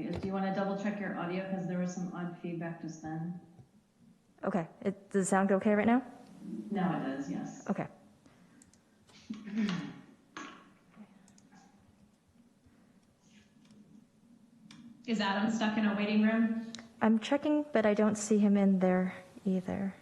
Okay, do you want to double check your audio because there was some odd feedback just then? Okay, does it sound okay right now? Now it does, yes. Okay. Is Adam stuck in a waiting room? I'm checking, but I don't see him in there either.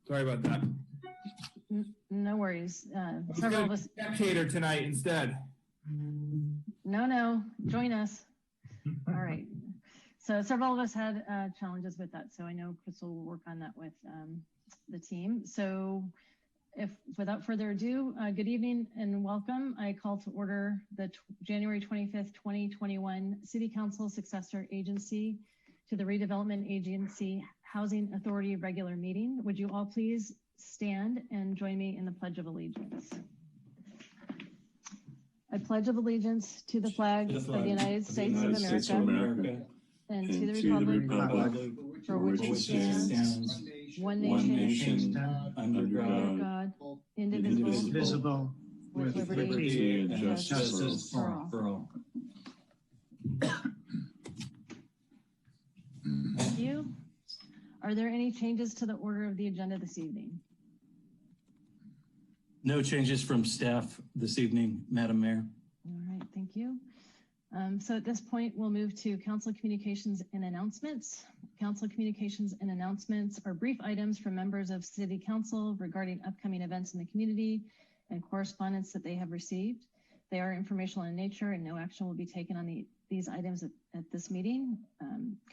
Sorry about that. No worries. Several of us spectator tonight instead. No, join us. All right. So several of us had challenges with that. So I know Crystal will work on that with the team. So without further ado, good evening and welcome. I call to order the January 25th, 2021 City Council Successor Agency to the Redevelopment Agency Housing Authority regular meeting. Would you all please stand and join me in the Pledge of Allegiance? I pledge of allegiance to the flag of the United States of America and to the republic for which it stands, one nation, under God, indivisible, with liberty and justice for all. Thank you. Are there any changes to the order of the agenda this evening? No changes from staff this evening, Madam Mayor. All right, thank you. So at this point, we'll move to council communications and announcements. Council communications and announcements are brief items from members of City Council regarding upcoming events in the community and correspondence that they have received. They are informational in nature and no action will be taken on these items at this meeting.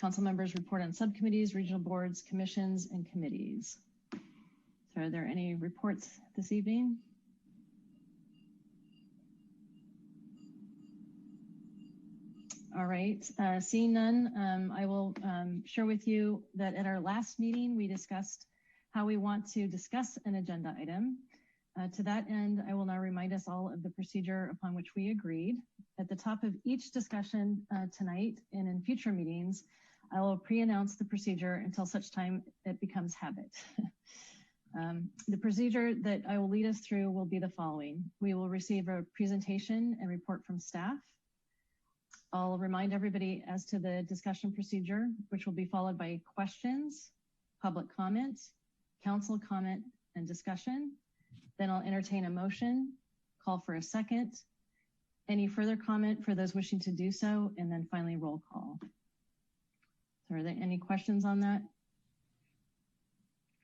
Council members report on subcommittees, regional boards, commissions, and committees. So are there any reports this evening? All right. Seeing none, I will share with you that at our last meeting, we discussed how we want to discuss an agenda item. To that end, I will now remind us all of the procedure upon which we agreed. At the top of each discussion tonight and in future meetings, I will pre-announce the procedure until such time it becomes habit. The procedure that I will lead us through will be the following. We will receive a presentation and report from staff. I'll remind everybody as to the discussion procedure, which will be followed by questions, public comment, council comment, and discussion. Then I'll entertain a motion, call for a second, any further comment for those wishing to do so, and then finally roll call. So are there any questions on that?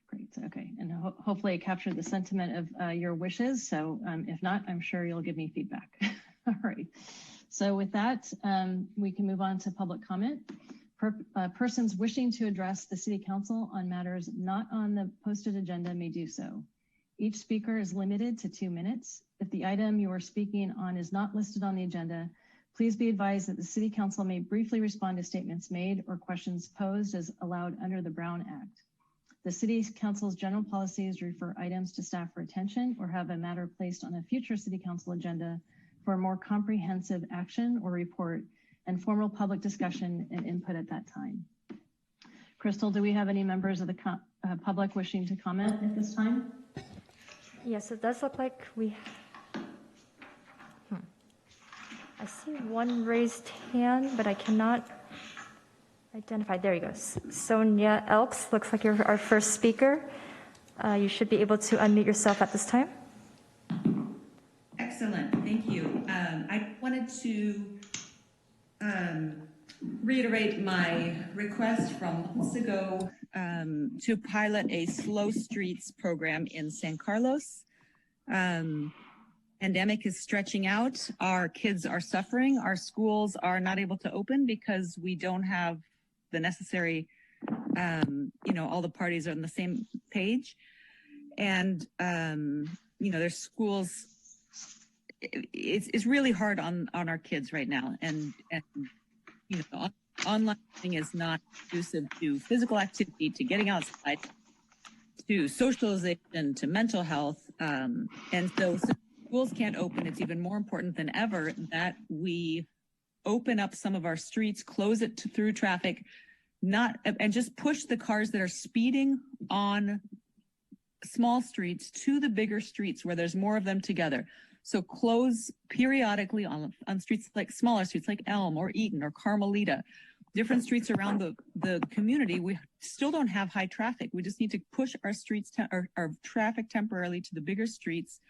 Great, okay, and hopefully I captured the sentiment of your wishes. So if not, I'm sure you'll give me feedback. All right, so with that, we can move on to public comment. Persons wishing to address the City Council on matters not on the posted agenda may do so. Each speaker is limited to 2 minutes. If the item you are speaking on is not listed on the agenda, please be advised that the City Council may briefly respond to statements made or questions posed as allowed under the Brown Act. The City Council's general policies refer items to staff for attention or have a matter placed on a future City Council agenda for a more comprehensive action or report and formal public discussion and input at that time. Crystal, do we have any members of the public wishing to comment at this time? Yes, it does look like we. I see one raised hand, but I cannot identify. There you go. Sonia Elks, looks like you're our first speaker. You should be able to unmute yourself at this time. Excellent, thank you. I wanted to reiterate my request from months ago to pilot a slow streets program in San Carlos. Pandemic is stretching out. Our kids are suffering. Our schools are not able to open because we don't have the necessary, all the parties are on the same page. And, there's schools, it's really hard on our kids right now. And online learning is not conducive to physical activity, to getting outside, to socialization, to mental health. And so schools can't open. It's even more important than ever that we open up some of our streets, close it through traffic, and just push the cars that are speeding on small streets to the bigger streets where there's more of them together. So close periodically on streets like smaller streets like Elm or Eaton or Carmelita, different streets around the community. We still don't have high traffic. We just need to push our streets, our traffic temporarily to the bigger streets,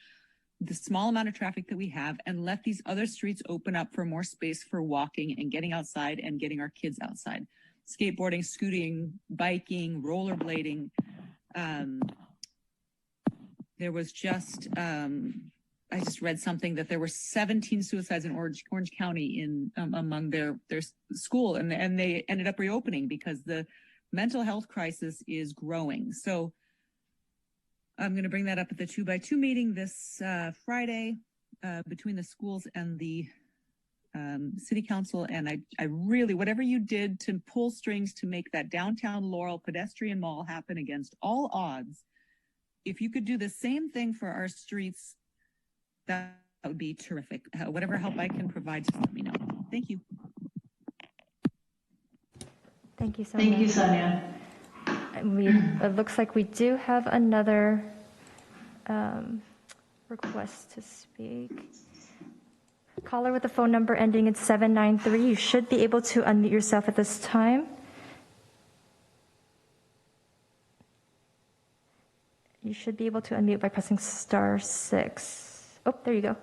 the small amount of traffic that we have, and let these other streets open up for more space for walking and getting outside and getting our kids outside. Skateboarding, scooting, biking, rollerblading. There was just, I just read something that there were 17 suicides in Orange County among their school, and they ended up reopening because the mental health crisis is growing. So I'm going to bring that up at the 2x2 meeting this Friday between the schools and the City Council. And I really, whatever you did to pull strings to make that downtown Laurel pedestrian mall happen against all odds, if you could do the same thing for our streets, that would be terrific. Whatever help I can provide, just let me know. Thank you. Thank you, Sonia. Thank you, Sonia. It looks like we do have another request to speak. Caller with the phone number ending in 793. You should be able to unmute yourself at this time. You should be able to unmute by pressing *6. Oh, there you go.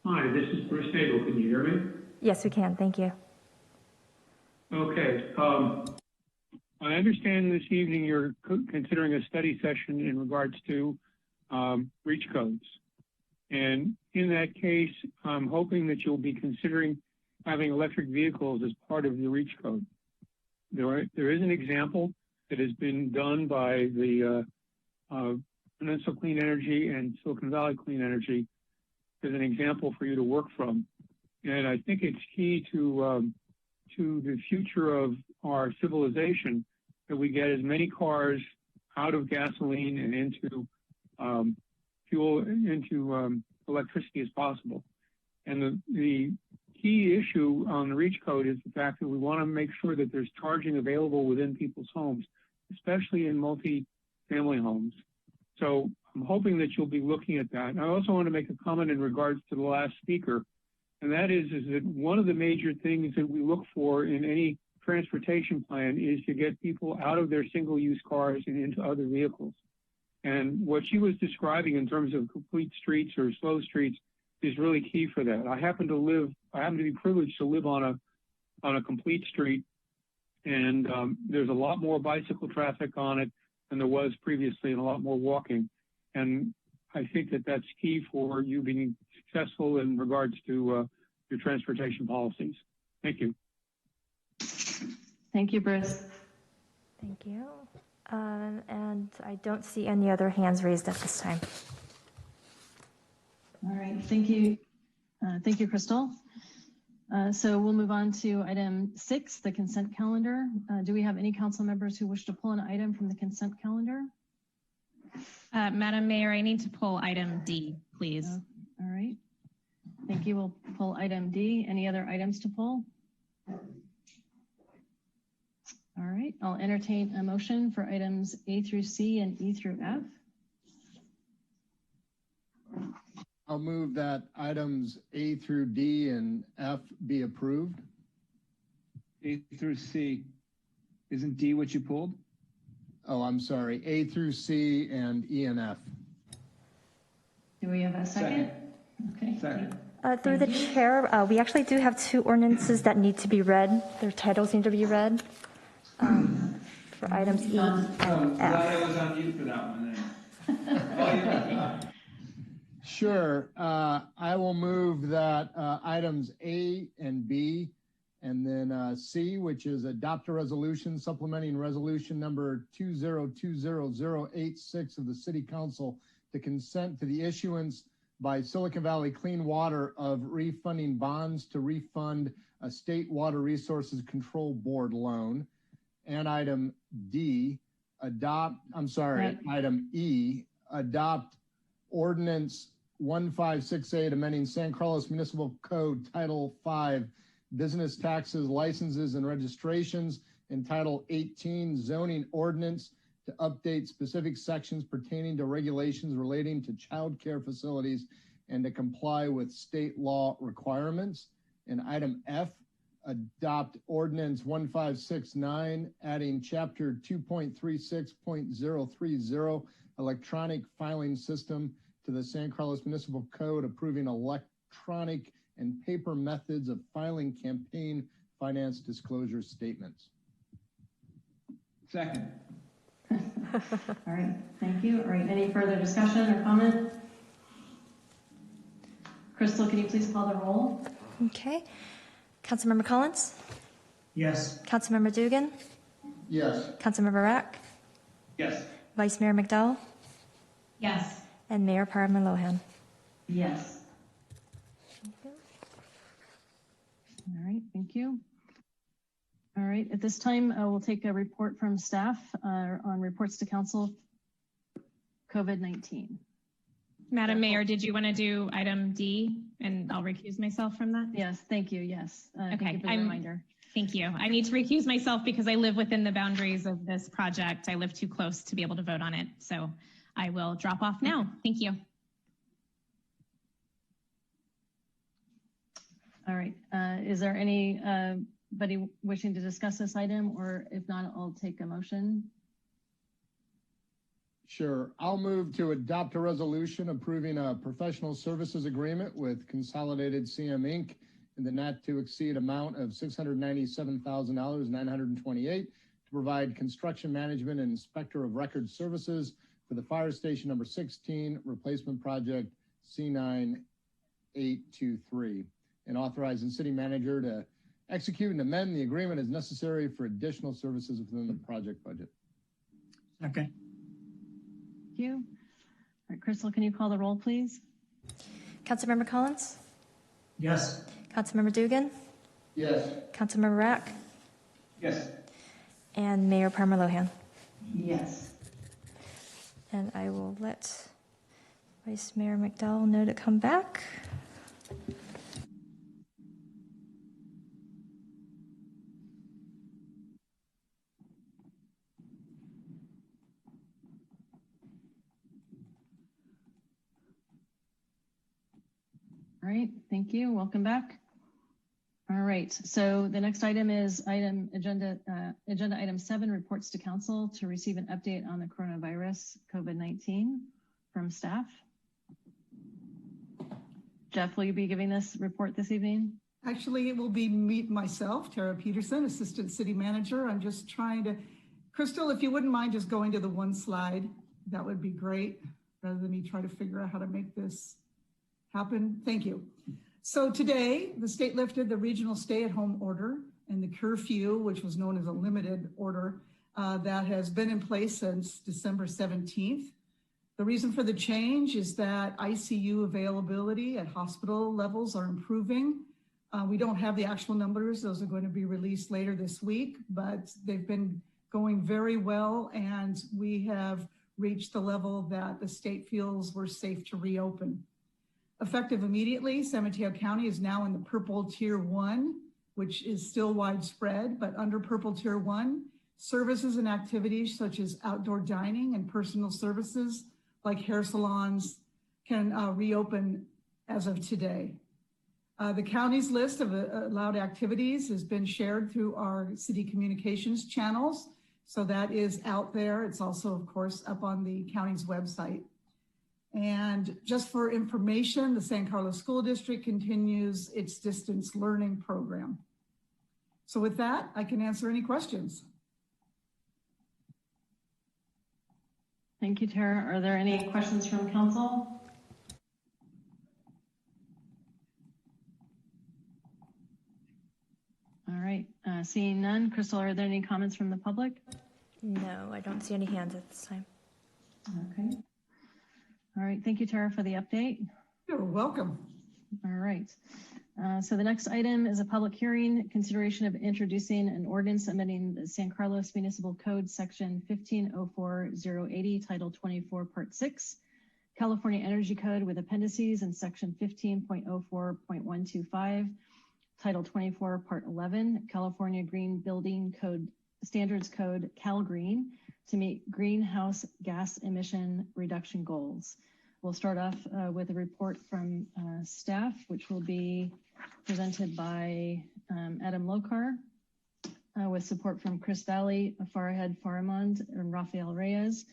Hi, this is Bruce Nagel. Can you hear me? Yes, we can. Thank you. Okay. I understand this evening you're considering a study session in regards to reach codes. And in that case, I'm hoping that you'll be considering having electric vehicles as part of the reach code. There is an example that has been done by the Peninsula Clean Energy and Silicon Valley Clean Energy as an example for you to work from. And I think it's key to the future of our civilization that we get as many cars out of gasoline and into electricity as possible. And the key issue on the REACH code is the fact that we want to make sure that there's charging available within people's homes, especially in multi-family homes. So I'm hoping that you'll be looking at that. And I also want to make a comment in regards to the last speaker, and that is that one of the major things that we look for in any transportation plan is to get people out of their single-use cars and into other vehicles. And what she was describing in terms of complete streets or slow streets is really key for that. I happen to be privileged to live on a complete street, and there's a lot more bicycle traffic on it than there was previously, and a lot more walking. And I think that that's key for you being successful in regards to your transportation policies. Thank you. Thank you, Bruce. Thank you. And I don't see any other hands raised at this time. All right, thank you. Thank you, Crystal. So we'll move on to item 6, the consent calendar. Do we have any council members who wish to pull an item from the consent calendar? Madam Mayor, I need to pull item D, please. All right. Thank you. We'll pull item D. Any other items to pull? All right. I'll entertain a motion for items A through C and E through F. I'll move that items A through D and F be approved. A through C. Isn't D what you pulled? Oh, I'm sorry. A through C and E and F. Do we have a second? Okay. Second. Through the chair, we actually do have 2 ordinances that need to be read. Their titles need to be read for items E and F. I was on mute for that one then. Sure. I will move that items A and B, and then C, which is adopt a resolution supplementing resolution number 2020086 of the City Council to consent to the issuance by Silicon Valley Clean Water of refunding bonds to refund a State Water Resources Control Board loan. And item item E, adopt ordinance 1568 amending San Carlos Municipal Code Title 5 Business Taxes, Licenses, and Registrations, and Title 18 Zoning Ordinance to update specific sections pertaining to regulations relating to child care facilities and to comply with state law requirements. And item F, adopt ordinance 1569, adding chapter 2.36.030 electronic filing system to the San Carlos Municipal Code, approving electronic and paper methods of filing campaign finance disclosure statements. Second. All right, thank you. All right, any further discussion or comment? Crystal, can you please call the roll? Okay. Councilmember Collins? Yes. Councilmember Dugan? Yes. Councilmember Rack? Yes. Vice Mayor McDowell? Yes. And Mayor Parman Lohan? Yes. All right, thank you. All right, at this time, we'll take a report from staff on reports to council COVID-19. Madam Mayor, did you want to do item D and I'll recuse myself from that? Yes, thank you. Yes. Thank you for the reminder. Thank you. I need to recuse myself because I live within the boundaries of this project. I live too close to be able to vote on it. So I will drop off now. Thank you. All right. Is there anybody wishing to discuss this item, or if not, I'll take a motion. Sure. I'll move to adopt a resolution approving a professional services agreement with Consolidated CM Inc. in the not to exceed amount of $697,928 to provide construction management and inspector of record services for the fire station number 16 replacement project C9823, and authorizing city manager to execute and amend the agreement as necessary for additional services within the project budget. Okay. Thank you. All right, Crystal, can you call the roll, please? Councilmember Collins? Yes. Councilmember Dugan, Yes. Councilmember Rack, Yes. and Mayor Parma Lohan. Yes. And I will let Vice Mayor McDowell know to come back. All right, thank you. Welcome back. All right, so the next item is agenda item 7, reports to council to receive an update on the coronavirus COVID-19 from staff. Jeff, will you be giving this report this evening? Actually, it will be myself, Tara Peterson, Assistant City Manager. I'm just trying to, Crystal, if you wouldn't mind just going to the one slide, that would be great, rather than me try to figure out how to make this happen. Thank you. So today, the state lifted the regional stay-at-home order and the curfew, which was known as a limited order, that has been in place since December 17th. The reason for the change is that ICU availability at hospital levels are improving. We don't have the actual numbers. Those are going to be released later this week, but they've been going very well, and we have reached the level that the state feels we're safe to reopen. Effective immediately, San Mateo County is now in the purple tier 1, which is still widespread, but under purple tier 1, services and activities such as outdoor dining and personal services like hair salons can reopen as of today. The county's list of allowed activities has been shared through our city communications channels. So that is out there. It's also, of course, up on the county's website. And just for information, the San Carlos School District continues its distance learning program. So with that, I can answer any questions. Thank you, Tara. Are there any questions from council? All right, seeing none. Crystal, are there any comments from the public? No, I don't see any hands at this time. Okay. All right, thank you, Tara, for the update. You're welcome. All right. So the next item is a public hearing, consideration of introducing an ordinance amending the San Carlos Municipal Code Section 1504080, Title 24, Part 6, California Energy Code with appendices, and Section 15.04.125, Title 24, Part 11, California Green Building Code Standards Code, CalGreen, to meet greenhouse gas emission reduction goals. We'll start off with a report from staff, which will be presented by Adam Lokar, with support from Chris Valley, Farahad Faramand, and Rafael Reyes.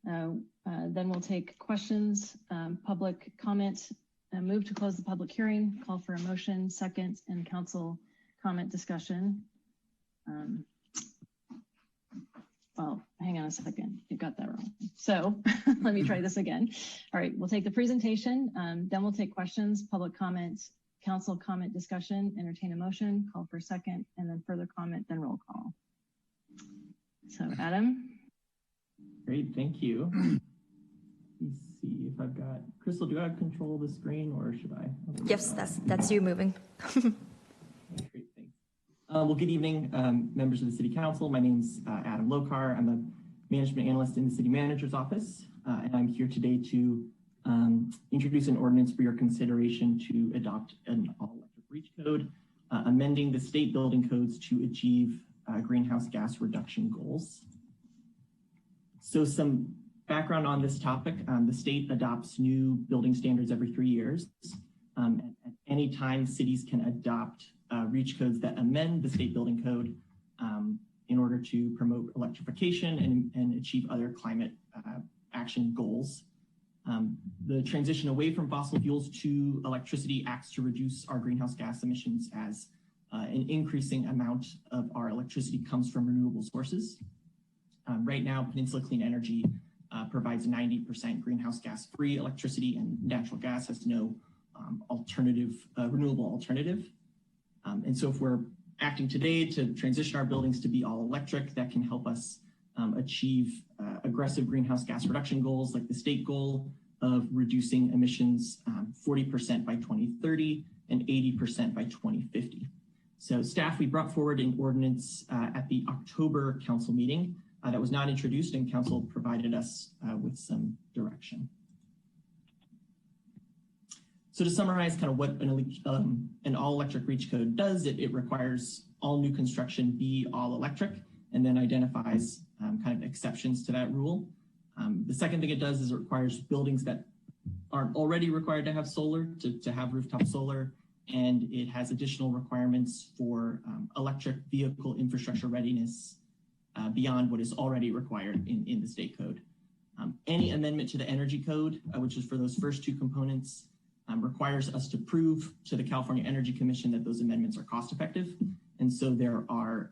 Then we'll take questions, public comment, move to close the public hearing, call for a motion, second, and council comment discussion. Well, hang on a second, you got that wrong. So let me try this again. All right, we'll take the presentation, then we'll take questions, public comment, council comment discussion, entertain a motion, call for a second, and then further comment, then roll call. So Adam. Great, thank you. Let me see if I've got, Crystal, do I control the screen or should I? Yes, that's you moving. Okay, great, thanks. Well, good evening, members of the City Council. My name's Adam Lokar. I'm a management analyst in the City Manager's Office, and I'm here today to introduce an ordinance for your consideration to adopt an all-electric reach code, amending the state building codes to achieve greenhouse gas reduction goals. So some background on this topic, the state adopts new building standards every 3 years. At any time, cities can adopt reach codes that amend the state building code in order to promote electrification and achieve other climate action goals. The transition away from fossil fuels to electricity acts to reduce our greenhouse gas emissions as an increasing amount of our electricity comes from renewable sources. Right now, Peninsula Clean Energy provides 90% greenhouse gas free electricity, and natural gas has no renewable alternative. And so if we're acting today to transition our buildings to be all electric, that can help us achieve aggressive greenhouse gas reduction goals, like the state goal of reducing emissions 40% by 2030 and 80% by 2050. So staff, we brought forward an ordinance at the October council meeting that was not introduced, and council provided us with some direction. So to summarize kind of what an all-electric reach code does, it requires all new construction be all electric, and then identifies kind of exceptions to that rule. The second thing it does is it requires buildings that aren't already required to have solar to have rooftop solar, and it has additional requirements for electric vehicle infrastructure readiness beyond what is already required in the state code. Any amendment to the energy code, which is for those first two components, requires us to prove to the California Energy Commission that those amendments are cost effective. And so there are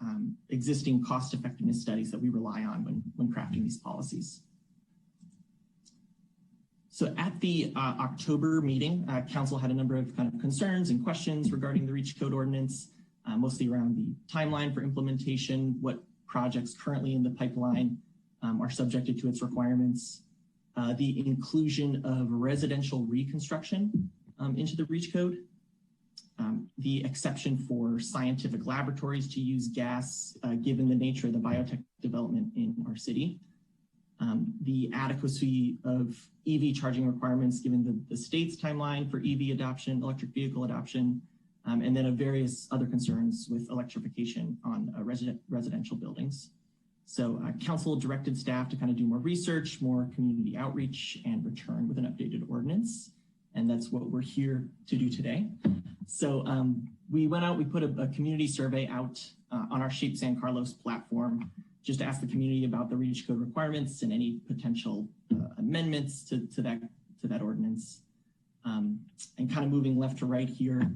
existing cost effectiveness studies that we rely on when crafting these policies. So at the October meeting, council had a number of kind of concerns and questions regarding the REACH code ordinance, mostly around the timeline for implementation, what projects currently in the pipeline are subjected to its requirements, the inclusion of residential reconstruction into the REACH code, the exception for scientific laboratories to use gas, given the nature of the biotech development in our city, the adequacy of EV charging requirements given the state's timeline for EV adoption, electric vehicle adoption, and then various other concerns with electrification on residential buildings. So council directed staff to kind of do more research, more community outreach, and return with an updated ordinance. And that's what we're here to do today. So we went out, we put a community survey out on our Shape San Carlos platform, just to ask the community about the REACH code requirements and any potential amendments to that ordinance. And kind of moving left to right here,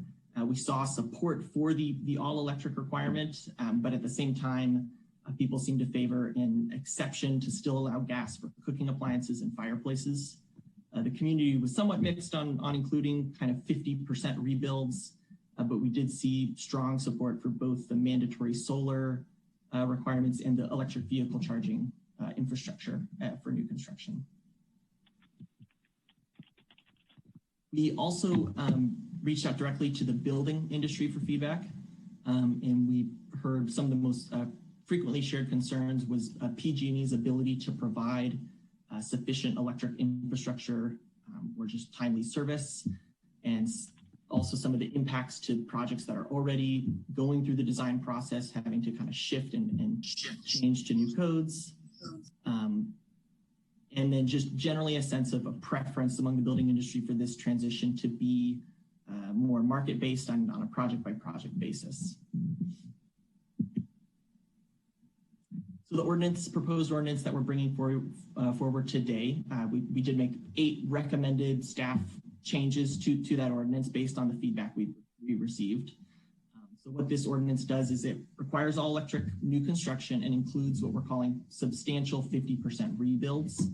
we saw support for the all electric requirement, but at the same time, people seem to favor an exception to still allow gas for cooking appliances and fireplaces. The community was somewhat mixed on including kind of 50% rebuilds, but we did see strong support for both the mandatory solar requirements and the electric vehicle charging infrastructure for new construction. We also reached out directly to the building industry for feedback, and we heard some of the most frequently shared concerns was PG&E's ability to provide sufficient electric infrastructure or just timely service, and also some of the impacts to projects that are already going through the design process, having to kind of shift and change to new codes. And then just generally a sense of a preference among the building industry for this transition to be more market-based on a project-by-project basis. So the proposed ordinance that we're bringing forward today, we did make 8 recommended staff changes to that ordinance based on the feedback we received. So what this ordinance does is it requires all electric new construction and includes what we're calling substantial 50% rebuilds.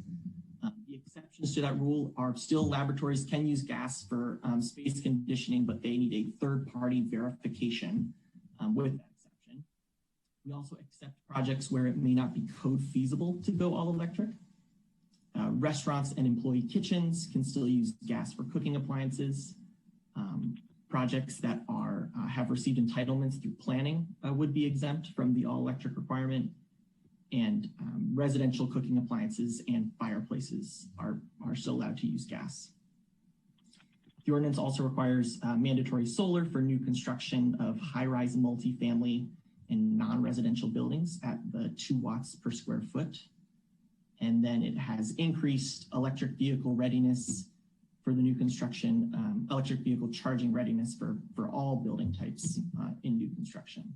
The exceptions to that rule are still laboratories can use gas for space conditioning, but they need a third-party verification with that exception. We also accept projects where it may not be code feasible to go all electric. Restaurants and employee kitchens can still use gas for cooking appliances. Projects that have received entitlements through planning would be exempt from the all-electric requirement, and residential cooking appliances and fireplaces are still allowed to use gas. The ordinance also requires mandatory solar for new construction of high-rise multifamily and non-residential buildings at the 2 watts per square foot. And then it has increased electric vehicle readiness for the new construction, electric vehicle charging readiness for all building types in new construction.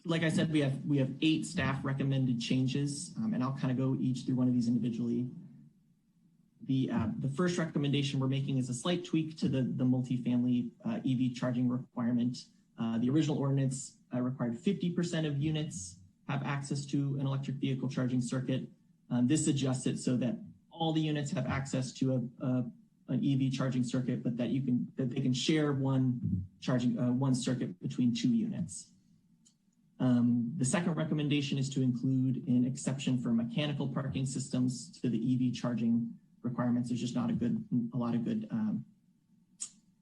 So like I said, we have 8 staff recommended changes, and I'll kind of go each through one of these individually. The first recommendation we're making is a slight tweak to the multifamily EV charging requirement. The original ordinance required 50% of units have access to an electric vehicle charging circuit. This adjusts it so that all the units have access to an EV charging circuit, but that they can share one circuit between 2 units. The second recommendation is to include an exception for mechanical parking systems to the EV charging requirements. There's just not a lot of good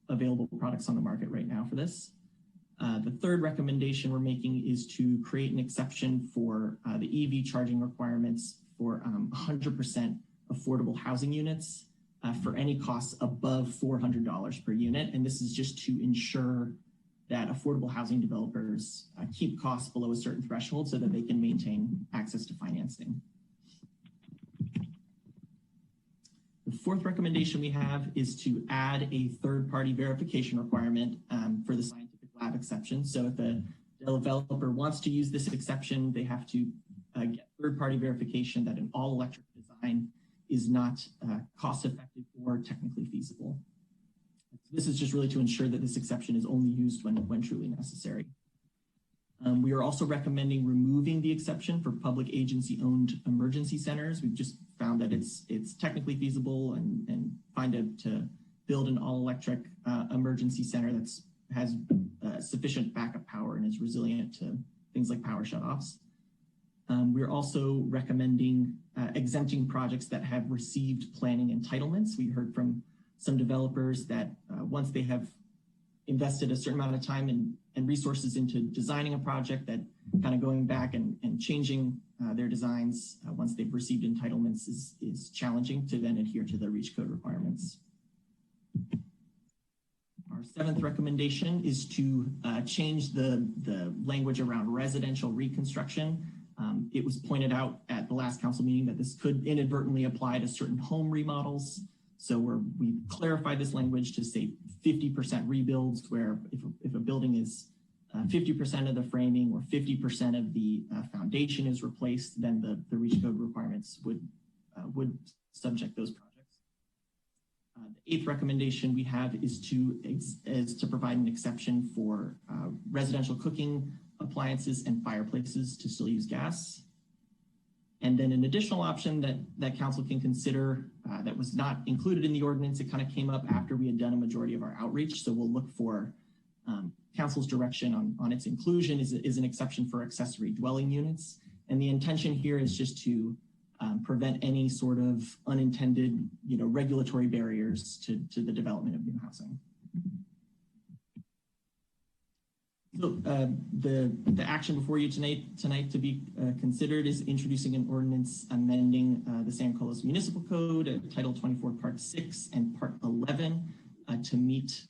available products on the market right now for this. The third recommendation we're making is to create an exception for the EV charging requirements for 100% affordable housing units for any costs above $400 per unit. And this is just to ensure that affordable housing developers keep costs below a certain threshold so that they can maintain access to financing. The fourth recommendation we have is to add a third-party verification requirement for the scientific lab exception. So if a developer wants to use this exception, they have to get third-party verification that an all-electric design is not cost-effective or technically feasible. So this is just really to ensure that this exception is only used when truly necessary. We are also recommending removing the exception for public agency-owned emergency centers. We've just found that it's technically feasible and fine to build an all-electric emergency center that has sufficient backup power and is resilient to things like power shutoffs. We're also recommending exempting projects that have received planning entitlements. We heard from some developers that once they have invested a certain amount of time and resources into designing a project, that kind of going back and changing their designs once they've received entitlements is challenging to then adhere to the REACH code requirements. Our seventh recommendation is to change the language around residential reconstruction. It was pointed out at the last council meeting that this could inadvertently apply to certain home remodels. So we've clarified this language to say 50% rebuilds, where if a building is 50% of the framing or 50% of the foundation is replaced, then the REACH code requirements would subject those projects. The eighth recommendation we have is to provide an exception for residential cooking appliances and fireplaces to still use gas. And then an additional option that council can consider that was not included in the ordinance, it kind of came up after we had done a majority of our outreach. So we'll look for council's direction on its inclusion is an exception for accessory dwelling units. And the intention here is just to prevent any sort of unintended, regulatory barriers to the development of new housing. So the action before you tonight to be considered is introducing an ordinance amending the San Carlos Municipal Code, Title 24, Part 6 and Part 11 to meet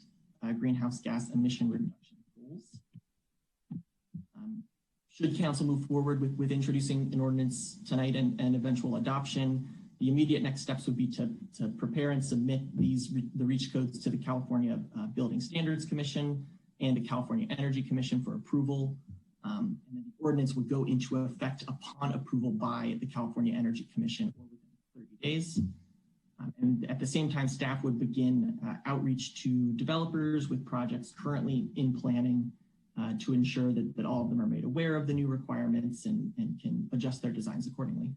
greenhouse gas emission reduction goals. Should council move forward with introducing an ordinance tonight and eventual adoption, the immediate next steps would be to prepare and submit the REACH codes to the California Building Standards Commission and the California Energy Commission for approval. And then the ordinance would go into effect upon approval by the California Energy Commission or within 30 days. And at the same time, staff would begin outreach to developers with projects currently in planning to ensure that all of them are made aware of the new requirements and can adjust their designs accordingly.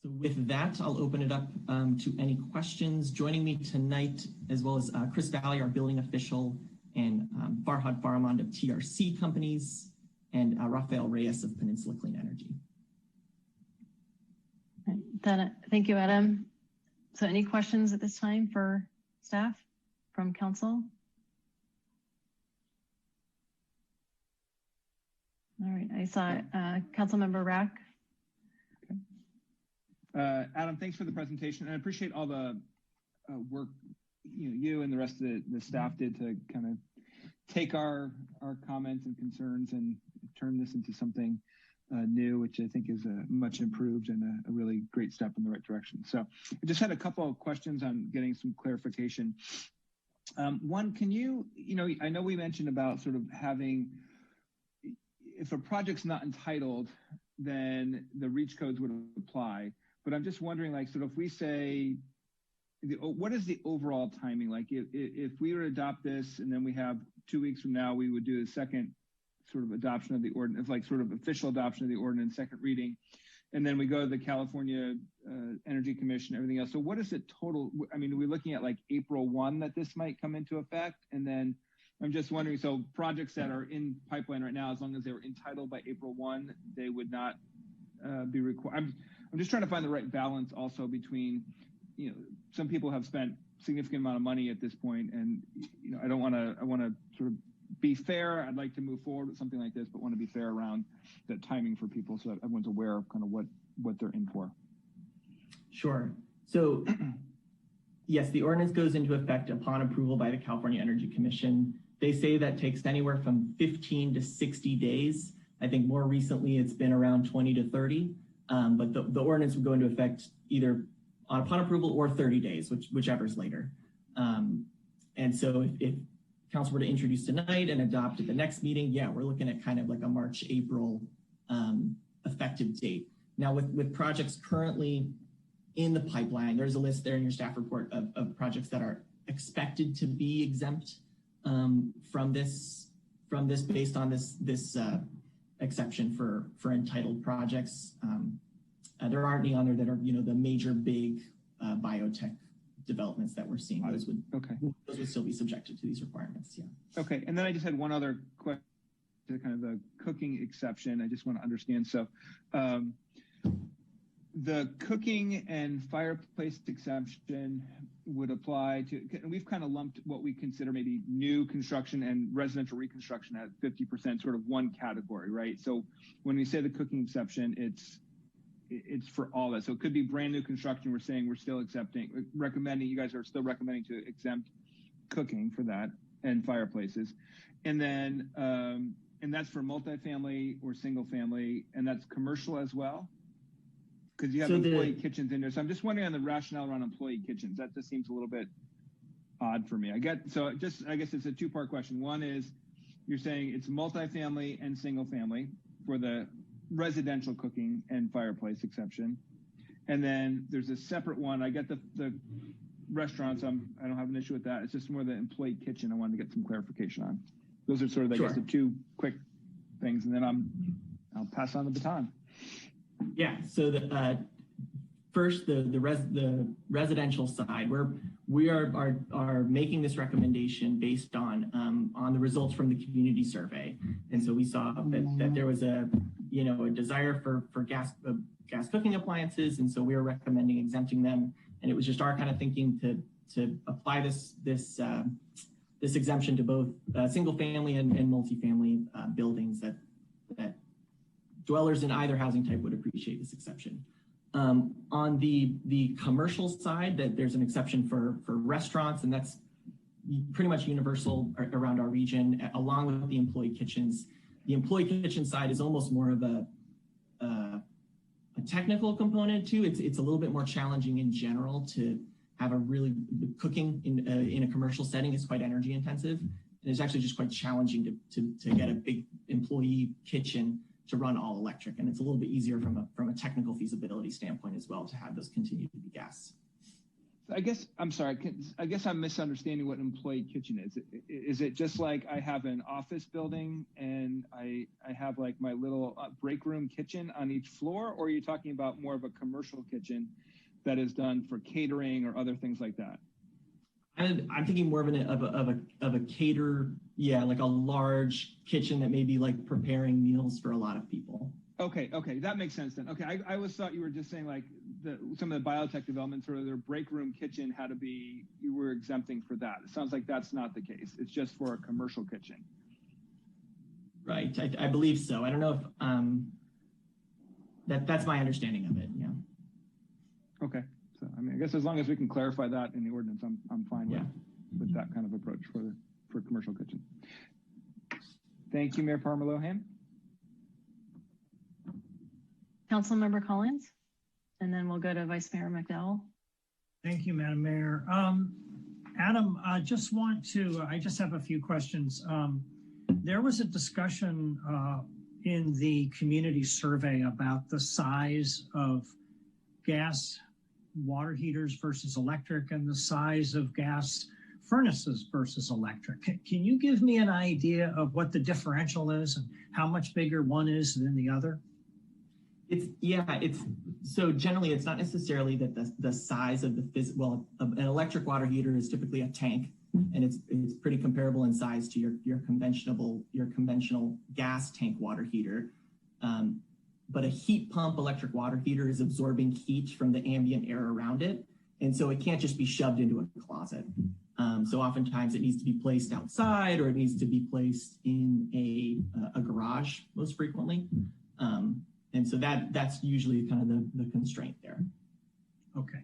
So with that, I'll open it up to any questions. Joining me tonight, as well as Chris Valley, our building official, and Farhad Faramand of TRC Companies, and Rafael Reyes of Peninsula Clean Energy. Thank you, Adam. So any questions at this time for staff from council? All right, I saw Councilmember Rack. Adam, thanks for the presentation, and I appreciate all the work you and the rest of the staff did to kind of take our comments and concerns and turn this into something new, which I think is much improved and a really great step in the right direction. So I just had a couple of questions on getting some clarification. One, can you, I know we mentioned about sort of having, if a project's not entitled, then the REACH codes would apply. But I'm just wondering, like, sort of if we say, what is the overall timing? Like, if we were to adopt this and then we have 2 weeks from now, we would do a second sort of adoption of the ordinance, like sort of official adoption of the ordinance, second reading, and then we go to the California Energy Commission, everything else. So what is it total? I mean, are we looking at like April 1 that this might come into effect? And then I'm just wondering, so projects that are in pipeline right now, as long as they were entitled by April 1, they would not be required. I'm just trying to find the right balance also between, some people have spent significant amount of money at this point, and I want to sort of be fair. I'd like to move forward with something like this, but want to be fair around the timing for people so that everyone's aware of kind of what they're in for. Sure. So yes, the ordinance goes into effect upon approval by the California Energy Commission. They say that takes anywhere from 15 to 60 days. I think more recently it's been around 20 to 30, but the ordinance would go into effect either upon approval or 30 days, whichever's later. And so if council were to introduce tonight and adopt at the next meeting, yeah, we're looking at kind of like a March, April effective date. Now with projects currently in the pipeline, there's a list there in your staff report of projects that are expected to be exempt from this based on this exception for entitled projects. There aren't any on there that are the major big biotech developments that we're seeing. Those would still be subjected to these requirements. Yeah. Okay, and then I just had one other question to kind of the cooking exception. I just want to understand. So the cooking and fireplace exception would apply to, and we've kind of lumped what we consider maybe new construction and residential reconstruction at 50%, sort of one category, right? So when we say the cooking exception, it's for all that. So it could be brand new construction. We're saying we're still recommending, you guys are still recommending to exempt cooking for that and fireplaces. And then, and that's for multifamily or single family, and that's commercial as well? Because you have employee kitchens in there. So I'm just wondering on the rationale around employee kitchens. That just seems a little bit odd for me. I guess it's a two-part question. One is you're saying it's multifamily and single family for the residential cooking and fireplace exception. And then there's a separate one. I get the restaurants. I don't have an issue with that. It's just more the employee kitchen I wanted to get some clarification on. Those are sort of, I guess, the two quick things. And then I'll pass on the baton. Yeah. So first, the residential side, we are making this recommendation based on the results from the community survey, and so we saw that there was a desire for gas cooking appliances, and so we are recommending exempting them. And it was just our kind of thinking to apply this exemption to both single family and multifamily buildings that dwellers in either housing type would appreciate this exception. On the commercial side, that there's an exception for restaurants, and that's pretty much universal around our region, along with the employee kitchens. The employee kitchen side is almost more of a technical component too. It's a little bit more challenging in general to have cooking in a commercial setting is quite energy intensive. And it's actually just quite challenging to get a big employee kitchen to run all electric, and it's a little bit easier from a technical feasibility standpoint as well to have those continue to be gas. I guess I'm misunderstanding what an employee kitchen is. Is it just like I have an office building and I have like my little break room kitchen on each floor, or are you talking about more of a commercial kitchen that is done for catering or other things like that? I'm thinking more of a cater, like a large kitchen that may be like preparing meals for a lot of people. Okay, that makes sense then. Okay, I always thought you were just saying like some of the biotech developments or their break room kitchen had to be, you were exempting for that. It sounds like that's not the case. It's just for a commercial kitchen. Right, I believe so. I don't know if that's my understanding of it. Yeah. Okay. So, I mean, I guess as long as we can clarify that in the ordinance, I'm fine with that kind of approach for commercial kitchen. Thank you, Mayor Parmer-Lohan. Councilmember Collins, and then we'll go to Vice Mayor McDowell. Thank you, Madam Mayor. Adam, I just have a few questions. There was a discussion in the community survey about the size of gas water heaters versus electric and the size of gas furnaces versus electric. Can you give me an idea of what the differential is and how much bigger one is than the other? So generally it's not necessarily that the size of an electric water heater is typically a tank, and it's pretty comparable in size to your conventional gas tank water heater. But a heat pump electric water heater is absorbing heat from the ambient air around it. And so it can't just be shoved into a closet. So oftentimes it needs to be placed outside, or it needs to be placed in a garage most frequently. And so that's usually kind of the constraint there. Okay.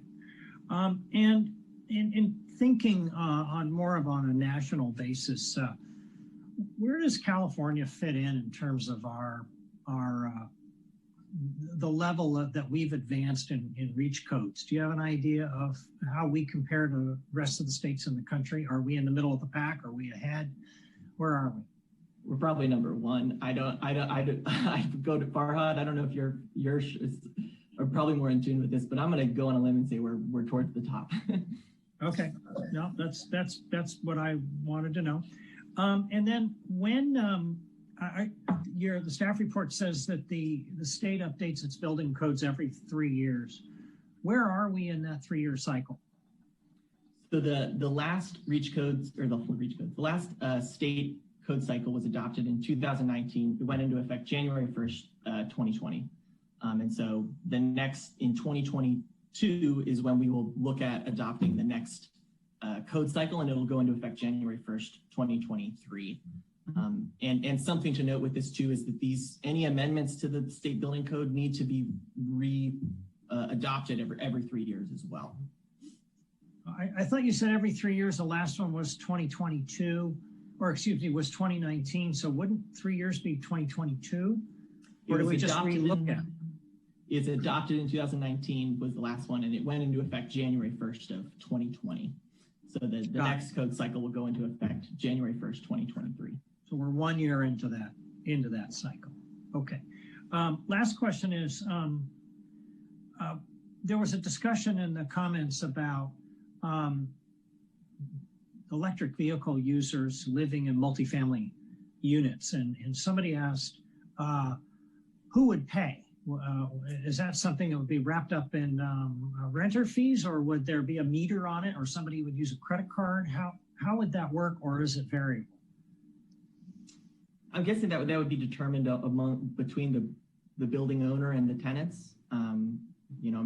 And in thinking on a national basis, where does California fit in terms of our the level that we've advanced in REACH codes? Do you have an idea of how we compare to the rest of the states in the country? Are we in the middle of the pack? Are we ahead? Where are we? We're probably number one. I go to Farhad. I don't know if yours are probably more in tune with this, but I'm going to go on a limb and say we're towards the top. Okay. No, that's what I wanted to know. And then when the staff report says that the state updates its building codes every 3 years, where are we in that 3-year cycle? So the last REACH codes, or the last state code cycle was adopted in 2019. It went into effect January 1st, 2020. And so the next in 2022 is when we will look at adopting the next code cycle, and it'll go into effect January 1st, 2023. And something to note with this too is that any amendments to the state building code need to be adopted every 3 years as well. I thought you said every 3 years. The last one was 2022, or excuse me, was 2019. So wouldn't 3 years be 2022? Or do we just relook at it? It's adopted in 2019 was the last one, and it went into effect January 1st of 2020. So the next code cycle will go into effect January 1st, 2023. So we're 1 year into that cycle. Okay. Last question is, there was a discussion in the comments about electric vehicle users living in multifamily units, and somebody asked, who would pay? Is that something that would be wrapped up in renter fees, or would there be a meter on it, or somebody would use a credit card? How would that work, or is it variable? I'm guessing that would be determined between the building owner and the tenants. I'm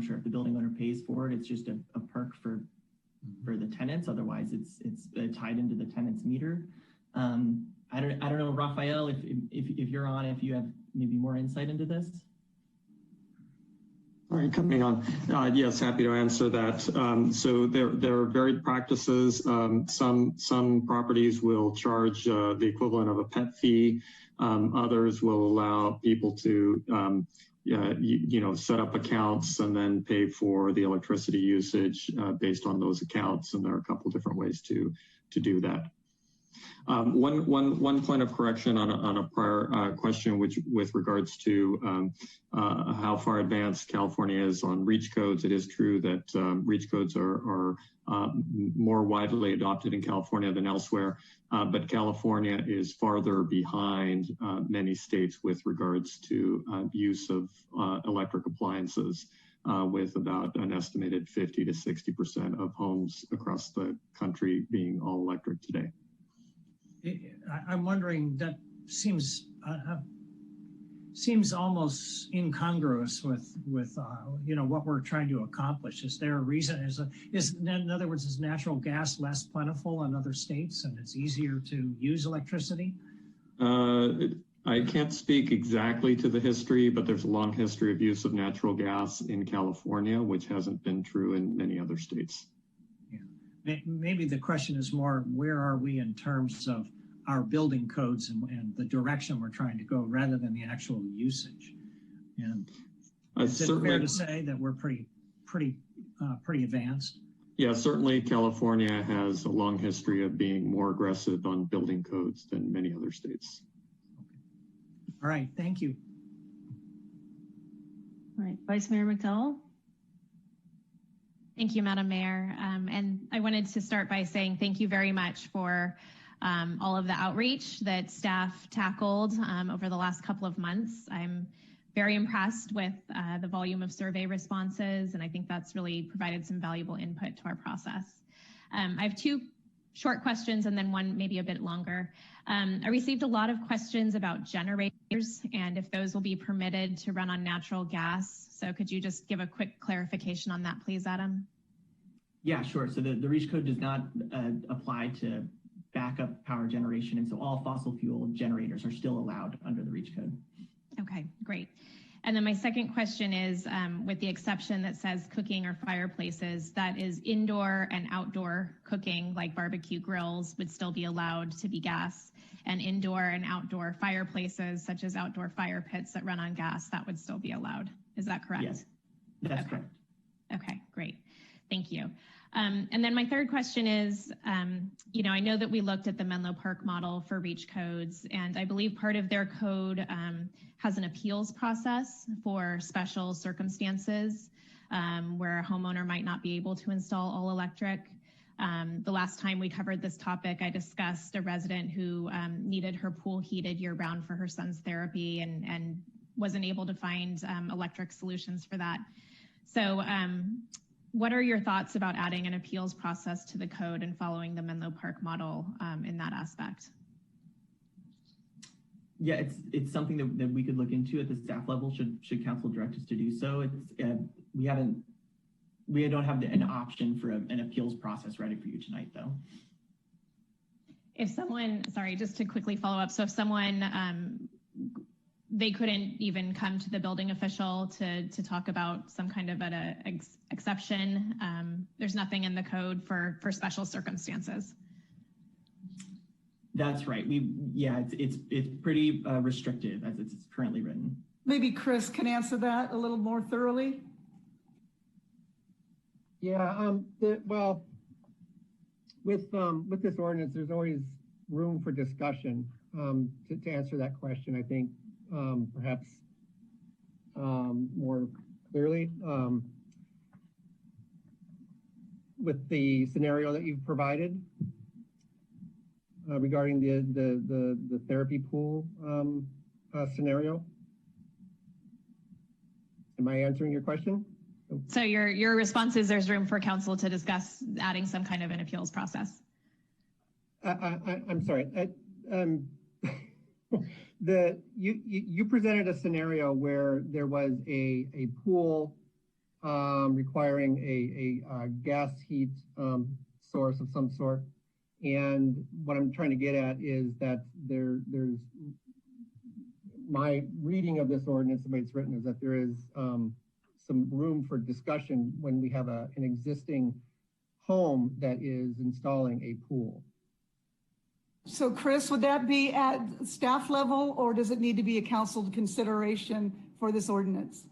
sure if the building owner pays for it, it's just a perk for the tenants. Otherwise, it's tied into the tenant's meter. I don't know, Raphael, if you're on, if you have maybe more insight into this. All right, coming on. Yes, happy to answer that. So there are varied practices. Some properties will charge the equivalent of a pet fee. Others will allow people to set up accounts and then pay for the electricity usage based on those accounts. And there are a couple different ways to do that. One point of correction on a prior question, which with regards to how far advanced California is on REACH codes. It is true that REACH codes are more widely adopted in California than elsewhere, but California is farther behind many states with regards to use of electric appliances, with about an estimated 50 to 60% of homes across the country being all electric today. I'm wondering, that seems almost incongruous with what we're trying to accomplish. Is there a reason? In other words, is natural gas less plentiful in other states and it's easier to use electricity? I can't speak exactly to the history, but there's a long history of use of natural gas in California, which hasn't been true in many other states. Maybe the question is more, where are we in terms of our building codes and the direction we're trying to go, rather than the actual usage? And is it fair to say that we're pretty advanced? Yeah, certainly California has a long history of being more aggressive on building codes than many other states. Okay. All right, thank you. All right, Vice Mayor McDowell. Thank you, Madam Mayor. And I wanted to start by saying thank you very much for all of the outreach that staff tackled over the last couple of months. I'm very impressed with the volume of survey responses, and I think that's really provided some valuable input to our process. I have two short questions and then one maybe a bit longer. I received a lot of questions about generators and if those will be permitted to run on natural gas. So could you just give a quick clarification on that, please, Adam? Yeah, sure. So the REACH code does not apply to backup power generation. And so all fossil fuel generators are still allowed under the REACH code. Okay, great. And then my second question is, with the exception that says cooking or fireplaces, that is indoor and outdoor cooking, like barbecue grills, would still be allowed to be gas, and indoor and outdoor fireplaces, such as outdoor fire pits that run on gas, that would still be allowed. Is that correct? Yes, that's correct. Okay, great. Thank you. And then my third question is, I know that we looked at the Menlo Park model for REACH codes, and I believe part of their code has an appeals process for special circumstances where a homeowner might not be able to install all electric. The last time we covered this topic, I discussed a resident who needed her pool heated year-round for her son's therapy and wasn't able to find electric solutions for that. So what are your thoughts about adding an appeals process to the code and following the Menlo Park model in that aspect? Yeah, it's something that we could look into at the staff level should council direct us to do so. We don't have an option for an appeals process ready for you tonight, though. If someone, sorry, just to quickly follow up. So if someone, they couldn't even come to the building official to talk about some kind of an exception. There's nothing in the code for special circumstances. That's right. It's pretty restrictive as it's currently written. Maybe Chris can answer that a little more thoroughly. Yeah. Well, with this ordinance, there's always room for discussion. To answer that question, I think perhaps more clearly with the scenario that you've provided. Regarding the therapy pool scenario. Am I answering your question? So your response is there's room for council to discuss adding some kind of an appeals process. I'm sorry. You presented a scenario where there was a pool requiring a gas heat source of some sort. And what I'm trying to get at is that there's my reading of this ordinance, the way it's written, is that there is some room for discussion when we have an existing home that is installing a pool. So Chris, would that be at staff level or does it need to be a council consideration for this ordinance?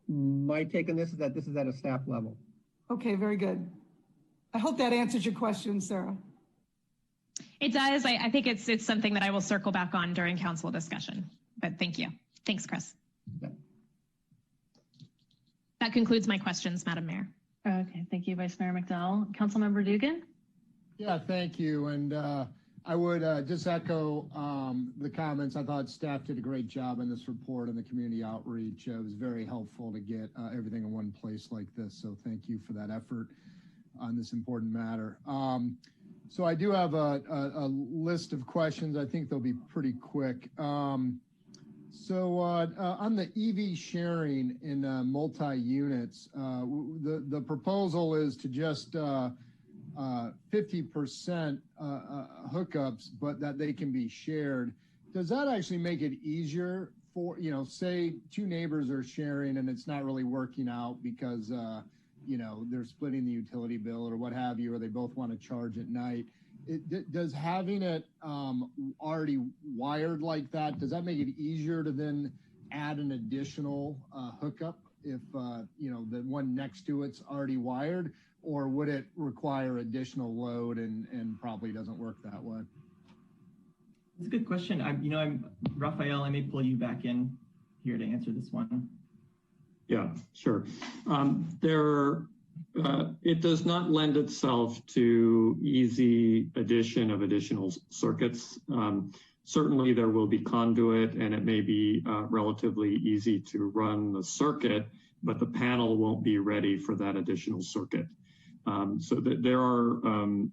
My take on this is that this is at a staff level. Okay, very good. I hope that answers your question, Sarah. It does. I think it's something that I will circle back on during council discussion, but thank you. Thanks, Chris. Yeah. That concludes my questions, Madam Mayor. Okay, thank you, Vice Mayor McDowell. Councilmember Dugan? Yeah, thank you. And I would just echo the comments. I thought staff did a great job in this report and the community outreach. It was very helpful to get everything in one place like this. So thank you for that effort on this important matter. So I do have a list of questions. I think they'll be pretty quick. So on the EV sharing in multi-units, the proposal is to just 50% hookups, but that they can be shared. Does that actually make it easier for, say two neighbors are sharing and it's not really working out because they're splitting the utility bill or what have you, or they both want to charge at night. Does having it already wired like that, does that make it easier to then add an additional hookup if the one next to it's already wired, or would it require additional load and probably doesn't work that way? That's a good question. I'm Raphael. I may pull you back in here to answer this one. Yeah, sure. It does not lend itself to easy addition of additional circuits. Certainly there will be conduit and it may be relatively easy to run the circuit, but the panel won't be ready for that additional circuit. So there are,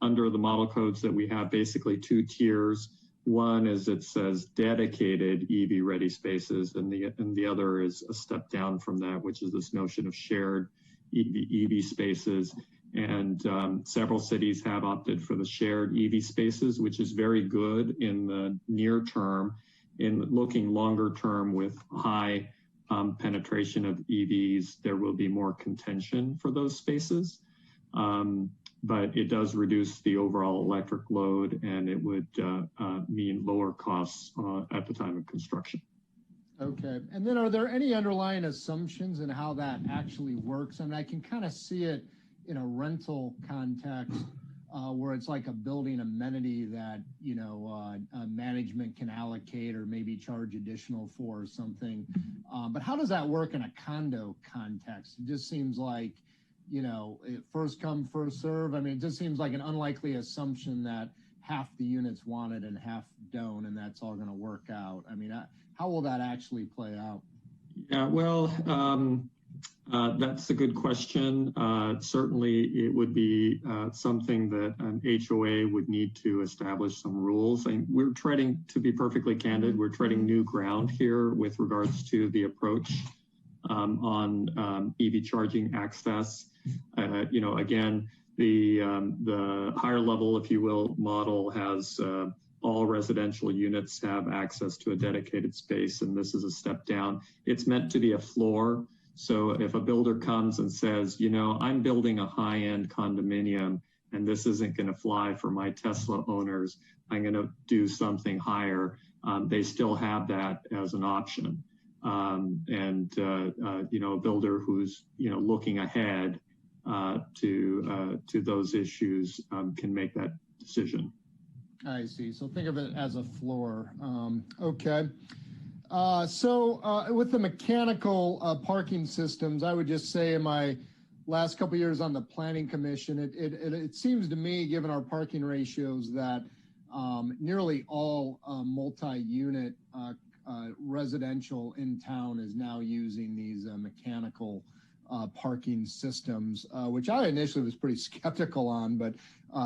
under the model codes that we have, basically two tiers. One is it says dedicated EV ready spaces, and the other is a step down from that, which is this notion of shared EV spaces. And several cities have opted for the shared EV spaces, which is very good in the near term. In looking longer term with high penetration of EVs, there will be more contention for those spaces. But it does reduce the overall electric load, and it would mean lower costs at the time of construction. Okay, and then are there any underlying assumptions in how that actually works? I mean, I can kind of see it in a rental context where it's like a building amenity that, you know, management can allocate or maybe charge additional for or something. But how does that work in a condo context? It just seems like, you know, first come, first serve. I mean, it just seems like an unlikely assumption that half the units want it and half don't, and that's all going to work out. I mean, how will that actually play out? Yeah, well, that's a good question. Certainly, it would be something that an HOA would need to establish some rules. And we're treading, to be perfectly candid, we're treading new ground here with regards to the approach on EV charging access. You know, again, the higher level, if you will, model has all residential units have access to a dedicated space, and this is a step down. It's meant to be a floor. So if a builder comes and says, you know, I'm building a high-end condominium and this isn't going to fly for my Tesla owners, I'm going to do something higher. They still have that as an option. You know, a builder who's, you know, looking ahead to those issues can make that decision. I see. So think of it as a floor. Okay. With the mechanical parking systems, I would just say in my last couple of years on the Planning Commission, it seems to me, given our parking ratios, that nearly all multi-unit residential in town is now using these mechanical parking systems, which I initially was pretty skeptical on, but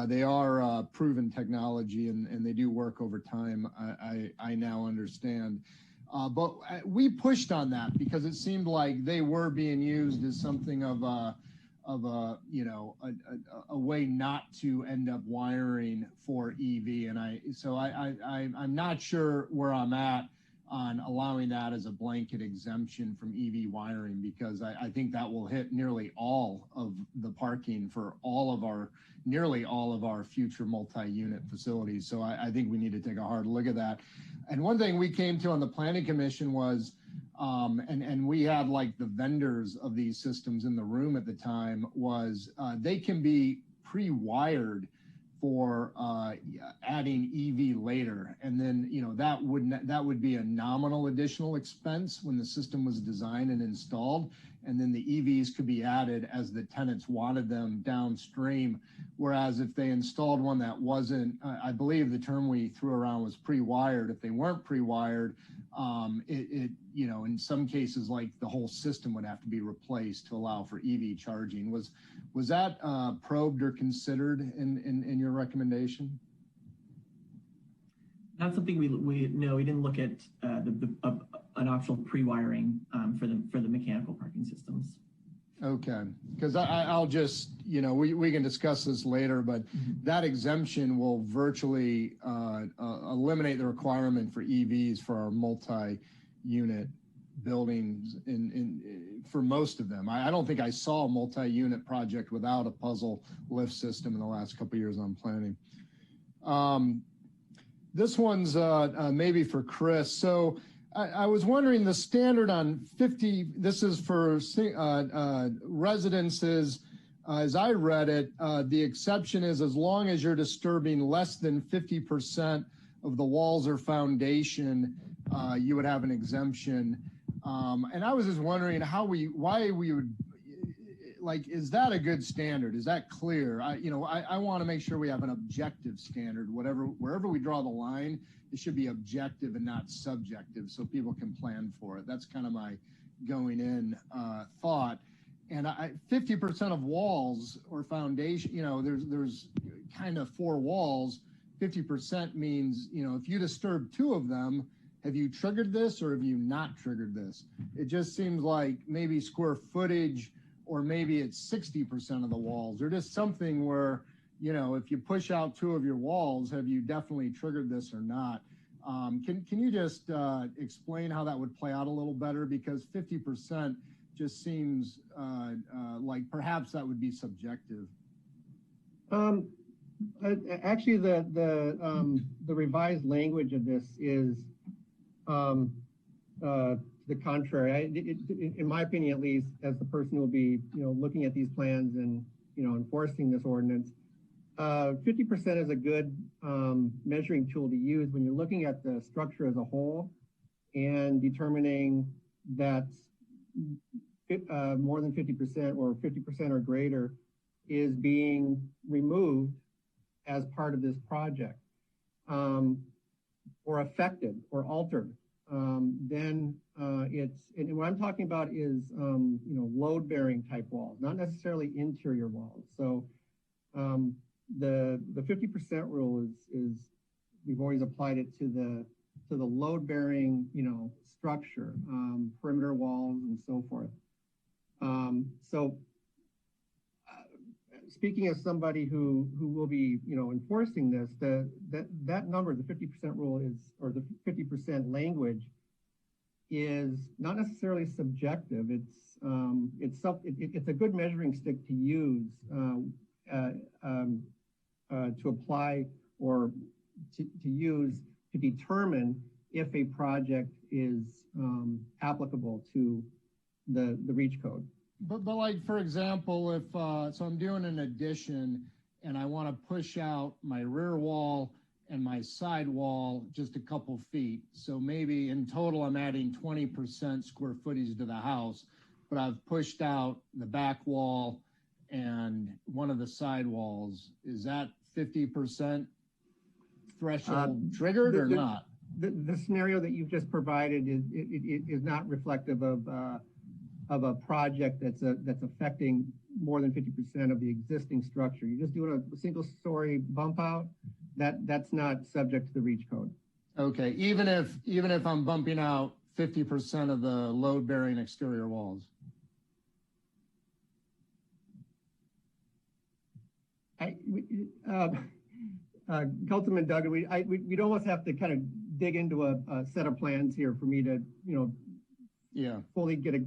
they are proven technology and they do work over time. I now understand. But we pushed on that because it seemed like they were being used as something of a you know, a way not to end up wiring for EV. And I'm not sure where I'm at on allowing that as a blanket exemption from EV wiring, because I think that will hit nearly all of the parking for nearly all of our future multi-unit facilities. So I think we need to take a hard look at that. And one thing we came to on the Planning Commission was, and we had like the vendors of these systems in the room at the time, was they can be pre-wired for adding EV later. And then, you know, that would be a nominal additional expense when the system was designed and installed. And then the EVs could be added as the tenants wanted them downstream. Whereas if they installed one that wasn't, I believe the term we threw around was pre-wired. If they weren't pre-wired, you know, in some cases, like the whole system would have to be replaced to allow for EV charging. Was that probed or considered in your recommendation? Not something we didn't look at an optional pre-wiring for the mechanical parking systems. Okay, because I'll just, you know, we can discuss this later, but that exemption will virtually eliminate the requirement for EVs for our multi-unit buildings for most of them. I don't think I saw a multi-unit project without a puzzle lift system in the last couple of years on planning. This one's maybe for Chris. So I was wondering the standard on 50, this is for residences. As I read it, the exception is as long as you're disturbing less than 50% of the walls or foundation, you would have an exemption. And I was just wondering why we would, like, is that a good standard? Is that clear? I want to make sure we have an objective standard. Wherever we draw the line, it should be objective and not subjective, so people can plan for it. That's kind of my going in thought. And 50% of walls or foundation, you know, there's kind of 4 walls. 50% means, you know, if you disturb 2 of them, have you triggered this or have you not triggered this? It just seems like maybe square footage or maybe it's 60% of the walls, or just something where, you know, if you push out 2 of your walls, have you definitely triggered this or not? Can you just explain how that would play out a little better? Because 50% just seems like perhaps that would be subjective. Actually, the revised language of this is the contrary. In my opinion, at least, as the person who will be, you know, looking at these plans and, you know, enforcing this ordinance, 50% is a good measuring tool to use when you're looking at the structure as a whole and determining that more than 50% or 50% or greater is being removed as part of this project, or affected or altered. Then and what I'm talking about is, you know, load-bearing type walls, not necessarily interior walls. So the 50% rule is we've always applied it to the load-bearing, you know, structure, perimeter walls and so forth. Speaking as somebody who will be, you know, enforcing this, that number, the 50% rule is, or the 50% language is not necessarily subjective. It's a good measuring stick to use to apply or to use to determine if a project is applicable to the REACH code. But like, for example, if, so I'm doing an addition and I want to push out my rear wall and my side wall just a couple feet. So maybe in total, I'm adding 20% square footage to the house, but I've pushed out the back wall and one of the side walls. Is that 50% threshold triggered or not? The scenario that you've just provided is not reflective of a project that's affecting more than 50% of the existing structure. You're just doing a single story bump out, that's not subject to the REACH code. Okay, even if I'm bumping out 50% of the load-bearing exterior walls. Councilman Duggan, we'd almost have to kind of dig into a set of plans here for me to, you know, fully get a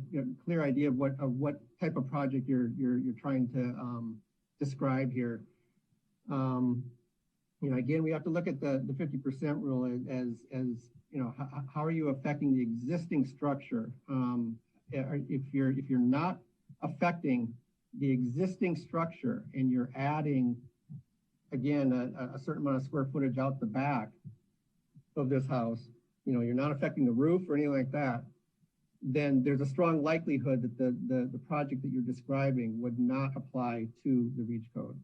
clear idea of what type of project you're trying to describe here. You know, again, we have to look at the 50% rule as you know, how are you affecting the existing structure? If you're not affecting the existing structure and you're adding, again, a certain amount of square footage out the back of this house, you know, you're not affecting the roof or anything like that, then there's a strong likelihood that the project that you're describing would not apply to the REACH code.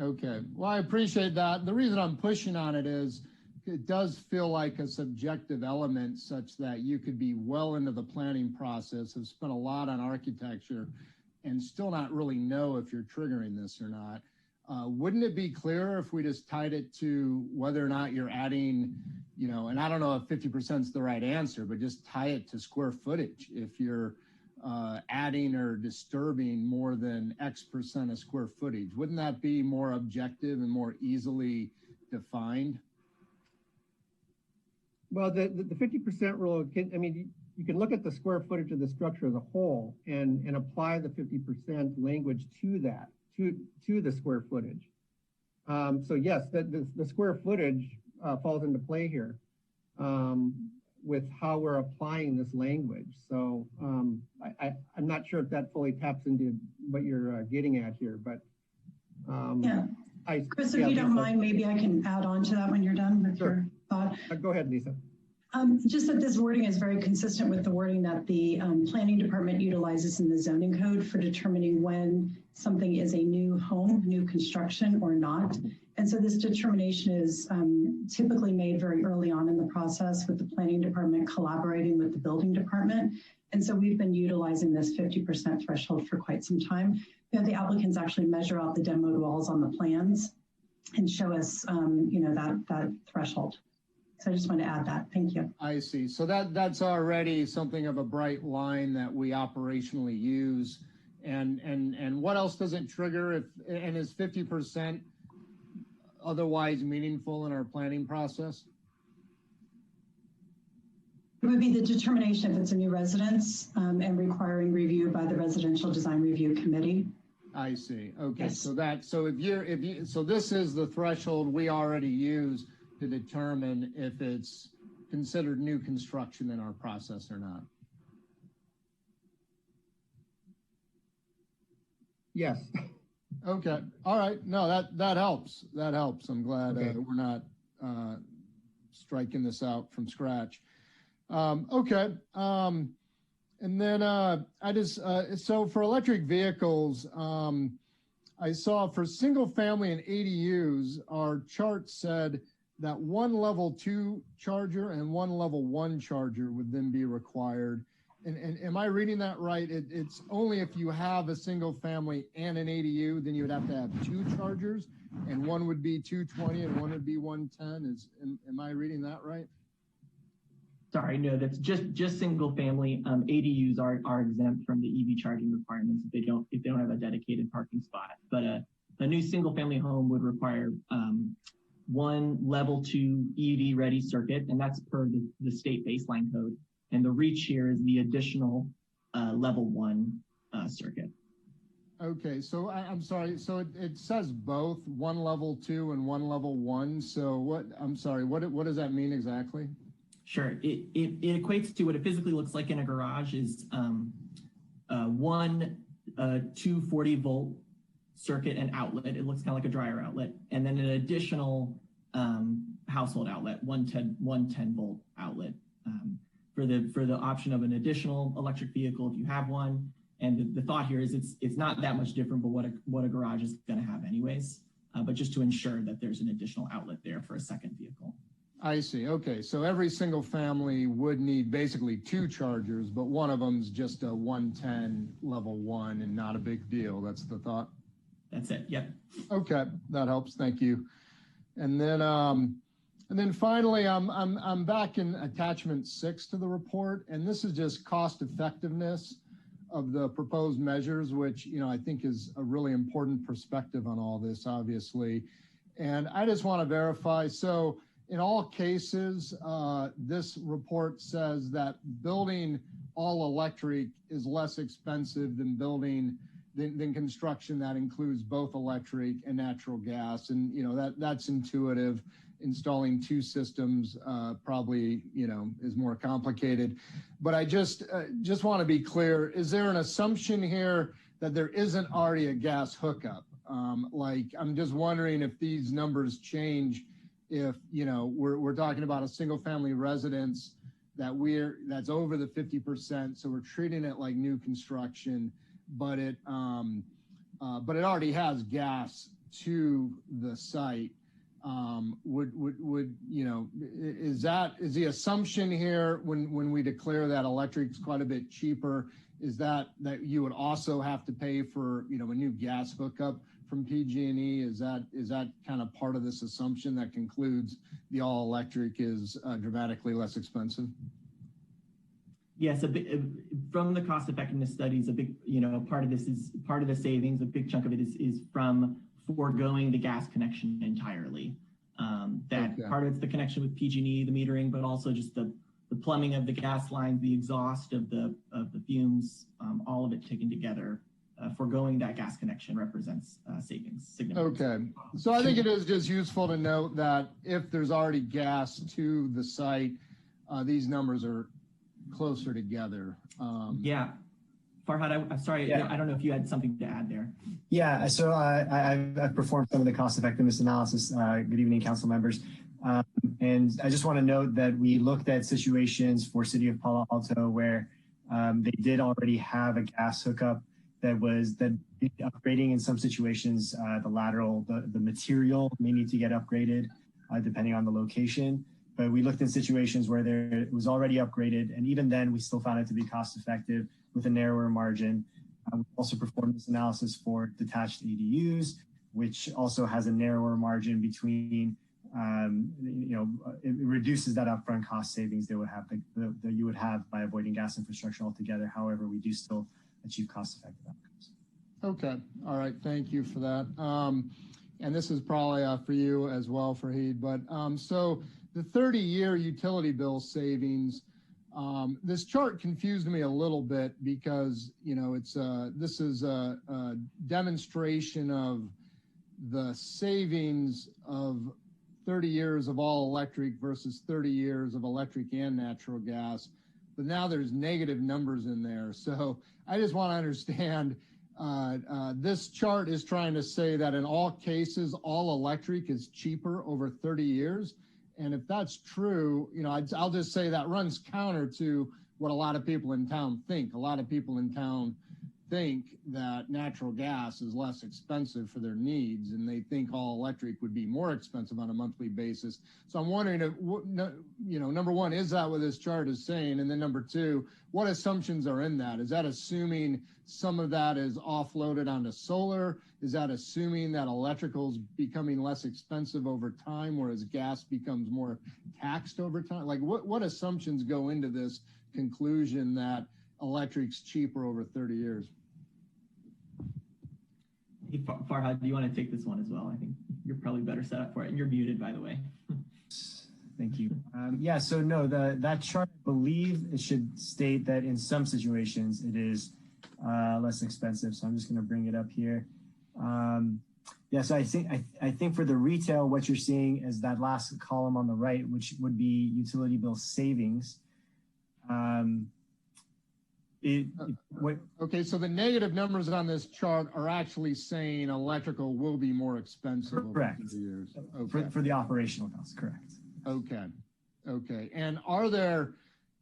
Okay, well, I appreciate that. The reason I'm pushing on it is it does feel like a subjective element such that you could be well into the planning process, have spent a lot on architecture, and still not really know if you're triggering this or not. Wouldn't it be clearer if we just tied it to whether or not you're adding, you know, and I don't know if 50% is the right answer, but just tie it to square footage. If you're adding or disturbing more than X% of square footage, wouldn't that be more objective and more easily defined? Well, the 50% rule, I mean, you can look at the square footage of the structure as a whole and apply the 50% language to that, to the square footage. So yes, the square footage falls into play here with how we're applying this language. So I'm not sure if that fully taps into what you're getting at here, but yeah. Chris, if you don't mind, maybe I can add on to that when you're done with your thought. Go ahead, Lisa. Just that this wording is very consistent with the wording that the planning department utilizes in the zoning code for determining when something is a new home, new construction or not. And so this determination is typically made very early on in the process with the planning department collaborating with the building department. And so we've been utilizing this 50% threshold for quite some time. We have the applicants actually measure out the demoed walls on the plans and show us, you know, that threshold. So I just want to add that. Thank you. I see. So that's already something of a bright line that we operationally use. And what else does it trigger and is 50% otherwise meaningful in our planning process? It would be the determination if it's a new residence and requiring review by the Residential Design Review Committee. I see. Okay. Yes. So this is the threshold we already use to determine if it's considered new construction in our process or not. Yes. Okay. All right. No, that helps. That helps. I'm glad Okay. we're not striking this out from scratch. Okay. And then I just, so for electric vehicles, I saw for single family and ADUs, our chart said that one level 2 charger and one level 1 charger would then be required. And am I reading that right? It's only if you have a single family and an ADU, then you would have to have 2 chargers, and one would be 220 and one would be 110. Am I reading that right? Sorry, no, that's just single family. ADUs are exempt from the EV charging requirements if they don't have a dedicated parking spot. But a new single family home would require one level 2 EV ready circuit, and that's per the state baseline code. And the reach here is the additional level 1 circuit. Okay, so I'm sorry. So it says both one level 2 and one level 1. So what does that mean exactly? Sure. It equates to what it physically looks like in a garage is one 240 volt circuit and outlet. It looks kind of like a dryer outlet, and then an additional household outlet, 110 volt outlet for the option of an additional electric vehicle if you have one. And the thought here is it's not that much different, but what a garage is going to have anyways. But just to ensure that there's an additional outlet there for a second vehicle. I see. Okay, so every single family would need basically 2 chargers, but one of them's just a 110 level 1 and not a big deal. That's the thought. That's it. Yep. Okay, that helps. Thank you. And then finally, I'm back in attachment 6 to the report, and this is just cost effectiveness of the proposed measures, which I think is a really important perspective on all this, obviously. And I just want to verify. So in all cases, this report says that building all electric is less expensive than building than construction that includes both electric and natural gas. And that's intuitive. Installing 2 systems probably is more complicated. But I just want to be clear: is there an assumption here that there isn't already a gas hookup? I'm just wondering if these numbers change. If we're talking about a single family residence that's over the 50%, so we're treating it like new construction, but it already has gas to the site. Is the assumption here when we declare that electric's quite a bit cheaper, is that you would also have to pay for a new gas hookup from PG&E? Is that kind of part of this assumption that concludes the all electric is dramatically less expensive? Yes, from the cost effectiveness studies, a big part of the savings. A big chunk of it is from foregoing the gas connection entirely. Part of it's the connection with PG&E, the metering, but also just the plumbing of the gas lines, the exhaust of the fumes, all of it taken together. Foregoing that gas connection represents savings. Okay, so I think it is just useful to note that if there's already gas to the site, these numbers are closer together. Yeah. Farhad, I'm sorry, yeah. I don't know if you had something to add there. Yeah, so I've performed some of the cost effectiveness analysis. Good evening, council members. And I just want to note that we looked at situations for City of Palo Alto where they did already have a gas hookup that upgrading in some situations, the material may need to get upgraded depending on the location. But we looked in situations where it was already upgraded, and even then we still found it to be cost effective with a narrower margin. We also performed this analysis for detached ADUs, which also has a narrower margin between, it reduces that upfront cost savings that you would have by avoiding gas infrastructure altogether. However, we do still achieve cost effective outcomes. Okay. All right. Thank you for that. And this is probably for you as well, Fahid. But so the 30-year utility bill savings, this chart confused me a little bit because, you know, it's this is a demonstration of the savings of 30 years of all electric versus 30 years of electric and natural gas. But now there's negative numbers in there. So I just want to understand, this chart is trying to say that in all cases, all electric is cheaper over 30 years. And if that's true, you know, I'll just say that runs counter to what a lot of people in town think. A lot of people in town think that natural gas is less expensive for their needs, and they think all electric would be more expensive on a monthly basis. So I'm wondering if, you know, number one, is that what this chart is saying? And then number two, what assumptions are in that? Is that assuming some of that is offloaded onto solar? Is that assuming that electrical is becoming less expensive over time, whereas gas becomes more taxed over time? Like what assumptions go into this conclusion that electric's cheaper over 30 years? Hey, Farhad, do you want to take this one as well? I think you're probably better set up for it. And you're muted, by the way. Thank you. Yeah, so no, that chart, I believe it should state that in some situations it is less expensive. So I'm just going to bring it up here. Yeah, so I think for the retail, what you're seeing is that last column on the right, which would be utility bill savings. Okay, so the negative numbers on this chart are actually saying electrical will be more expensive correct. Over the years. Okay. For the operational costs, correct. Okay. Okay. And are there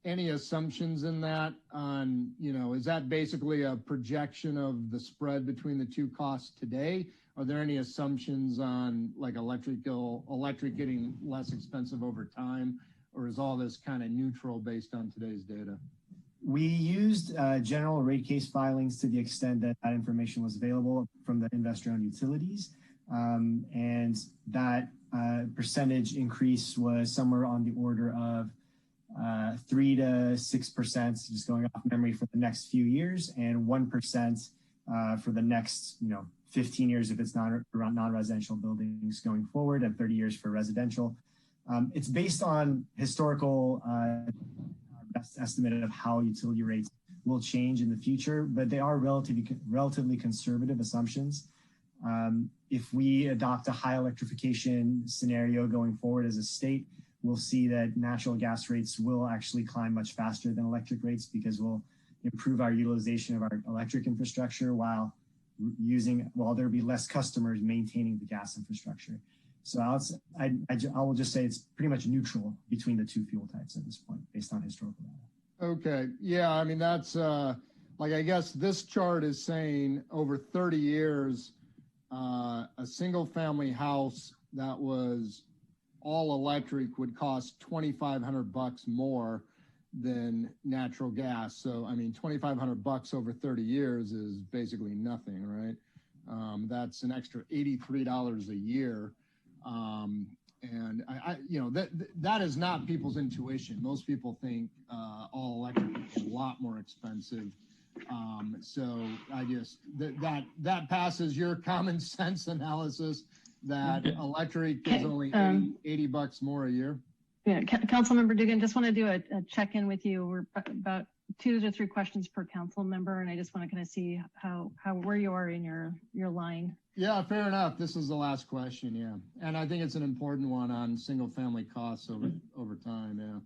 any assumptions in that on, you know, is that basically a projection of the spread between the two costs today? Are there any assumptions on like electric getting less expensive over time? Or is all this kind of neutral based on today's data? We used general rate case filings to the extent that that information was available from the investor-owned utilities. And that percentage increase was somewhere on the order of 3 to 6%, just going off memory, for the next few years, and 1% for the next 15 years if it's non-residential buildings going forward, and 30 years for residential. It's based on historical best estimate of how utility rates will change in the future, but they are relatively conservative assumptions. If we adopt a high electrification scenario going forward as a state, we'll see that natural gas rates will actually climb much faster than electric rates because we'll improve our utilization of our electric infrastructure while there'll be less customers maintaining the gas infrastructure. So I will just say it's pretty much neutral between the two fuel types at this point, based on historical data. Okay. Yeah. I mean, that's I guess this chart is saying over 30 years, a single family house that was all electric would cost $2,500 more than natural gas. So, I mean, $2,500 over 30 years is basically nothing, right? That's an extra $83 a year. And that is not people's intuition. Most people think all electric is a lot more expensive. So I just that passes your common sense analysis that electric is only $80 more a year. Yeah, Councilmember Dugan, just want to do a check-in with you. We're about 2 to 3 questions per council member, and I just want to kind of see where you are in your line. Yeah, fair enough. This is the last question, yeah. And I think it's an important one on single family costs over time, yeah.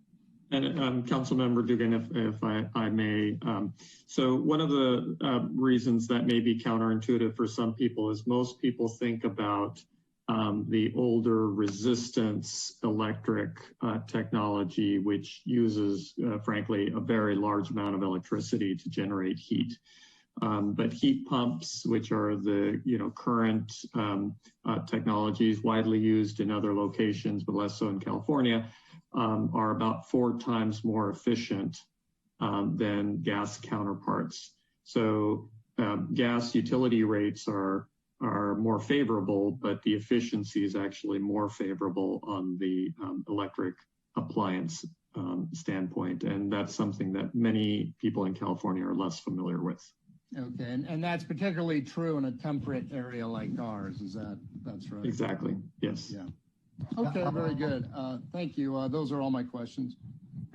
And Councilmember Dugan, if I may, so one of the reasons that may be counterintuitive for some people is most people think about the older resistance electric technology, which uses, frankly, a very large amount of electricity to generate heat. But heat pumps, which are the current technologies widely used in other locations, but less so in California, are about 4 times more efficient than gas counterparts. So gas utility rates are more favorable, but the efficiency is actually more favorable on the electric appliance standpoint. And that's something that many people in California are less familiar with. Okay, and that's particularly true in a temperate area like ours. That's right? Exactly. Yes. Yeah. Okay, very good. Thank you. Those are all my questions.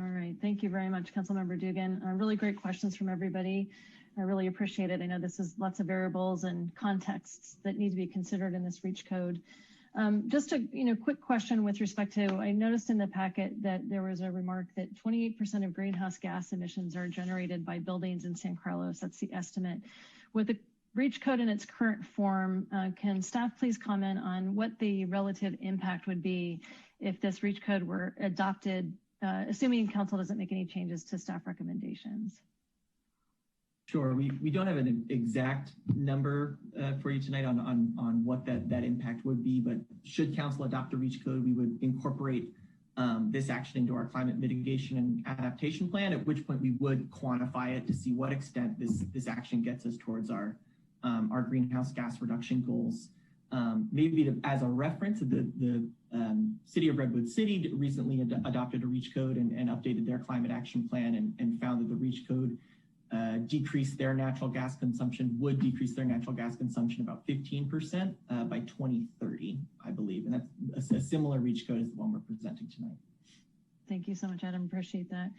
All right, thank you very much, Councilmember Dugan. Really great questions from everybody. I really appreciate it. I know this is lots of variables and contexts that need to be considered in this REACH code. Just a quick question with respect to, I noticed in the packet that there was a remark that 28% of greenhouse gas emissions are generated by buildings in San Carlos. That's the estimate. With the REACH code in its current form, can staff please comment on what the relative impact would be if this REACH code were adopted, assuming council doesn't make any changes to staff recommendations? Sure, we don't have an exact number for you tonight on what that impact would be, but should council adopt a REACH code, we would incorporate this action into our climate mitigation and adaptation plan, at which point we would quantify it to see what extent this action gets us towards our greenhouse gas reduction goals. Maybe as a reference, the City of Redwood City recently adopted a REACH code and updated their climate action plan and found that the REACH code would decrease their natural gas consumption about 15% by 2030, I believe. And that's a similar REACH code as the one we're presenting tonight. Thank you so much, Adam. Appreciate that.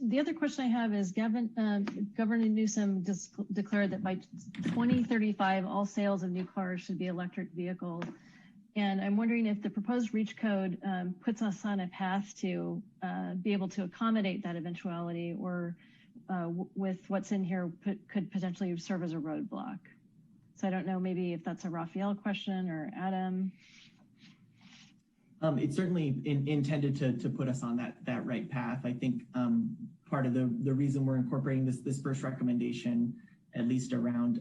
The other question I have is Governor Newsom just declared that by 2035, all sales of new cars should be electric vehicles. And I'm wondering if the proposed REACH code puts us on a path to be able to accommodate that eventuality, or with what's in here could potentially serve as a roadblock. So I don't know, maybe if that's a Raphael question or Adam. It's certainly intended to put us on that right path. I think part of the reason we're incorporating this first recommendation, at least around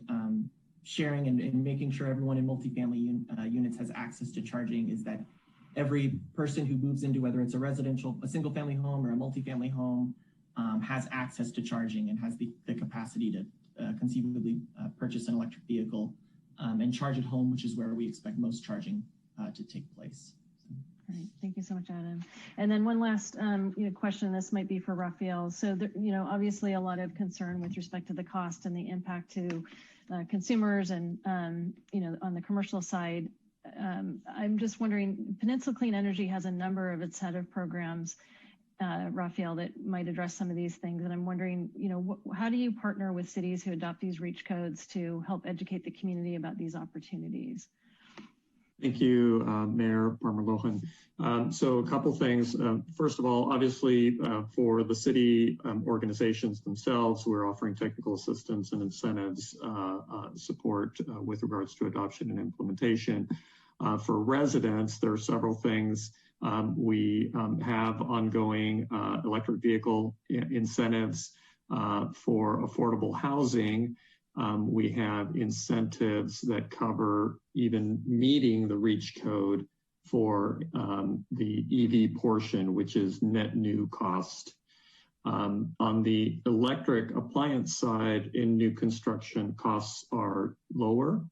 sharing and making sure everyone in multifamily units has access to charging, is that every person who moves into, whether it's a single family home or a multifamily home, has access to charging and has the capacity to conceivably purchase an electric vehicle and charge at home, which is where we expect most charging to take place. Great. Thank you so much, Adam. And then one last question. This might be for Raphael. So, obviously a lot of concern with respect to the cost and the impact to consumers and, on the commercial side. I'm just wondering, Peninsula Clean Energy has a number of its set of programs, Raphael, that might address some of these things. And I'm wondering, how do you partner with cities who adopt these REACH codes to help educate the community about these opportunities? Thank you, Mayor Palmer-Lohan. So a couple things. First of all, obviously for the city organizations themselves, we're offering technical assistance and incentives support with regards to adoption and implementation. For residents, there are several things. We have ongoing electric vehicle incentives for affordable housing. We have incentives that cover even meeting the REACH code for the EV portion, which is net new cost. On the electric appliance side, in new construction, costs are lower.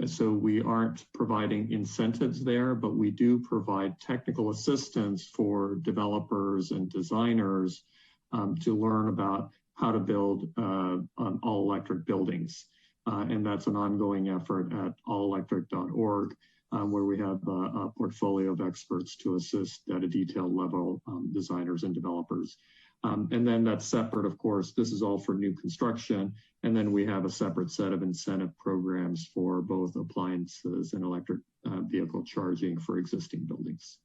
So we aren't providing incentives there, but we do provide technical assistance for developers and designers to learn about how to build all electric buildings. And that's an ongoing effort at allelectric.org, where we have a portfolio of experts to assist at a detailed level designers and developers. And then that's separate, of course. This is all for new construction. And then we have a separate set of incentive programs for both appliances and electric vehicle charging for existing buildings.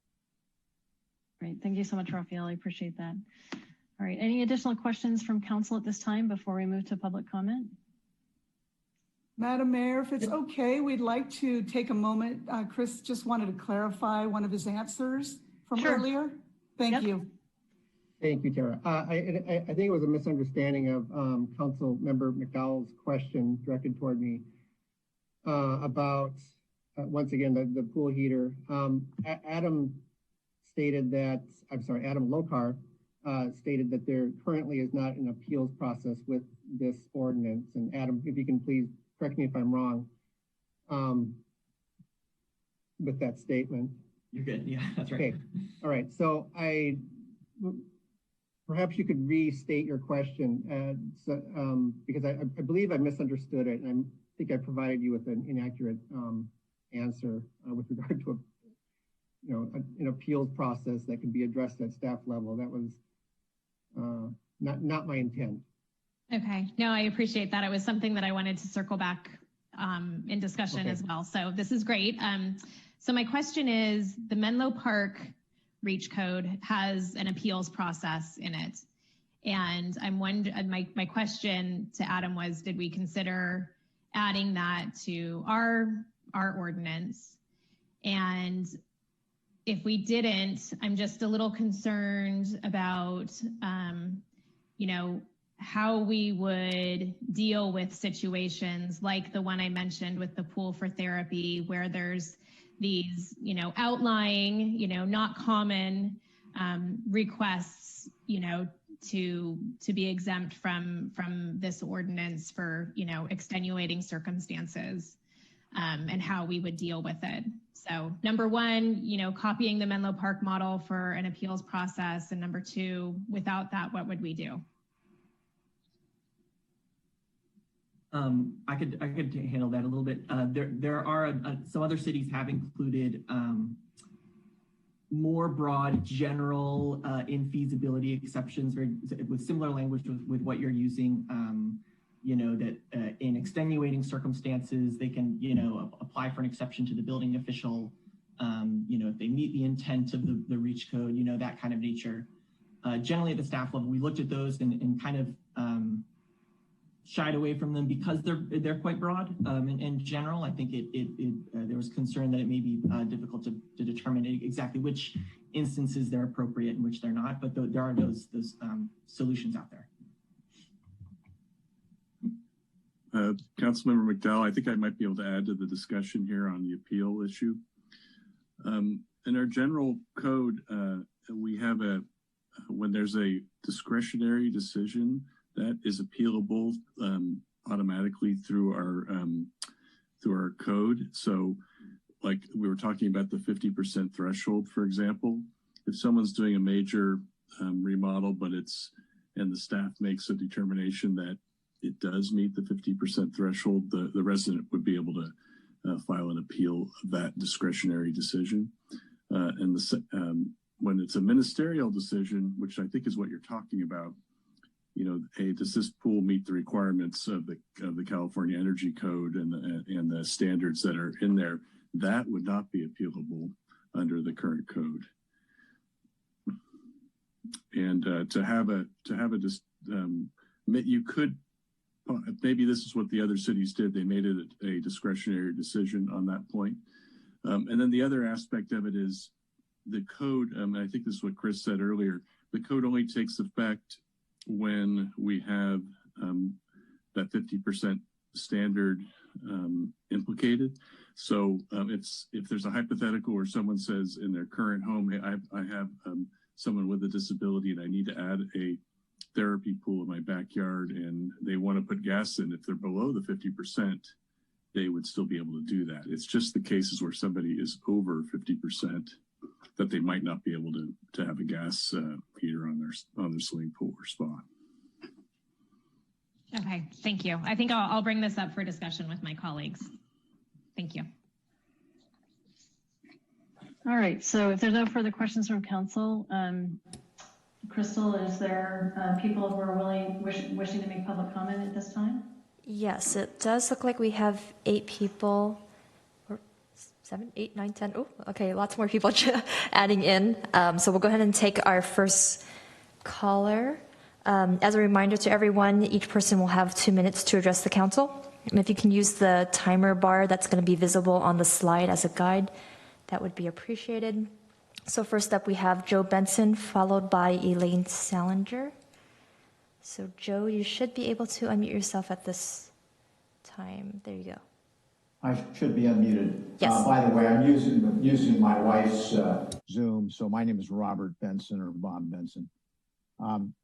Great. Thank you so much, Raphael. I appreciate that. All right. Any additional questions from council at this time before we move to public comment? Madam Mayor, if it's okay, we'd like to take a moment. Chris just wanted to clarify one of his answers from earlier. Thank you. Thank you, Tara. I think it was a misunderstanding of Council Member McDowell's question directed toward me about, once again, the pool heater. Adam Lokar stated that there currently is not an appeals process with this ordinance. And Adam, if you can please correct me if I'm wrong with that statement. You're good. Yeah, that's right. Okay. All right. So perhaps you could restate your question, because I believe I misunderstood it, and I think I provided you with an inaccurate answer with regard to an appeals process that can be addressed at staff level. That was not my intent. Okay, no, I appreciate that. It was something that I wanted to circle back in discussion as well. So this is great. So my question is, the Menlo Park REACH code has an appeals process in it. And I'm wondering, my question to Adam was, did we consider adding that to our ordinance? And if we didn't, I'm just a little concerned about, how we would deal with situations like the one I mentioned with the pool for therapy, where there's these, outlying, not common requests, to be exempt from this ordinance for, extenuating circumstances, and how we would deal with it. So number one, copying the Menlo Park model for an appeals process, and number two, without that, what would we do? I could handle that a little bit. There are some other cities have included more broad general infeasibility exceptions with similar language with what you're using. That in extenuating circumstances, they can apply for an exception to the building official. If they meet the intent of the REACH code, that kind of nature. Generally at the staff level, we looked at those and kind of shied away from them because they're quite broad. In general, I think there was concern that it may be difficult to determine exactly which instances they're appropriate and which they're not, but there are those solutions out there. Councilmember McDowell, I think I might be able to add to the discussion here on the appeal issue. In our general code, we have when there's a discretionary decision that is appealable automatically through our code. So like we were talking about the 50% threshold, for example, if someone's doing a major remodel, and the staff makes a determination that it does meet the 50% threshold, the resident would be able to file an appeal of that discretionary decision. When it's a ministerial decision, which I think is what you're talking about, does this pool meet the requirements of the California Energy Code and the standards that are in there? That would not be appealable under the current code. And you could, maybe this is what the other cities did. They made it a discretionary decision on that point. And then the other aspect of it is the code. I think this is what Chris said earlier. The code only takes effect when we have that 50% standard implicated. So if there's a hypothetical where someone says in their current home, hey, I have someone with a disability and I need to add a therapy pool in my backyard, and they want to put gas in, if they're below the 50%, they would still be able to do that. It's just the cases where somebody is over 50% that they might not be able to have a gas heater on their swimming pool or spa. Okay, thank you. I think I'll bring this up for discussion with my colleagues. Thank you. All right, so if there's no further questions from council, Crystal, is there people who are wishing to make public comment at this time? Yes, it does look like we have 8 people, or 7, 8, 9, 10. Oh, okay, lots more people adding in. So we'll go ahead and take our first caller. As a reminder to everyone, each person will have 2 minutes to address the council. And if you can use the timer bar that's going to be visible on the slide as a guide, that would be appreciated. So first up, we have Joe Benson, followed by Elaine Salinger. So Joe, you should be able to unmute yourself at this time. There you go. I should be unmuted. Yes. By the way, I'm using my wife's Zoom. So my name is Robert Benson, or Bob Benson. I'm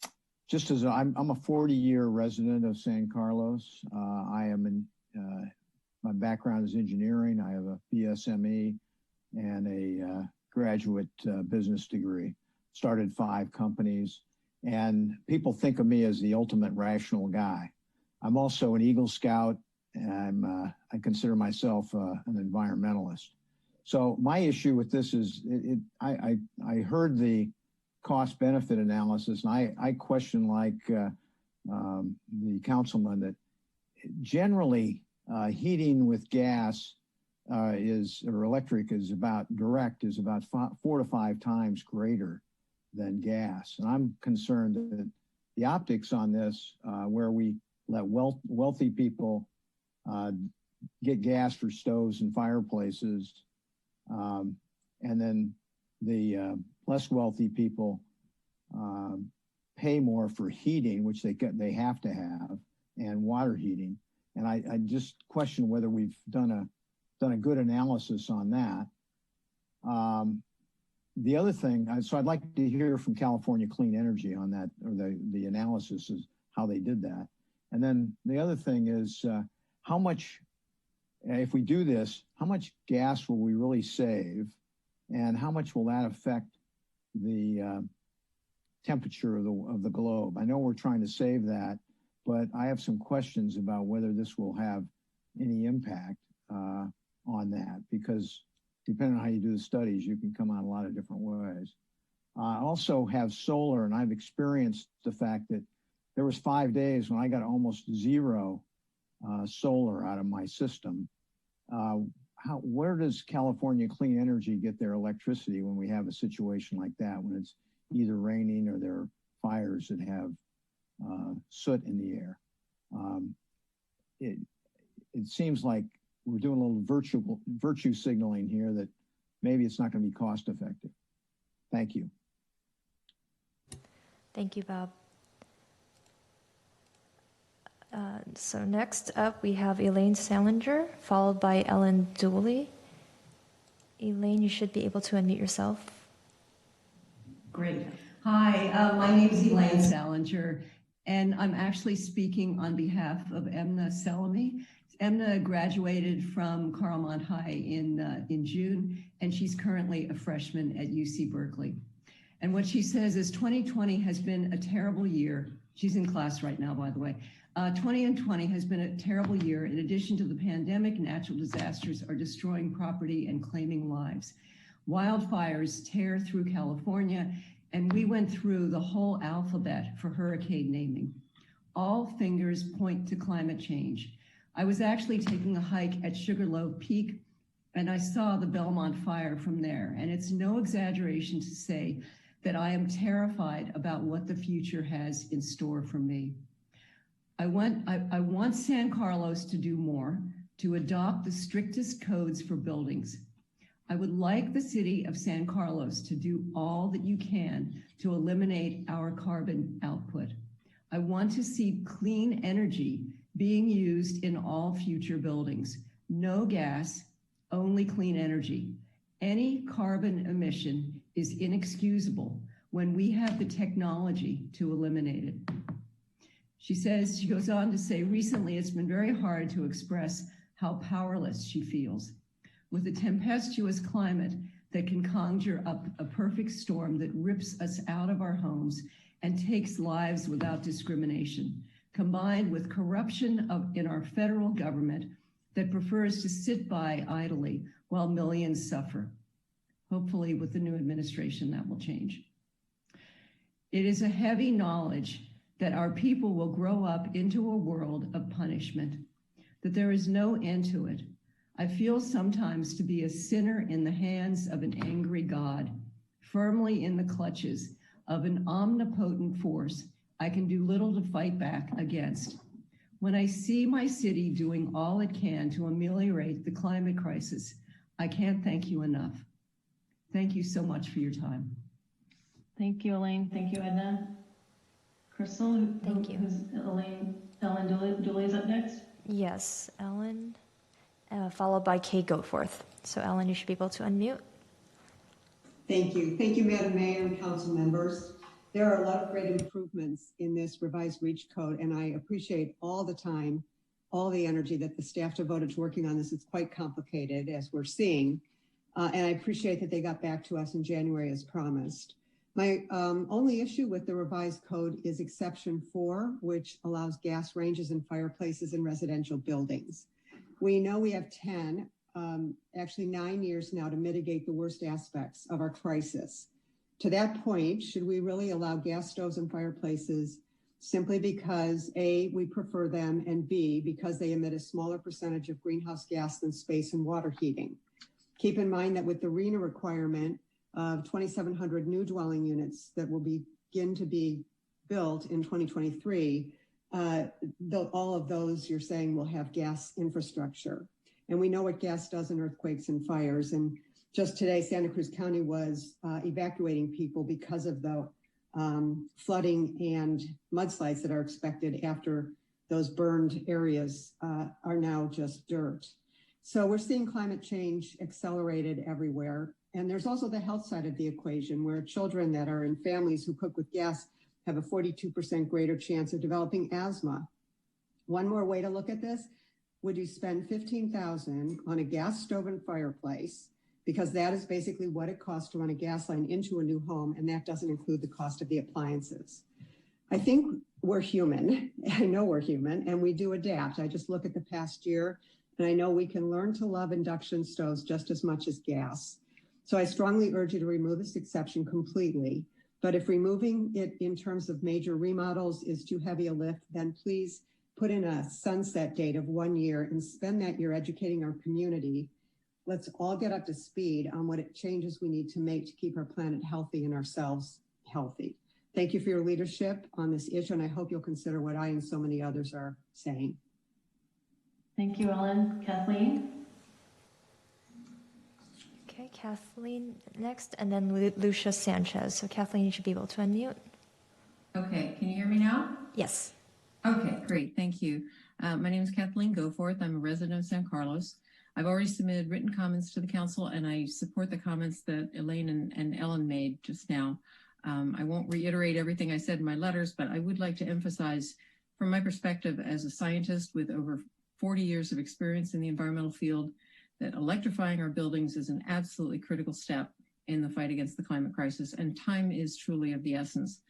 a 40-year resident of San Carlos. My background is engineering. I have a BSME and a graduate business degree. Started 5 companies, And people think of me as the ultimate rational guy. I'm also an Eagle Scout, and I consider myself an environmentalist. So my issue with this is, I heard the cost benefit analysis, and I question, like the councilman, that generally heating with gas or electric is about 4 to 5 times greater than gas. And I'm concerned that the optics on this, where we let wealthy people get gas for stoves and fireplaces, and then the less wealthy people pay more for heating, which they have to have, and water heating. And I just question whether we've done a good analysis on that. The other thing, so I'd like to hear from California Clean Energy on that, or the analysis is how they did that. And then the other thing is how much, if we do this, how much gas will we really save, and how much will that affect the temperature of the globe? I know we're trying to save that, but I have some questions about whether this will have any impact on that, because depending on how you do the studies, you can come out a lot of different ways. I also have solar, and I've experienced the fact that there was 5 days when I got almost zero solar out of my system. Where does California Clean Energy get their electricity when we have a situation like that, when it's either raining or there are fires that have soot in the air? It seems like we're doing a little virtue signaling here that maybe it's not going to be cost effective. Thank you. Thank you, Bob. So next up, we have Elaine Salinger, followed by Ellen Dooley. Elaine, you should be able to unmute yourself. Great. Hi, my name is Elaine Salinger, and I'm actually speaking on behalf of Emna Selamy. Emna graduated from Carlmont High in June, and she's currently a freshman at UC Berkeley. And what she says is 2020 has been a terrible year. She's in class right now, by the way. 2020 has been a terrible year. In addition to the pandemic, natural disasters are destroying property and claiming lives. Wildfires tear through California, and we went through the whole alphabet for hurricane naming. All fingers point to climate change. I was actually taking a hike at Sugarloaf Peak, and I saw the Belmont fire from there. And it's no exaggeration to say that I am terrified about what the future has in store for me. I want San Carlos to do more, to adopt the strictest codes for buildings. I would like the city of San Carlos to do all that you can to eliminate our carbon output. I want to see clean energy being used in all future buildings. No gas, only clean energy. Any carbon emission is inexcusable when we have the technology to eliminate it. She goes on to say, recently it's been very hard to express how powerless she feels. With a tempestuous climate that can conjure up a perfect storm that rips us out of our homes and takes lives without discrimination, combined with corruption in our federal government that prefers to sit by idly while millions suffer. Hopefully with the new administration that will change. It is a heavy knowledge that our people will grow up into a world of punishment, that there is no end to it. I feel sometimes to be a sinner in the hands of an angry God, firmly in the clutches of an omnipotent force I can do little to fight back against. When I see my city doing all it can to ameliorate the climate crisis, I can't thank you enough. Thank you so much for your time. Thank you, Elaine. Thank you, Edna. Crystal, thank you. Ellen Dooley's up next? Yes, Ellen, followed by Kay Goforth. So Ellen, you should be able to unmute. Thank you. Thank you, Madam Mayor and council members. There are a lot of great improvements in this revised REACH code, and I appreciate all the time, all the energy that the staff devoted to working on this. It's quite complicated, as we're seeing, and I appreciate that they got back to us in January as promised. My only issue with the revised code is exception 4, which allows gas ranges and fireplaces in residential buildings. We know we have 10, actually 9 years now to mitigate the worst aspects of our crisis. To that point, should we really allow gas stoves and fireplaces simply because A, we prefer them, and B, because they emit a smaller percentage of greenhouse gas than space and water heating? Keep in mind that with the RHNA requirement of 2,700 new dwelling units that will begin to be built in 2023, all of those you're saying will have gas infrastructure. And we know what gas does in earthquakes and fires. And just today, Santa Cruz County was evacuating people because of the flooding and mudslides that are expected after those burned areas are now just dirt. So we're seeing climate change accelerated everywhere. And there's also the health side of the equation, where children that are in families who cook with gas have a 42% greater chance of developing asthma. One more way to look at this, would you spend $15,000 on a gas stove and fireplace, because that is basically what it costs to run a gas line into a new home, and that doesn't include the cost of the appliances. I think we're human. I know we're human, and we do adapt. I just look at the past year, and I know we can learn to love induction stoves just as much as gas. So I strongly urge you to remove this exception completely. But if removing it in terms of major remodels is too heavy a lift, then please put in a sunset date of 1 year and spend that year educating our community. Let's all get up to speed on what changes we need to make to keep our planet healthy and ourselves healthy. Thank you for your leadership on this issue, and I hope you'll consider what I and so many others are saying. Thank you, Ellen. Kathleen? Okay, Kathleen next, and then Lucia Sanchez. So Kathleen, you should be able to unmute. Okay, can you hear me now? Yes. Okay, great, thank you. My name is Kathleen Goforth. I'm a resident of San Carlos. I've already submitted written comments to the council, and I support the comments that Elaine and Ellen made just now. I won't reiterate everything I said in my letters, but I would like to emphasize, from my perspective as a scientist with over 40 years of experience in the environmental field, that electrifying our buildings is an absolutely critical step in the fight against the climate crisis, and time is truly of the essence.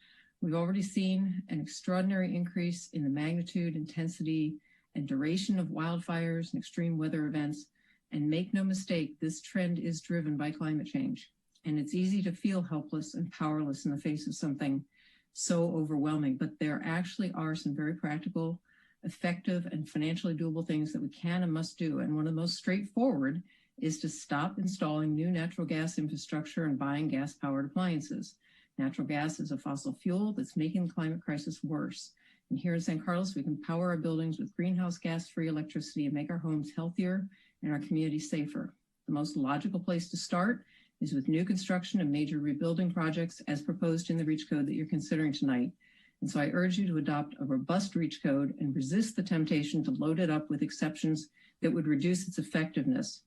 We've already seen an extraordinary increase in the magnitude, intensity, and duration of wildfires and extreme weather events. And make no mistake, this trend is driven by climate change. And it's easy to feel helpless and powerless in the face of something so overwhelming, but there actually are some very practical, effective, and financially doable things that we can and must do. And one of the most straightforward is to stop installing new natural gas infrastructure and buying gas-powered appliances. Natural gas is a fossil fuel that's making the climate crisis worse. And here in San Carlos, we can power our buildings with greenhouse gas-free electricity and make our homes healthier and our communities safer. The most logical place to start is with new construction and major rebuilding projects as proposed in the REACH code that you're considering tonight. And so I urge you to adopt a robust REACH code and resist the temptation to load it up with exceptions that would reduce its effectiveness.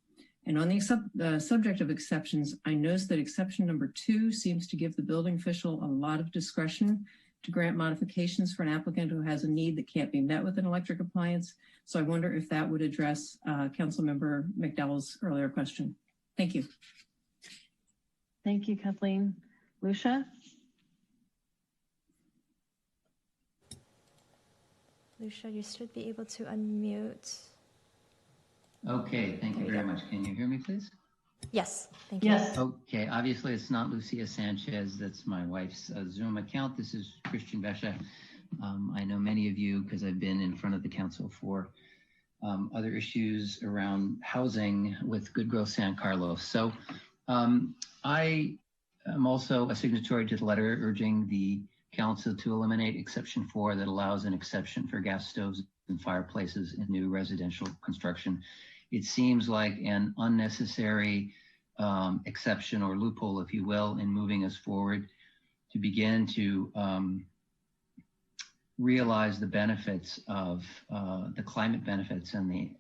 And on the subject of exceptions, I notice that exception number 2 seems to give the building official a lot of discretion to grant modifications for an applicant who has a need that can't be met with an electric appliance. So I wonder if that would address Councilmember McDowell's earlier question. Thank you. Thank you, Kathleen. Lucia? Lucia, you should be able to unmute. Okay, thank you very much. Can you hear me, please? Yes, thank you. Yes. Okay, obviously it's not Lucia Sanchez. That's my wife's Zoom account. This is Christian Besha. I know many of you because I've been in front of the council for other issues around housing with Good Growth San Carlos. So I am also a signatory to the letter urging the council to eliminate exception 4 that allows an exception for gas stoves and fireplaces in new residential construction. It seems like an unnecessary exception or loophole, if you will, in moving us forward to begin to realize the benefits of the climate benefits and the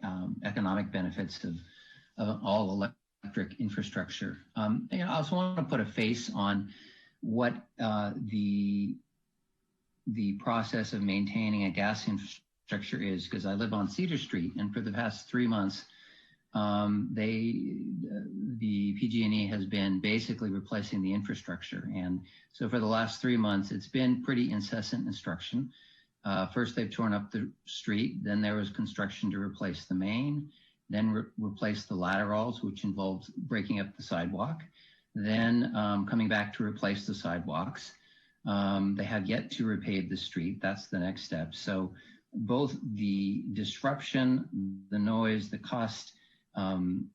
economic benefits of all electric infrastructure. I also want to put a face on what the process of maintaining a gas infrastructure is, because I live on Cedar Street, and for the past 3 months, the PG&E has been basically replacing the infrastructure. And so for the last 3 months, it's been pretty incessant instruction. First, they've torn up the street. Then there was construction to replace the main, then replace the laterals, which involved breaking up the sidewalk. Then coming back to replace the sidewalks. They have yet to repave the street. That's the next step. So both the disruption, the noise, the cost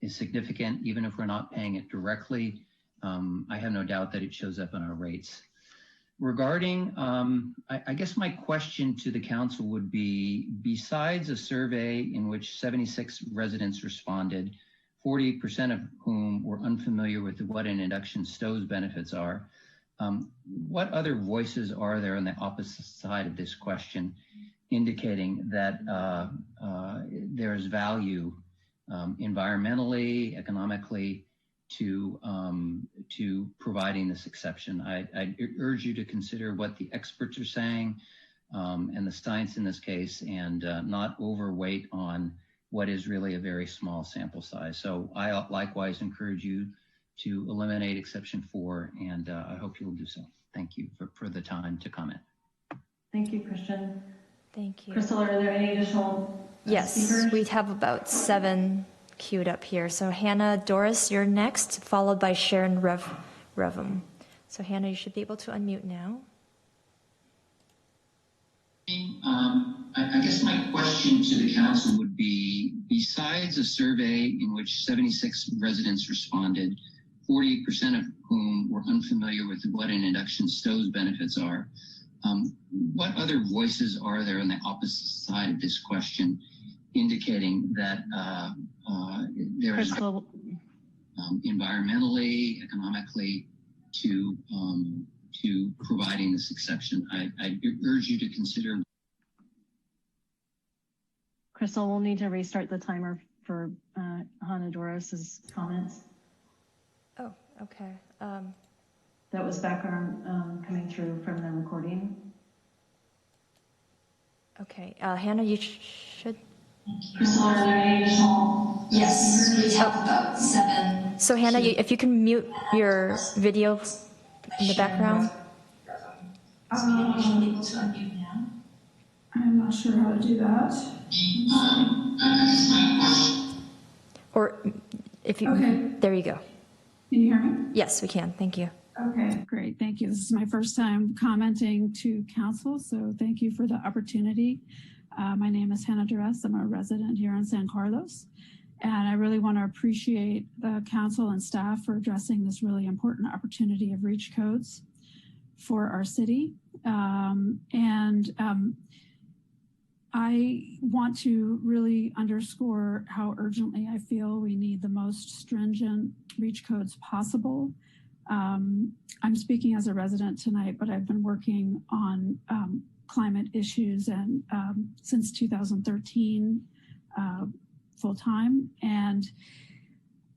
is significant, even if we're not paying it directly. I have no doubt that it shows up in our rates. Regarding, I guess my question to the council would be, besides a survey in which 76 residents responded, 40% of whom were unfamiliar with what an induction stove's benefits are, what other voices are there on the opposite side of this question indicating that there is value environmentally, economically, to providing this exception? I urge you to consider what the experts are saying and the science in this case, and not overweight on what is really a very small sample size. So I likewise encourage you to eliminate exception 4, and I hope you'll do so. Thank you for the time to comment. Thank you, Christian. Thank you. Crystal, are there any additional Yes, speakers? we have about 7 queued up here. So Hannah Doris, you're next, followed by Sharon Revum. So Hannah, you should be able to unmute now. I guess my question to the council would be, besides a survey in which 76 residents responded, 40% of whom were unfamiliar with what an induction stove's benefits are, what other voices are there on the opposite side of this question indicating that there is environmentally, economically, to providing this exception? I urge you to consider. Crystal, we'll need to restart the timer for Hannah Doris's comments. Oh, okay. That was background coming through from the recording. Okay, Hannah, you should. Crystal, are there any additional? Yes, we have about 7. So Hannah, if you can mute your video in the background. You should be able to unmute now. I'm not sure how to do that. Or if you, okay. There you go. Can you hear me? Yes, we can. Thank you. Okay, great. Thank you. This is my first time commenting to council, so thank you for the opportunity. My name is Hannah Doris. I'm a resident here in San Carlos, and I really want to appreciate the council and staff for addressing this really important opportunity of reach codes for our city. I want to really underscore how urgently I feel we need the most stringent reach codes possible. I'm speaking as a resident tonight, but I've been working on climate issues and since 2013 full time, and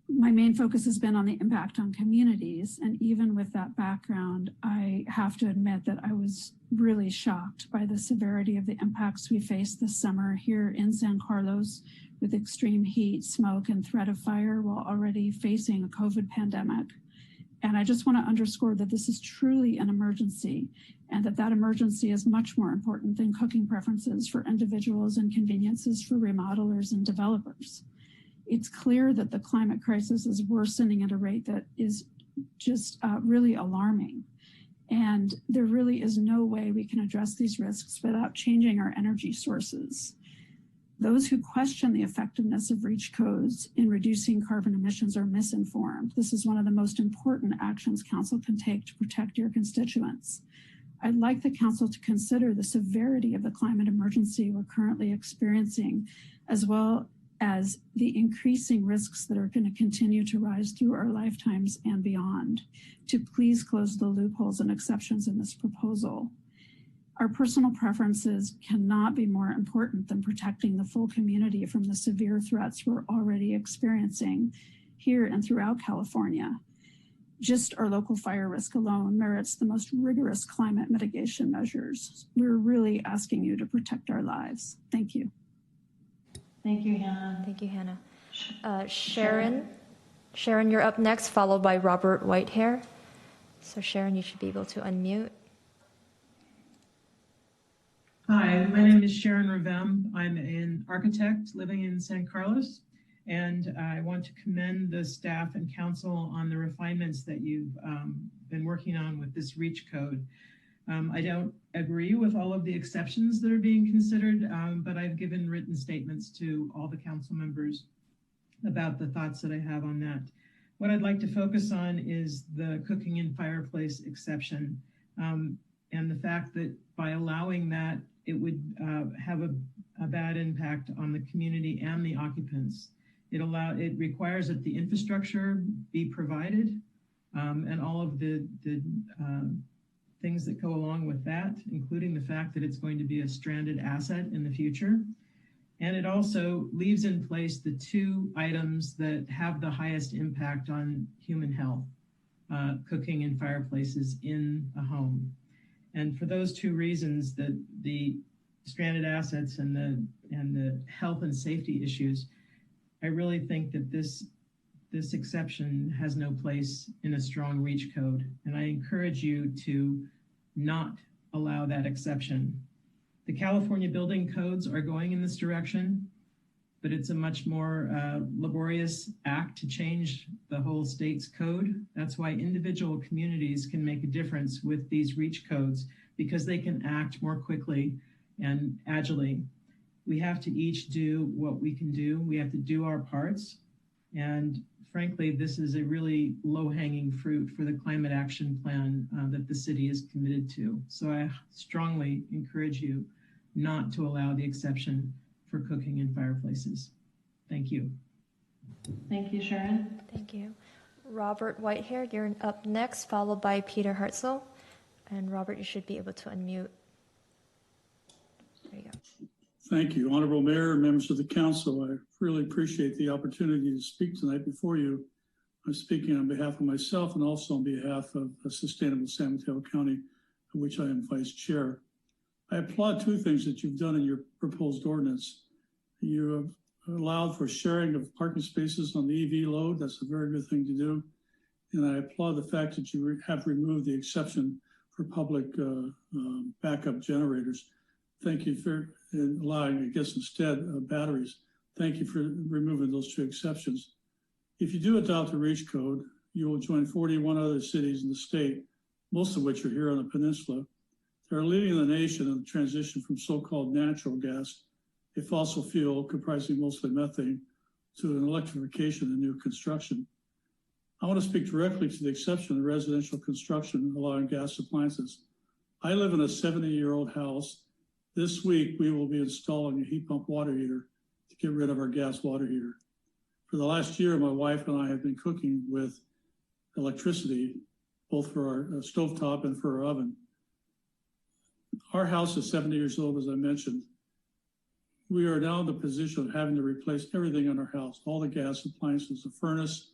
my main focus has been on the impact on communities. And even with that background, I have to admit that I was really shocked by the severity of the impacts we faced this summer here in San Carlos with extreme heat, smoke, and threat of fire while already facing a COVID pandemic. And I just want to underscore that this is truly an emergency, and that emergency is much more important than cooking preferences for individuals and conveniences for remodelers and developers. It's clear that the climate crisis is worsening at a rate that is just really alarming. And there really is no way we can address these risks without changing our energy sources. Those who question the effectiveness of reach codes in reducing carbon emissions are misinformed. This is one of the most important actions council can take to protect your constituents. I'd like the council to consider the severity of the climate emergency we're currently experiencing, as well as the increasing risks that are going to continue to rise through our lifetimes and beyond, to please close the loopholes and exceptions in this proposal. Our personal preferences cannot be more important than protecting the full community from the severe threats we're already experiencing here and throughout California. Just our local fire risk alone merits the most rigorous climate mitigation measures. We're really asking you to protect our lives. Thank you. Thank you, Hannah. Thank you, Hannah. Sharon, you're up next, followed by Robert Whitehair. So Sharon, you should be able to unmute. Hi, my name is Sharon Revem. I'm an architect living in San Carlos, and I want to commend the staff and council on the refinements that you've been working on with this REACH code. I don't agree with all of the exceptions that are being considered, but I've given written statements to all the council members about the thoughts that I have on that. What I'd like to focus on is the cooking in fireplace exception, and the fact that by allowing that, it would have a bad impact on the community and the occupants. It requires that the infrastructure be provided, and all of the things that go along with that, including the fact that it's going to be a stranded asset in the future. And it also leaves in place the two items that have the highest impact on human health, cooking in fireplaces in a home. And for those two reasons, the stranded assets and the health and safety issues, I really think that this exception has no place in a strong REACH code. And I encourage you to not allow that exception. The California building codes are going in this direction, but it's a much more laborious act to change the whole state's code. That's why individual communities can make a difference with these REACH codes, because they can act more quickly and agilely. We have to each do what we can do. We have to do our parts. And frankly, this is a really low-hanging fruit for the climate action plan that the city is committed to. So I strongly encourage you not to allow the exception for cooking in fireplaces. Thank you. Thank you, Sharon. Thank you. Robert Whitehair, you're up next, followed by Peter Hartzell. And Robert, you should be able to unmute. There you go. Thank you. Honorable Mayor, members of the council, I really appreciate the opportunity to speak tonight before you. I'm speaking on behalf of myself and also on behalf of Sustainable San Mateo County, of which I am vice chair. I applaud two things that you've done in your proposed ordinance. You have allowed for sharing of parking spaces on the EV load. That's a very good thing to do. And I applaud the fact that you have removed the exception for public backup generators. Thank you for allowing, I guess, instead batteries. Thank you for removing those two exceptions. If you do adopt the REACH code, you will join 41 other cities in the state, most of which are here on the peninsula. They're leading the nation in the transition from so-called natural gas, a fossil fuel comprising mostly methane, to an electrification and new construction. I want to speak directly to the exception of residential construction allowing gas appliances. I live in a 70-year-old house. This week, we will be installing a heat pump water heater to get rid of our gas water heater. For the last year, my wife and I have been cooking with electricity, both for our stovetop and for our oven. Our house is 70 years old, as I mentioned. We are now in the position of having to replace everything in our house, all the gas appliances, the furnace,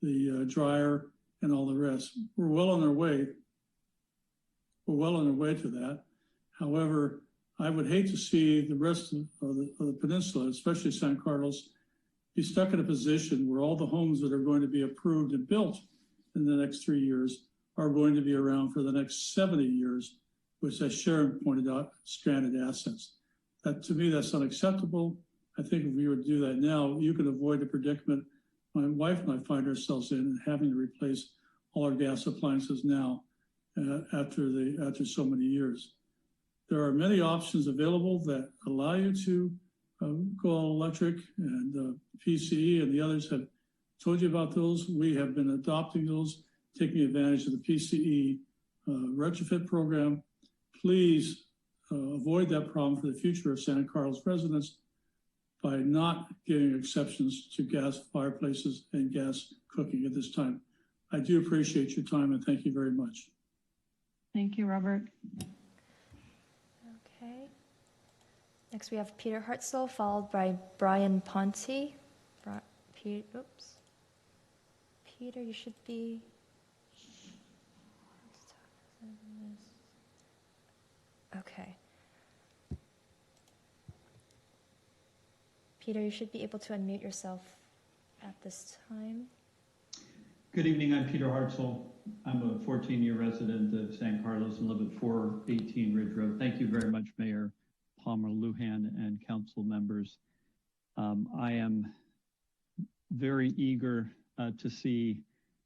the dryer, and all the rest. We're well on our way. We're well on our way to that. However, I would hate to see the rest of the peninsula, especially San Carlos, be stuck in a position where all the homes that are going to be approved and built in the next 3 years are going to be around for the next 70 years, which, as Sharon pointed out, stranded assets. That, to me, that's unacceptable. I think if we were to do that now, you could avoid the predicament my wife and I find ourselves in and having to replace all our gas appliances now after so many years. There are many options available that allow you to go all electric, and PCE and the others have told you about those. We have been adopting those, taking advantage of the PCE retrofit program. Please avoid that problem for the future of San Carlos residents by not giving exceptions to gas fireplaces and gas cooking at this time. I do appreciate your time and thank you very much. Thank you, Robert. Okay. Next we have Peter Hartzell, followed by Brian Ponte. Oops. Peter, you should be. Okay. Peter, you should be able to unmute yourself. this time. Good evening, I'm Peter Hartzell. I'm a 14-year resident of San Carlos and live at 418 Ridge Road. Thank you very much, Mayor Palmer Lujan and council members. I am very eager to see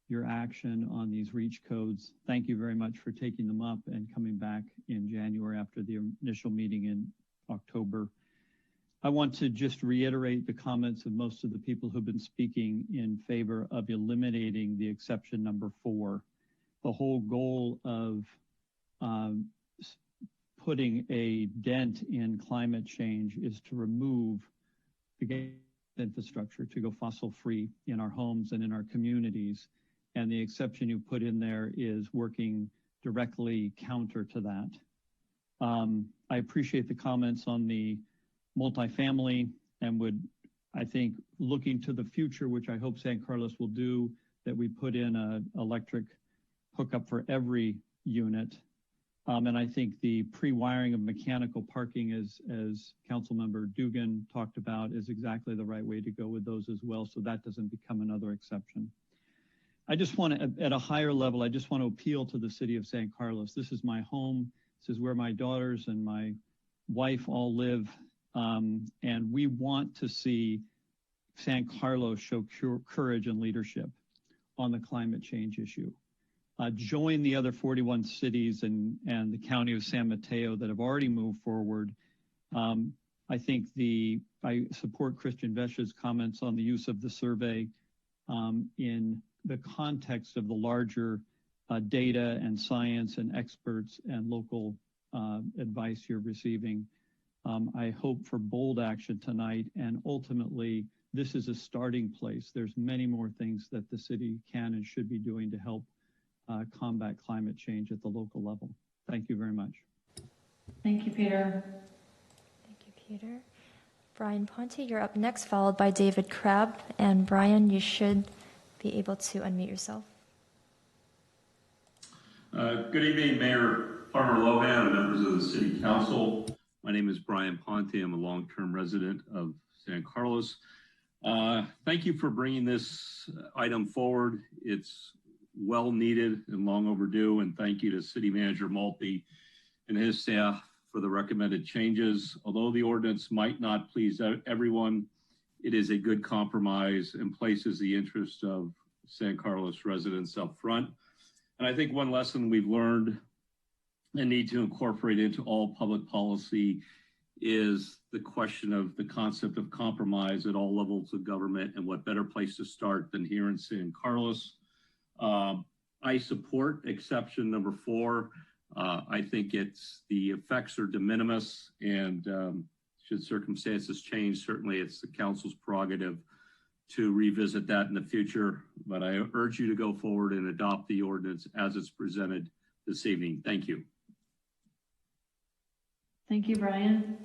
your action on these REACH codes. Thank you very much for taking them up and coming back in January after the initial meeting in October. I want to just reiterate the comments of most of the people who've been speaking in favor of eliminating the exception number 4. The whole goal of putting a dent in climate change is to remove the infrastructure, to go fossil free in our homes and in our communities. And the exception you put in there is working directly counter to that. I appreciate the comments on the multifamily and would, I think, looking to the future, which I hope San Carlos will do, that we put in an electric hookup for every unit. And I think the pre-wiring of mechanical parking, as Councilmember Dugan talked about, is exactly the right way to go with those as well, so that doesn't become another exception. I just want to, at a higher level, I just want to appeal to the city of San Carlos. This is my home. This is where my daughters and my wife all live. And we want to see San Carlos show courage and leadership on the climate change issue. Join the other 41 cities and the county of San Mateo that have already moved forward. I think I support Christian Vesha's comments on the use of the survey in the context of the larger data and science and experts and local advice you're receiving. I hope for bold action tonight, and ultimately, this is a starting place. There's many more things that the city can and should be doing to help combat climate change at the local level. Thank you very much. Thank you, Peter. Thank you, Peter. Brian Ponte, you're up next, followed by David Crabb. And Brian, you should be able to unmute yourself. Good evening, Mayor Palmer Lujan and members of the City Council. My name is Brian Ponte. I'm a long-term resident of San Carlos. Thank you for bringing this item forward. It's well needed and long overdue, and thank you to City Manager Maltby and his staff for the recommended changes. Although the ordinance might not please everyone, it is a good compromise and places the interest of San Carlos residents up front. And I think one lesson we've learned and need to incorporate into all public policy is the question of the concept of compromise at all levels of government, and what better place to start than here in San Carlos. I support exception number 4. I think the effects are de minimis, and should circumstances change, certainly it's the council's prerogative to revisit that in the future. But I urge you to go forward and adopt the ordinance as it's presented this evening. Thank you. Thank you, Brian.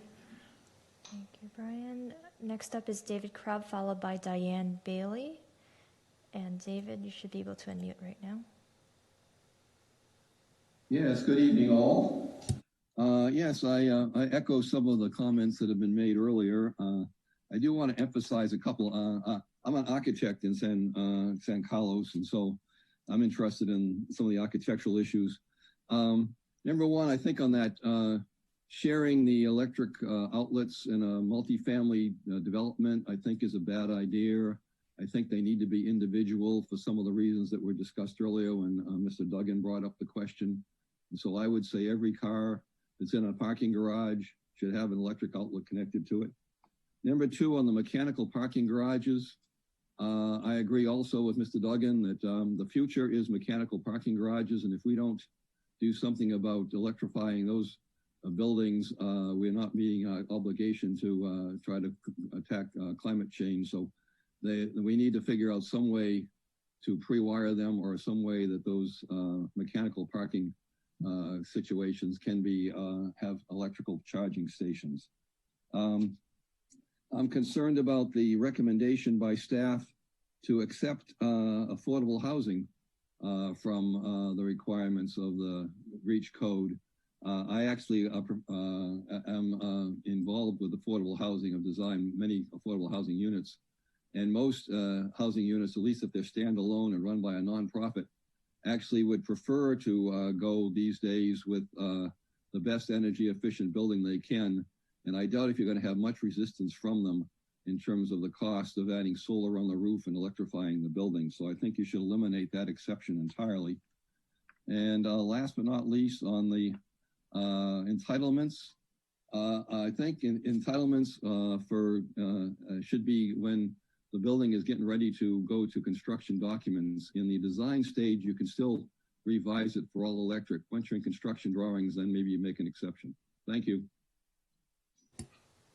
Thank you, Brian. Next up is David Crabb, followed by Diane Bailey. And David, you should be able to unmute right now. Yes, good evening, all. Yes, I echo some of the comments that have been made earlier. I do want to emphasize a couple. I'm an architect in San Carlos, and so I'm interested in some of the architectural issues. Number one, I think on that sharing the electric outlets in a multifamily development, I think is a bad idea. I think they need to be individual for some of the reasons that were discussed earlier when Mr. Duggan brought up the question. And so I would say every car that's in a parking garage should have an electric outlet connected to it. Number two, on the mechanical parking garages, I agree also with Mr. Duggan that the future is mechanical parking garages. And if we don't do something about electrifying those buildings, we're not meeting our obligation to try to attack climate change. So we need to figure out some way to pre-wire them, or some way that those mechanical parking situations can be have electrical charging stations. I'm concerned about the recommendation by staff to accept affordable housing from the requirements of the REACH code. I actually am involved with affordable housing. I've designed many affordable housing units. And most housing units, at least if they're standalone and run by a nonprofit, actually would prefer to go these days with the best energy efficient building they can. And I doubt if you're going to have much resistance from them in terms of the cost of adding solar on the roof and electrifying the building. So I think you should eliminate that exception entirely. And last but not least, on the entitlements, I think entitlements should be when the building is getting ready to go to construction documents. In the design stage, you can still revise it for all electric. Once you're in construction drawings, then maybe you make an exception. Thank you.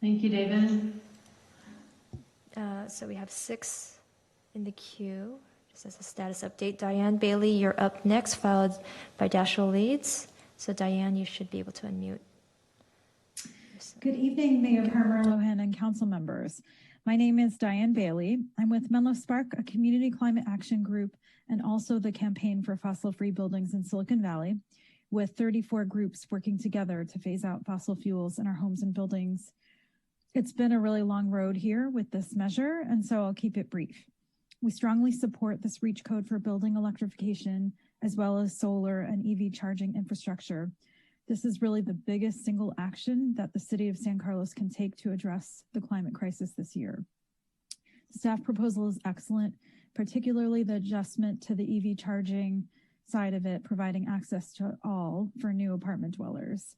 Thank you, David. So we have 6 in the queue. Just as a status update, Diane Bailey, you're up next, followed by Dashiell Leeds. So Diane, you should be able to unmute. Good evening, Mayor Parmer Lohan and council members. My name is Diane Bailey. I'm with Menlo Spark, a community climate action group, and also the Campaign for Fossil-Free Buildings in Silicon Valley, with 34 groups working together to phase out fossil fuels in our homes and buildings. It's been a really long road here with this measure, and so I'll keep it brief. We strongly support this REACH code for building electrification, as well as solar and EV charging infrastructure. This is really the biggest single action that the city of San Carlos can take to address the climate crisis this year. The staff proposal is excellent, particularly the adjustment to the EV charging side of it, providing access to all for new apartment dwellers.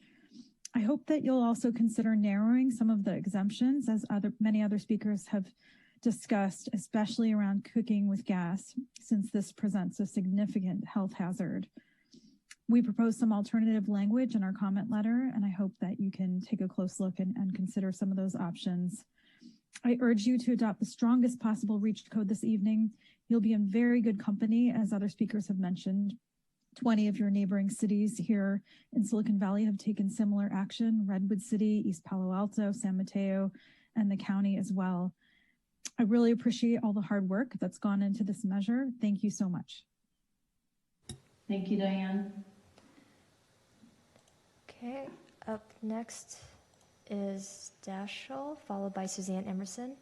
I hope that you'll also consider narrowing some of the exemptions, as many other speakers have discussed, especially around cooking with gas, since this presents a significant health hazard. We propose some alternative language in our comment letter, and I hope that you can take a close look and consider some of those options. I urge you to adopt the strongest possible REACH code this evening. You'll be in very good company, as other speakers have mentioned. 20 of your neighboring cities here in Silicon Valley have taken similar action: Redwood City, East Palo Alto, San Mateo, and the county as well. I really appreciate all the hard work that's gone into this measure. Thank you so much. Thank you, Diane. Okay, up next is Dashiell, followed by Suzanne Emerson.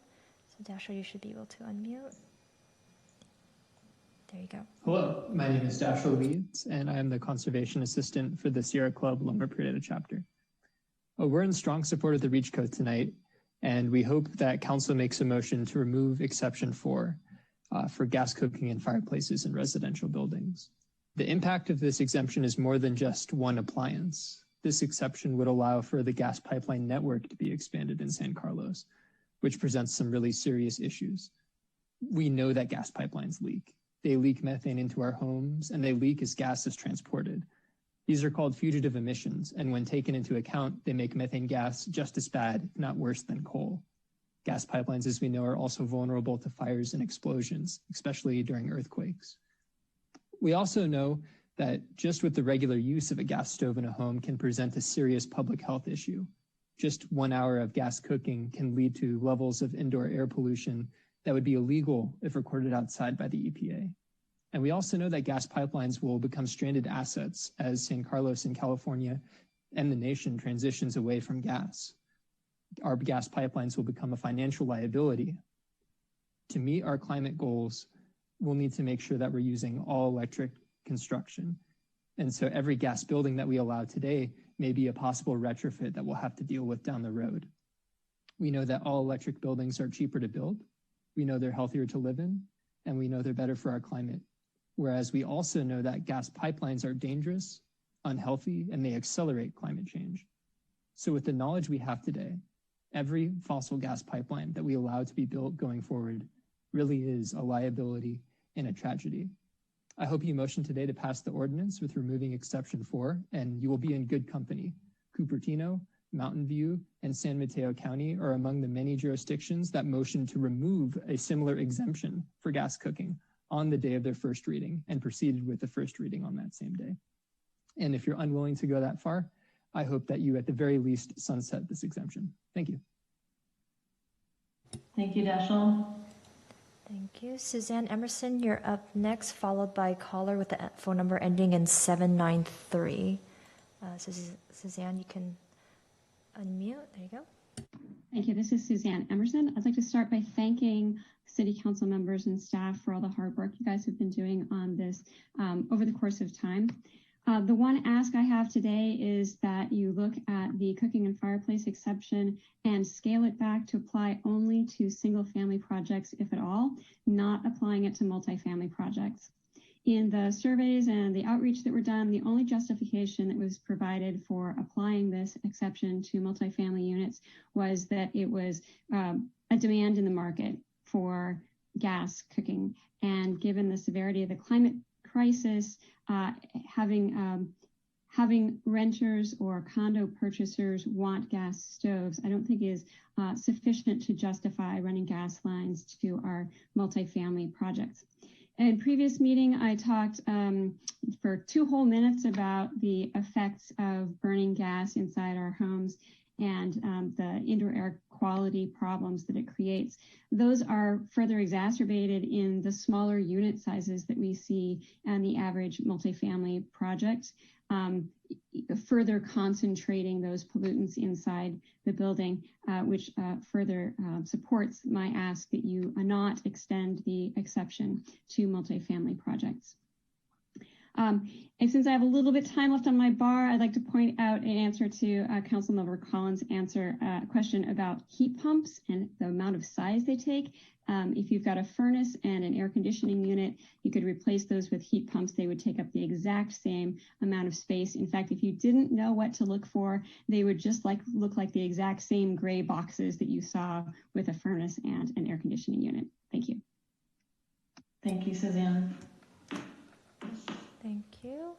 So Dashiell, you should be able to unmute. There you go. Hello, my name is Dashiell Leeds, and I am the Conservation Assistant for the Sierra Club Loma Prieta chapter. We're in strong support of the REACH code tonight, and we hope that Council makes a motion to remove Exception 4 for gas cooking in fireplaces in residential buildings. The impact of this exemption is more than just one appliance. This exception would allow for the gas pipeline network to be expanded in San Carlos, which presents some really serious issues. We know that gas pipelines leak. They leak methane into our homes, and they leak as gas is transported. These are called fugitive emissions, and when taken into account, they make methane gas just as bad, if not worse, than coal. Gas pipelines, as we know, are also vulnerable to fires and explosions, especially during earthquakes. We also know that just with the regular use of a gas stove in a home can present a serious public health issue. Just 1 hour of gas cooking can lead to levels of indoor air pollution that would be illegal if recorded outside by the EPA. And we also know that gas pipelines will become stranded assets as San Carlos and California and the nation transitions away from gas. Our gas pipelines will become a financial liability. To meet our climate goals, we'll need to make sure that we're using all electric construction. And so every gas building that we allow today may be a possible retrofit that we'll have to deal with down the road. We know that all electric buildings are cheaper to build. We know they're healthier to live in, and we know they're better for our climate. Whereas we also know that gas pipelines are dangerous, unhealthy, and they accelerate climate change. So with the knowledge we have today, every fossil gas pipeline that we allow to be built going forward really is a liability and a tragedy. I hope you motion today to pass the ordinance with removing Exception 4, and you will be in good company. Cupertino, Mountain View, and San Mateo County are among the many jurisdictions that motioned to remove a similar exemption for gas cooking on the day of their first reading and proceeded with the first reading on that same day. And if you're unwilling to go that far, I hope that you at the very least sunset this exemption. Thank you. Thank you, Dashiell. Thank you. Suzanne Emerson, you're up next, followed by a caller with the phone number ending in 793. Suzanne, you can unmute. There you go. Thank you. This is Suzanne Emerson. I'd like to start by thanking City Council members and staff for all the hard work you guys have been doing on this over the course of time. The one ask I have today is that you look at the cooking and fireplace exception and scale it back to apply only to single family projects, if at all, not applying it to multifamily projects. In the surveys and the outreach that were done, the only justification that was provided for applying this exception to multifamily units was that it was a demand in the market for gas cooking. And given the severity of the climate crisis, having renters or condo purchasers want gas stoves, I don't think is sufficient to justify running gas lines to our multifamily projects. In previous meeting, I talked for 2 whole minutes about the effects of burning gas inside our homes and the indoor air quality problems that it creates. Those are further exacerbated in the smaller unit sizes that we see in the average multifamily project, further concentrating those pollutants inside the building, which further supports my ask that you not extend the exception to multifamily projects. And since I have a little bit of time left on my bar, I'd like to point out an answer to Councilmember Collins' question about heat pumps and the amount of size they take. If you've got a furnace and an air conditioning unit, you could replace those with heat pumps. They would take up the exact same amount of space. In fact, if you didn't know what to look for, they would just look like the exact same gray boxes that you saw with a furnace and an air conditioning unit. Thank you. Thank you, Suzanne. Thank you.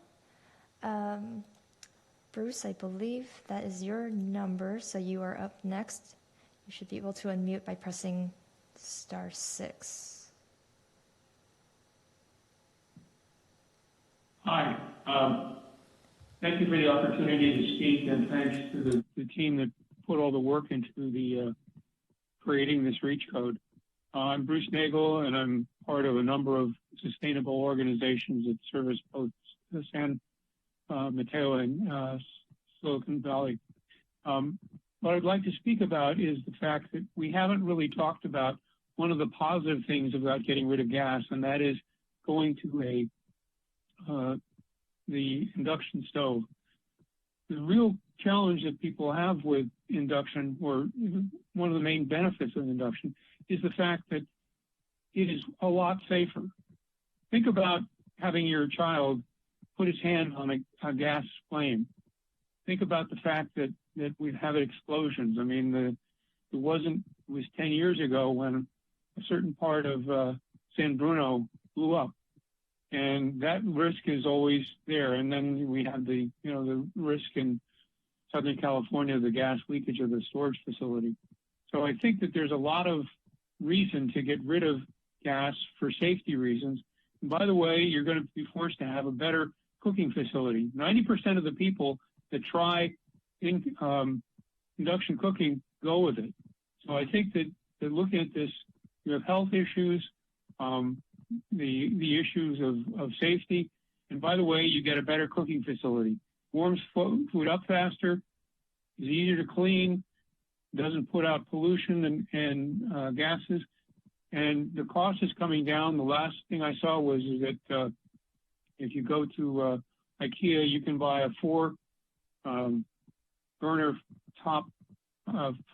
Bruce, I believe that is your number, so you are up next. You should be able to unmute by pressing *6. Hi. Thank you for the opportunity to speak, and thanks to the team that put all the work into the creating this REACH code. I'm Bruce Nagel, and I'm part of a number of sustainable organizations that service both San Mateo and Silicon Valley. What I'd like to speak about is the fact that we haven't really talked about one of the positive things about getting rid of gas, and that is going to the induction stove. The real challenge that people have with induction, or one of the main benefits of induction, is the fact that it is a lot safer. Think about having your child put his hand on a gas flame. Think about the fact that we have explosions. I mean, it was 10 years ago when a certain part of San Bruno blew up, and that risk is always there. And then we have the risk in Southern California, the gas leakage of the storage facility. So I think that there's a lot of reason to get rid of gas for safety reasons. And by the way, you're going to be forced to have a better cooking facility. 90% of the people that try induction cooking go with it. So I think that looking at this, you have health issues, the issues of safety, and by the way, you get a better cooking facility. Warms food up faster, is easier to clean, doesn't put out pollution and gases, and the cost is coming down. The last thing I saw was that if you go to IKEA, you can buy a 4 burner top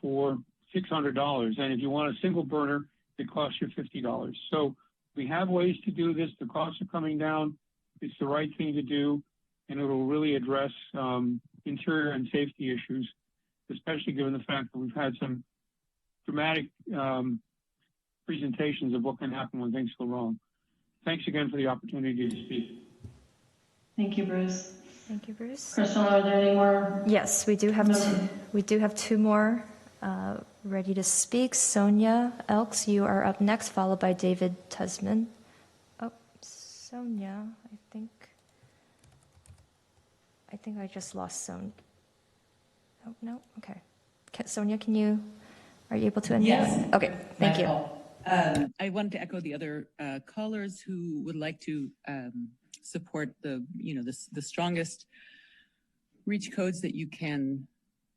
for $600, and if you want a single burner, it costs you $50. So we have ways to do this. The costs are coming down. It's the right thing to do, and it will really address interior and safety issues, especially given the fact that we've had some dramatic presentations of what can happen when things go wrong. Thanks again for the opportunity to speak. Thank you, Bruce. Thank you, Bruce. Crystal, are there any more? Yes, we do have two more ready to speak. Sonia Elks, you are up next, followed by David Tusman. Oh, Sonia, I think I just lost Sonia. Oh, no? Okay. Sonia, are you able to unmute? Yes. Okay, thank you. I wanted to echo the other callers who would like to support the strongest REACH codes that you can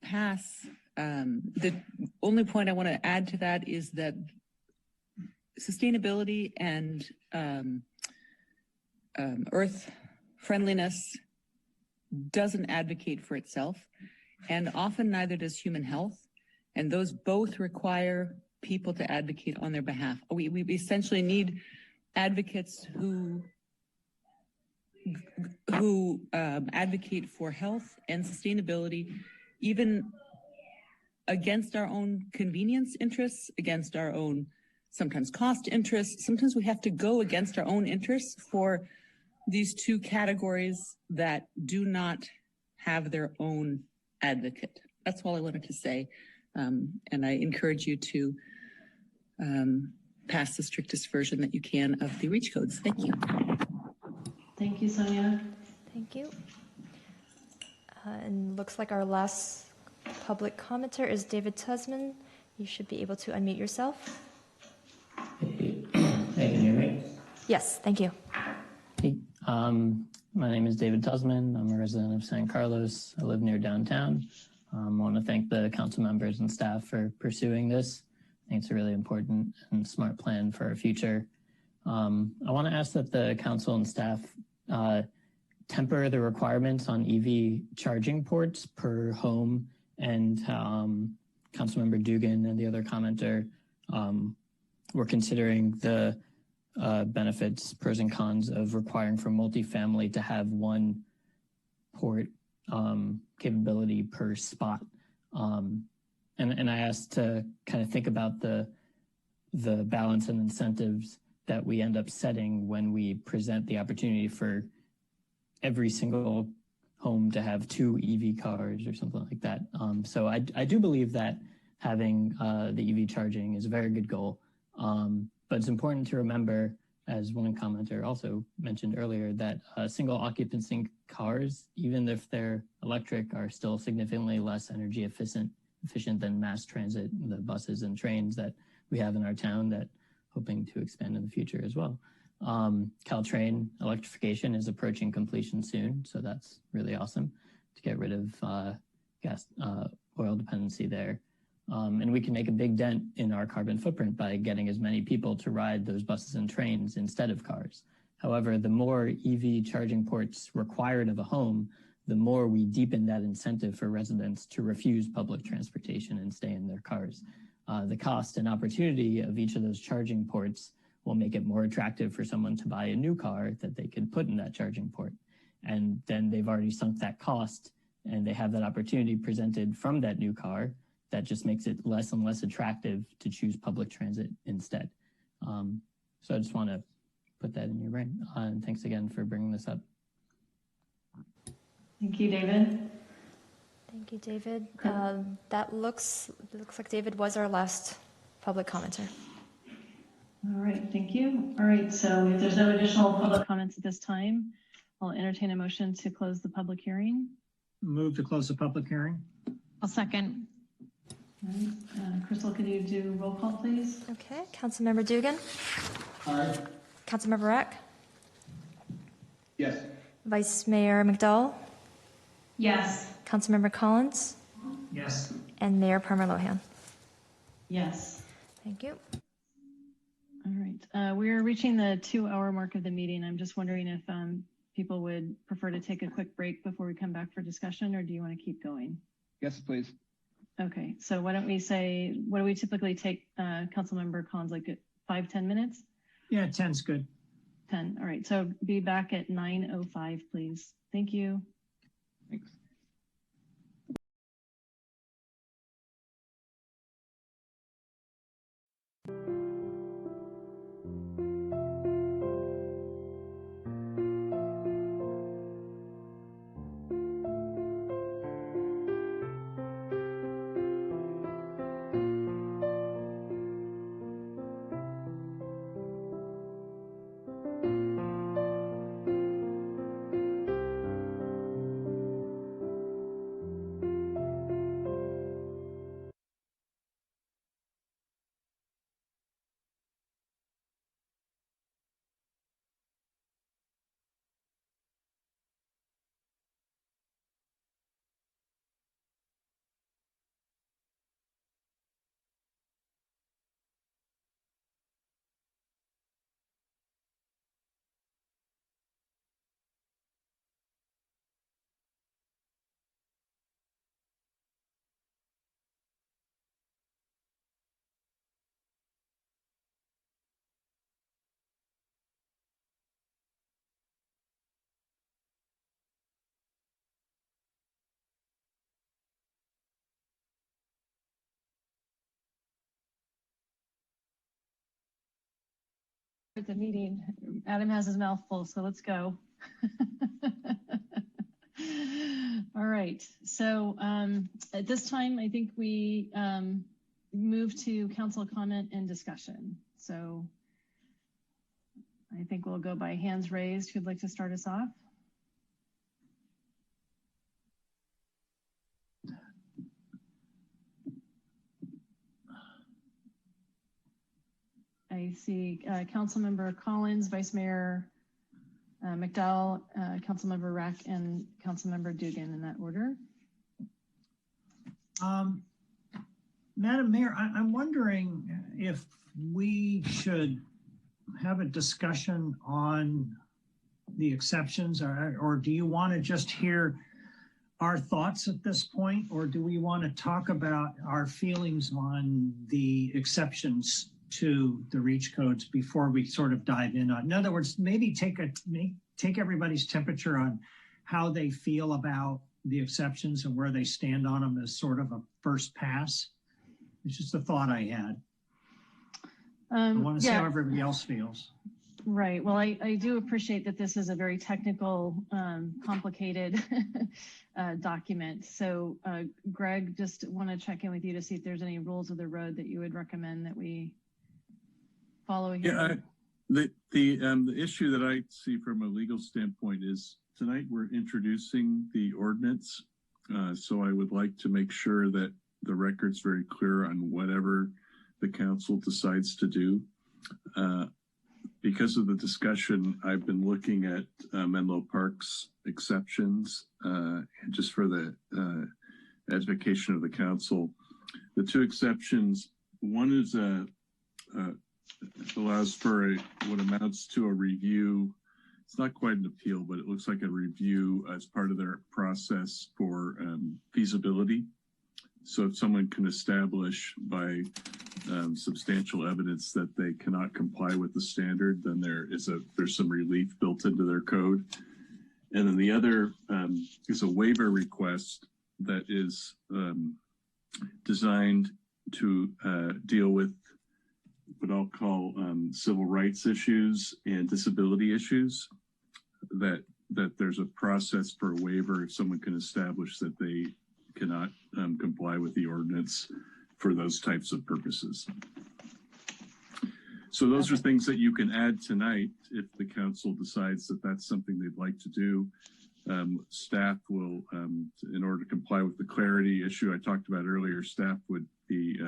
pass. The only point I want to add to that is that sustainability and earth friendliness doesn't advocate for itself, and often neither does human health. And those both require people to advocate on their behalf. We essentially need advocates who advocate for health and sustainability, even against our own convenience interests, against our own sometimes cost interests. Sometimes we have to go against our own interests for these two categories that do not have their own advocate. That's all I wanted to say. And I encourage you to pass the strictest version that you can of the REACH codes. Thank you. Thank you, Sonia. Thank you. And looks like our last public commenter is David Tusman. You should be able to unmute yourself. Hey, can you hear me? Yes, thank you. Hey, my name is David Tusman. I'm a resident of San Carlos. I live near downtown. I want to thank the council members and staff for pursuing this. I think it's a really important and smart plan for our future. I want to ask that the council and staff temper the requirements on EV charging ports per home, and Councilmember Dugan and the other commenter were considering the benefits, pros and cons of requiring for multifamily to have one port capability per spot. And I asked to kind of think about the balance and incentives that we end up setting when we present the opportunity for every single home to have 2 EV cars or something like that. So I do believe that having the EV charging is a very good goal. But it's important to remember, as one commenter also mentioned earlier, that single occupancy cars, even if they're electric, are still significantly less energy efficient than mass transit, the buses and trains that we have in our town that hoping to expand in the future as well. Caltrain electrification is approaching completion soon, so that's really awesome to get rid of oil dependency there. And we can make a big dent in our carbon footprint by getting as many people to ride those buses and trains instead of cars. However, the more EV charging ports required of a home, the more we deepen that incentive for residents to refuse public transportation and stay in their cars. The cost and opportunity of each of those charging ports will make it more attractive for someone to buy a new car that they can put in that charging port. And then they've already sunk that cost, and they have that opportunity presented from that new car that just makes it less and less attractive to choose public transit instead. So I just want to put that in your brain. And thanks again for bringing this up. Thank you, David. Thank you, David. That looks like David was our last public commenter. All right, thank you. All right, so if there's no additional public comments at this time, I'll entertain a motion to close the public hearing. Move to close the public hearing. I'll second. All right, Crystal, could you do roll call, please? Okay, Councilmember Dugan. Aye. Councilmember Rack. Yes. Vice Mayor McDowell. Yes. Councilmember Collins. Yes. And Mayor Palmer Lohan. Yes. Thank you. All right, we're reaching the 2-hour mark of the meeting. I'm just wondering if people would prefer to take a quick break before we come back for discussion, or do you want to keep going? Yes, please. Okay, so why don't we say, what do we typically take, Councilmember Collins, like 5-10 minutes? Yeah, 10's good. 10, all right, so be back at 9:05, please. Thank you. Thanks. the meeting. Adam has his mouth full, so let's go. All right. So at this time, I think we move to council comment and discussion. So I think we'll go by hands raised. Who'd like to start us off? I see Councilmember Collins, Vice Mayor McDowell, Councilmember Rack, and Councilmember Dugan in that order. Madam Mayor, I'm wondering if we should have a discussion on the exceptions, or do you want to just hear our thoughts at this point, or do we want to talk about our feelings on the exceptions to the REACH codes before we sort of dive in on? In other words, maybe take everybody's temperature on how they feel about the exceptions and where they stand on them as sort of a first pass. It's just a thought I had. I want to see how everybody else feels. Right. Well, I do appreciate that this is a very technical, complicated document. So, Greg, just want to check in with you to see if there's any rules of the road that you would recommend that we follow here. Yeah, the issue that I see from a legal standpoint is tonight we're introducing the ordinance. So I would like to make sure that the record's very clear on whatever the council decides to do. Because of the discussion, I've been looking at Menlo Park's exceptions, just for the edification of the council. The two exceptions, one is allows for what amounts to a review. It's not quite an appeal, but it looks like a review as part of their process for feasibility. So if someone can establish by substantial evidence that they cannot comply with the standard, then there's some relief built into their code. And then the other is a waiver request that is designed to deal with what I'll call civil rights issues and disability issues, that there's a process for a waiver if someone can establish that they cannot comply with the ordinance for those types of purposes. So those are things that you can add tonight if the council decides that that's something they'd like to do. Staff will, in order to comply with the clarity issue I talked about earlier, staff would be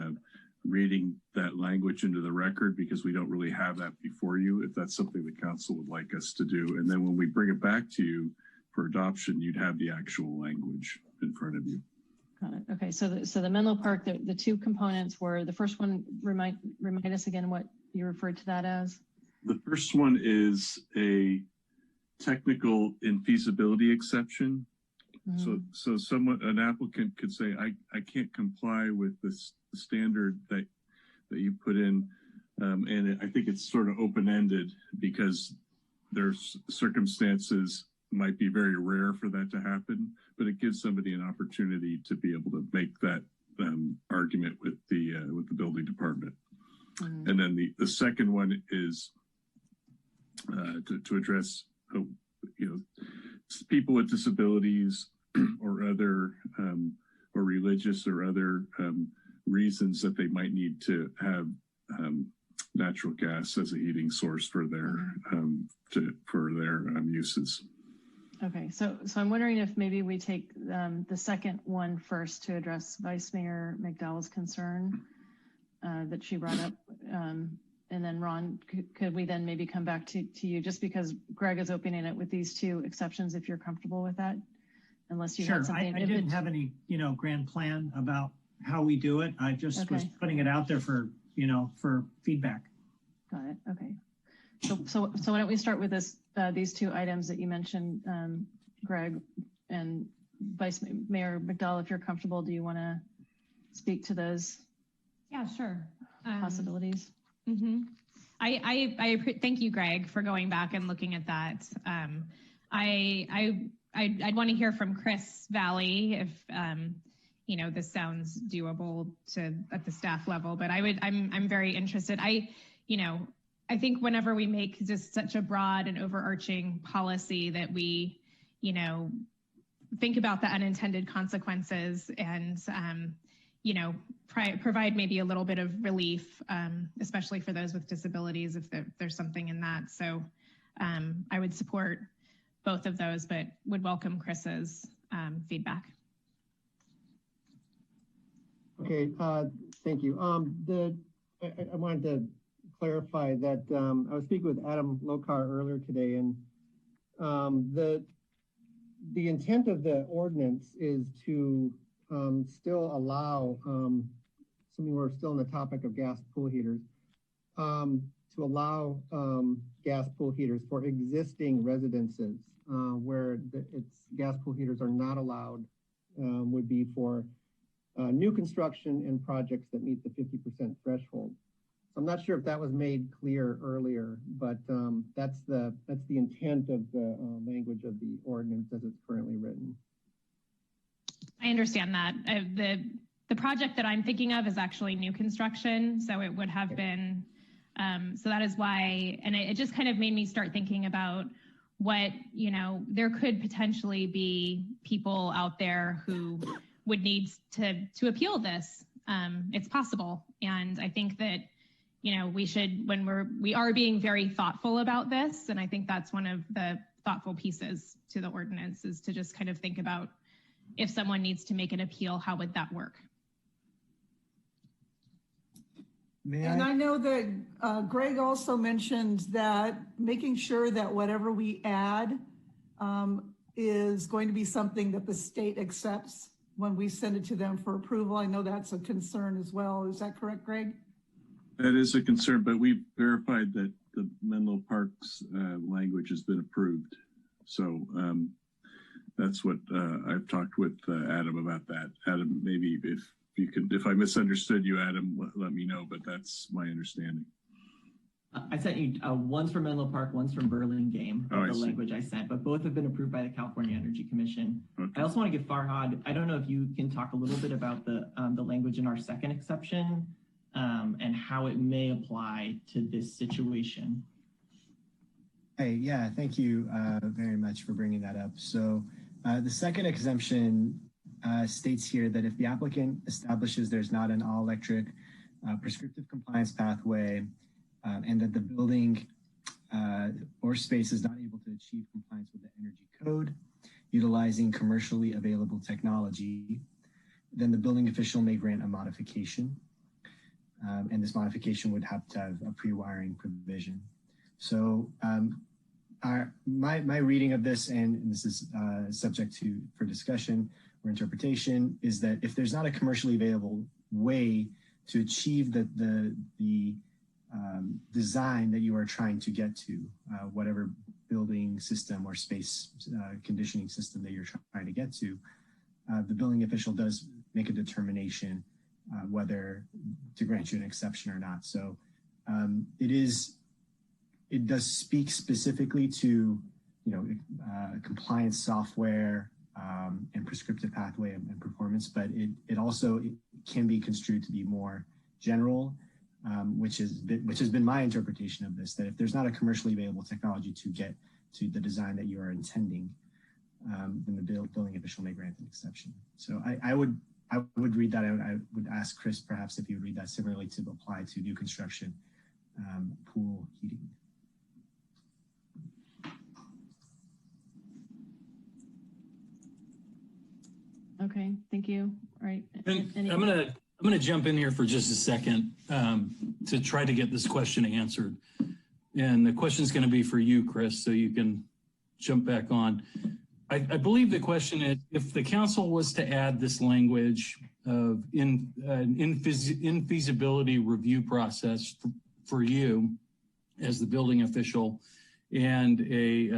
reading that language into the record because we don't really have that before you, if that's something the council would like us to do. And then when we bring it back to you for adoption, you'd have the actual language in front of you. Got it. Okay, so the Menlo Park, the two components were, the first one, remind us again what you referred to that as? The first one is a technical infeasibility exception. So an applicant could say, I can't comply with this standard that you put in. And I think it's sort of open-ended because there's circumstances might be very rare for that to happen, but it gives somebody an opportunity to be able to make that argument with the building department. And then the second one is to address people with disabilities or other or religious or other reasons that they might need to have natural gas as a heating source for their uses. Okay, so I'm wondering if maybe we take the second one first to address Vice Mayor McDowell's concern that she brought up. And then Ron, could we then maybe come back to you, just because Greg is opening it with these two exceptions, if you're comfortable with that, unless you had something. I didn't have any, grand plan about how we do it. I just was putting it out there for feedback. Got it. Okay. So why don't we start with these two items that you mentioned, Greg, and Vice Mayor McDowell, if you're comfortable, do you want to speak to those? Yeah, sure. Possibilities. I thank you, Greg, for going back and looking at that. I'd want to hear from Chris Valley if this sounds doable at the staff level, but I'm very interested. I think whenever we make just such a broad and overarching policy that we, you know, think about the unintended consequences and, you know, provide maybe a little bit of relief, especially for those with disabilities if there's something in that. So I would support both of those, but would welcome Chris's feedback. Okay, thank you. I wanted to clarify that I was speaking with Adam Lokar earlier today, and the intent of the ordinance is to still allow, assuming we're still on the topic of gas pool heaters, to allow gas pool heaters for existing residences where gas pool heaters are not allowed would be for new construction and projects that meet the 50% threshold. So I'm not sure if that was made clear earlier, but that's the intent of the language of the ordinance as it's currently written. I understand that. The project that I'm thinking of is actually new construction, so it would have been, so that is why, and it just kind of made me start thinking about what, you know, there could potentially be people out there who would need to appeal this. It's possible. And I think that, you know, we should, we are being very thoughtful about this. And I think that's one of the thoughtful pieces to the ordinance is to just kind of think about if someone needs to make an appeal, how would that work? And I know that Greg also mentioned that making sure that whatever we add is going to be something that the state accepts when we send it to them for approval. I know that's a concern as well. Is that correct, Greg? That is a concern, but we've verified that the Menlo Park's language has been approved. So that's what I've talked with Adam about that. Adam, maybe if you could, if I misunderstood you, Adam, let me know, but that's my understanding. I sent you one's from Menlo Park, one's from Burlingame, the language I sent, but both have been approved by the California Energy Commission. Okay. I also want to give Farhad, I don't know if you can talk a little bit about the language in our second exception and how it may apply to this situation. Hey, yeah, thank you very much for bringing that up. So the second exemption states here that if the applicant establishes there's not an all-electric prescriptive compliance pathway and that the building or space is not able to achieve compliance with the energy code utilizing commercially available technology, then the building official may grant a modification. And this modification would have to have a pre-wiring provision. So my reading of this, and this is subject for discussion or interpretation, is that if there's not a commercially available way to achieve the design that you are trying to get to, whatever building system or space conditioning system that you're trying to get to, the building official does make a determination whether to grant you an exception or not. So it does speak specifically to, compliance software and prescriptive pathway and performance, but it also can be construed to be more general, which has been my interpretation of this, that if there's not a commercially available technology to get to the design that you are intending, then the building official may grant an exception. So I would read that. I would ask Chris perhaps if you would read that similarly to apply to new construction pool heating. Okay, thank you. All right. I'm gonna jump in here for just a second to try to get this question answered. And the question is going to be for you, Chris, so you can jump back on. I believe the question is, if the council was to add this language of infeasibility review process for you as the building official and a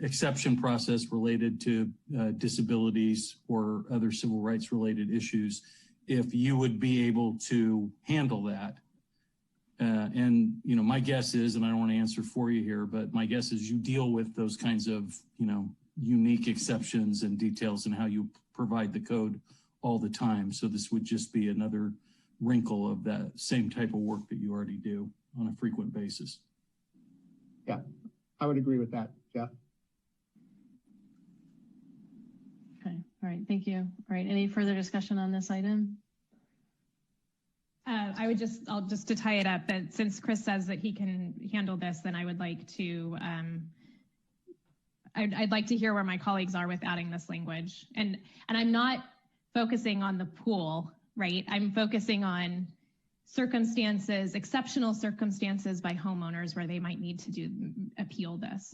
exception process related to disabilities or other civil rights related issues, if you would be able to handle that. And my guess is, and I don't want to answer for you here, but my guess is you deal with those kinds of, unique exceptions and details and how you provide the code all the time. So this would just be another wrinkle of that same type of work that you already do on a frequent basis. Yeah, I would agree with that, Jeff. Okay, all right, thank you. All right, any further discussion on this item? I'll just to tie it up, that since Chris says that he can handle this, then I would like to, I'd like to hear where my colleagues are with adding this language. And I'm not focusing on the pool, right? I'm focusing on circumstances, exceptional circumstances by homeowners where they might need to appeal this.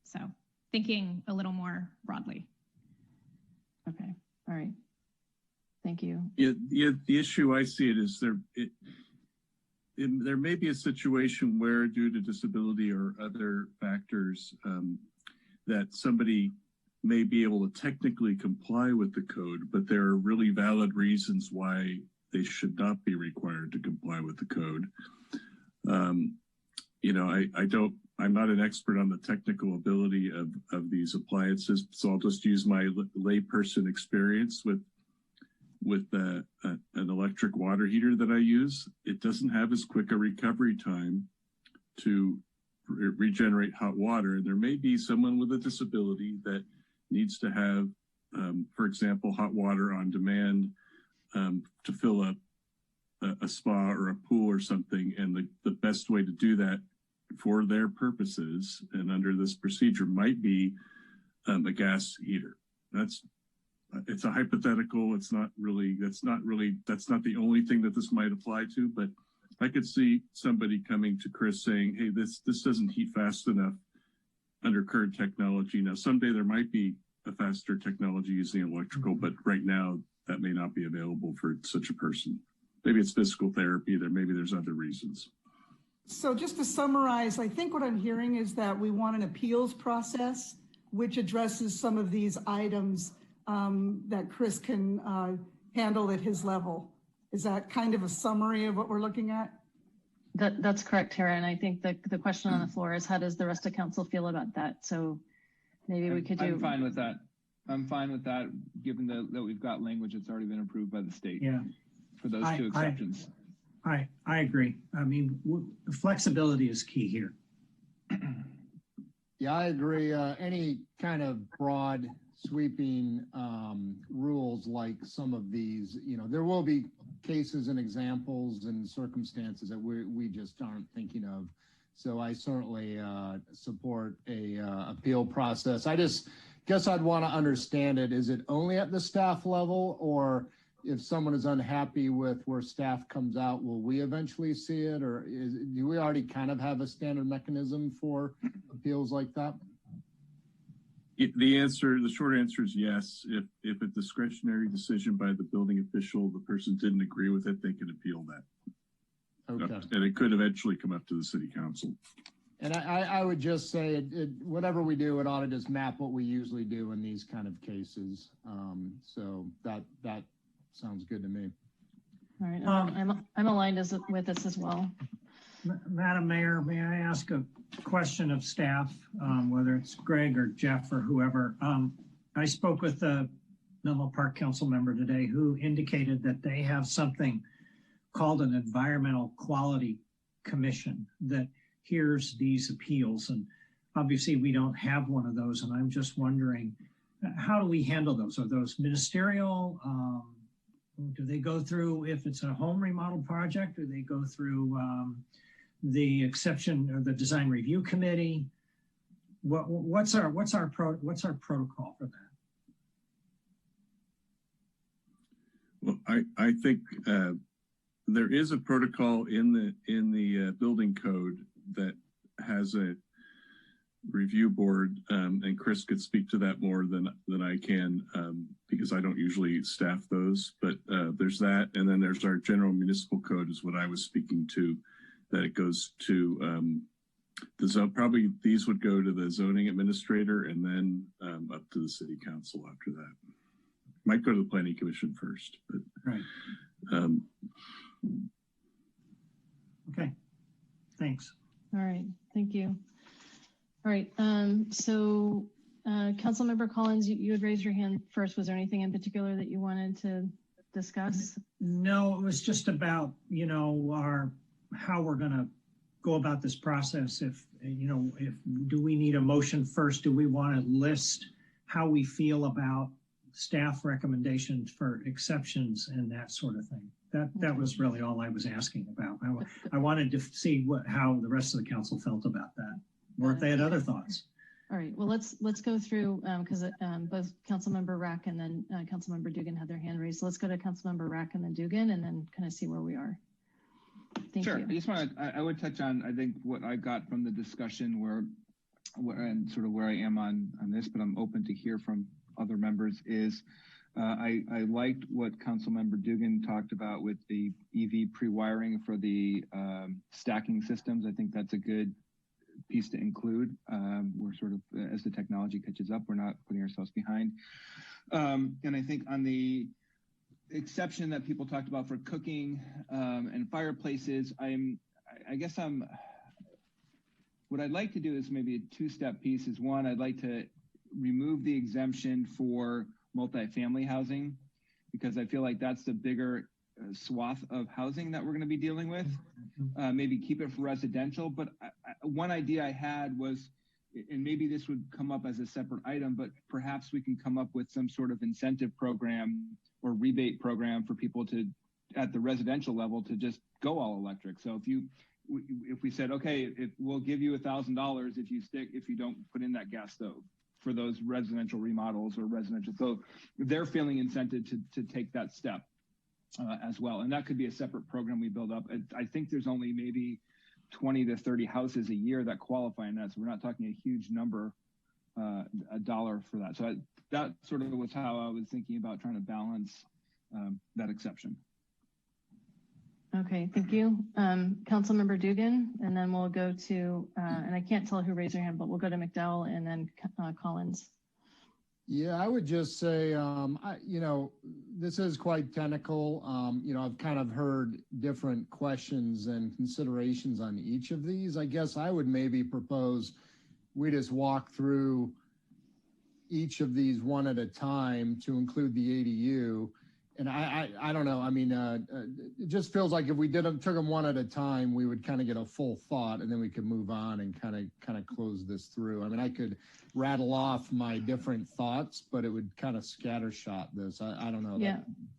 So thinking a little more broadly. Okay, all right. Thank you. Yeah, the issue I see it is there may be a situation where, due to disability or other factors, that somebody may be able to technically comply with the code, but there are really valid reasons why they should not be required to comply with the code. You know, I'm not an expert on the technical ability of these appliances, so I'll just use my layperson experience with an electric water heater that I use. It doesn't have as quick a recovery time to regenerate hot water. And there may be someone with a disability that needs to have, for example, hot water on demand to fill up a spa or a pool or something. And the best way to do that for their purposes and under this procedure might be a gas heater. It's a hypothetical. That's not the only thing that this might apply to, but I could see somebody coming to Chris saying, hey, this doesn't heat fast enough under current technology. Now, someday there might be a faster technology using electrical, but right now that may not be available for such a person. Maybe it's physical therapy, maybe there's other reasons. So just to summarize, I think what I'm hearing is that we want an appeals process which addresses some of these items that Chris can handle at his level. Is that kind of a summary of what we're looking at? That's correct, Tara. And I think the question on the floor is, how does the rest of council feel about that? So maybe we could do. I'm fine with that. I'm fine with that, given that we've got language that's already been approved by the state. Yeah. For those two exceptions. I agree. I mean, flexibility is key here. Yeah, I agree. Any kind of broad sweeping rules like some of these, you know, there will be cases and examples and circumstances that we just aren't thinking of. So I certainly support a appeal process. I just guess I'd want to understand it. Is it only at the staff level, or if someone is unhappy with where staff comes out, will we eventually see it, or do we already kind of have a standard mechanism for appeals like that? The short answer is yes. If a discretionary decision by the building official, the person didn't agree with it, they can appeal that. Okay. And it could eventually come up to the city council. And I would just say, whatever we do, it ought to just map what we usually do in these kind of cases. So that sounds good to me. All right, I'm aligned with this as well. Madam Mayor, may I ask a question of staff, whether it's Greg or Jeff or whoever? I spoke with a Menlo Park council member today who indicated that they have something called an environmental quality commission that hears these appeals. And obviously we don't have one of those. And I'm just wondering, how do we handle those? Are those ministerial? Do they go through, if it's a home remodel project, do they go through the exception or the design review committee? What's our protocol for that? Well, I think there is a protocol in the building code that has a review board, and Chris could speak to that more than I can, because I don't usually staff those. But there's that, and then there's our general municipal code is what I was speaking to. That it goes to probably these would go to the zoning administrator and then up to the city council after that. Might go to the planning commission first, but right. Okay, thanks. All right, thank you. All right, so Councilmember Collins, you had raised your hand first. Was there anything in particular that you wanted to discuss? No, it was just about, you know, how we're going to go about this process? If do we need a motion first? Do we want to list how we feel about staff recommendations for exceptions and that sort of thing? That was really all I was asking about. I wanted to see how the rest of the council felt about that, or if they had other thoughts. All right, well, let's go through, because both Councilmember Rack and then Councilmember Dugan had their hand raised. So let's go to Councilmember Rack and then Dugan, and then kind of see where we are. Thank you. I just want to, I would touch on, I think what I got from the discussion and sort of where I am on this, but I'm open to hear from other members is, I liked what Councilmember Dugan talked about with the EV pre-wiring for the stacking systems. I think that's a good piece to include. We're sort of, as the technology catches up, we're not putting ourselves behind. And I think on the exception that people talked about for cooking and fireplaces, what I'd like to do is maybe a two-step piece is one, I'd like to remove the exemption for multifamily housing, because I feel like that's the bigger swath of housing that we're going to be dealing with. Maybe keep it for residential, but one idea I had was, and maybe this would come up as a separate item, but perhaps we can come up with some sort of incentive program or rebate program for people to, at the residential level, to just go all electric. So if we said, okay, we'll give you $1,000 if you don't put in that gas stove for those residential remodels or residential, so they're feeling incented to take that step as well. And that could be a separate program we build up. I think there's only maybe 20 to 30 houses a year that qualify in that. So we're not talking a huge number, a dollar for that. So that sort of was how I was thinking about trying to balance that exception. Okay, thank you. Councilmember Dugan, and then we'll go to, and I can't tell who raised their hand, but we'll go to McDowell and then Collins. Yeah, I would just say, this is quite technical. I've kind of heard different questions and considerations on each of these. I guess I would maybe propose we just walk through each of these one at a time to include the ADU. And I don't know. I mean, it just feels like if we took them one at a time, we would kind of get a full thought, and then we could move on and kind of close this through. I mean, I could rattle off my different thoughts, but it would kind of scattershot this. I don't know.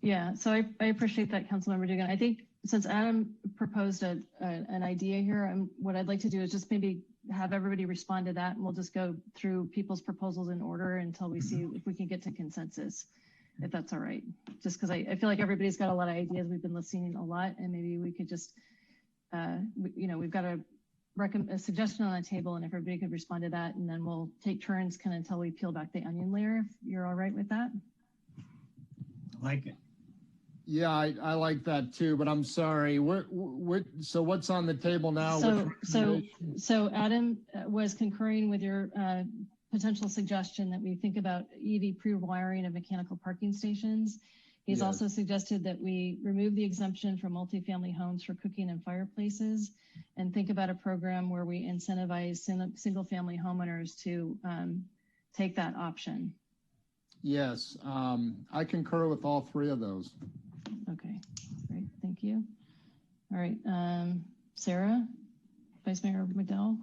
Yeah. So I appreciate that, Councilmember Dugan. I think since Adam proposed an idea here, what I'd like to do is just maybe have everybody respond to that, and we'll just go through people's proposals in order until we see if we can get to consensus, if that's all right. Just because I feel like everybody's got a lot of ideas. We've been listening a lot, and maybe we could just, we've got a suggestion on the table, and if everybody could respond to that, and then we'll take turns kind of until we peel back the onion layer, if you're all right with that. I like it. Yeah, I like that too, but I'm sorry. So what's on the table now? So Adam was concurring with your potential suggestion that we think about EV pre-wiring of mechanical parking stations. He's also suggested that we remove the exemption for multifamily homes for cooking and fireplaces, and think about a program where we incentivize single family homeowners to take that option. Yes, I concur with all three of those. Okay, great, thank you. All right, Sarah, Vice Mayor McDowell.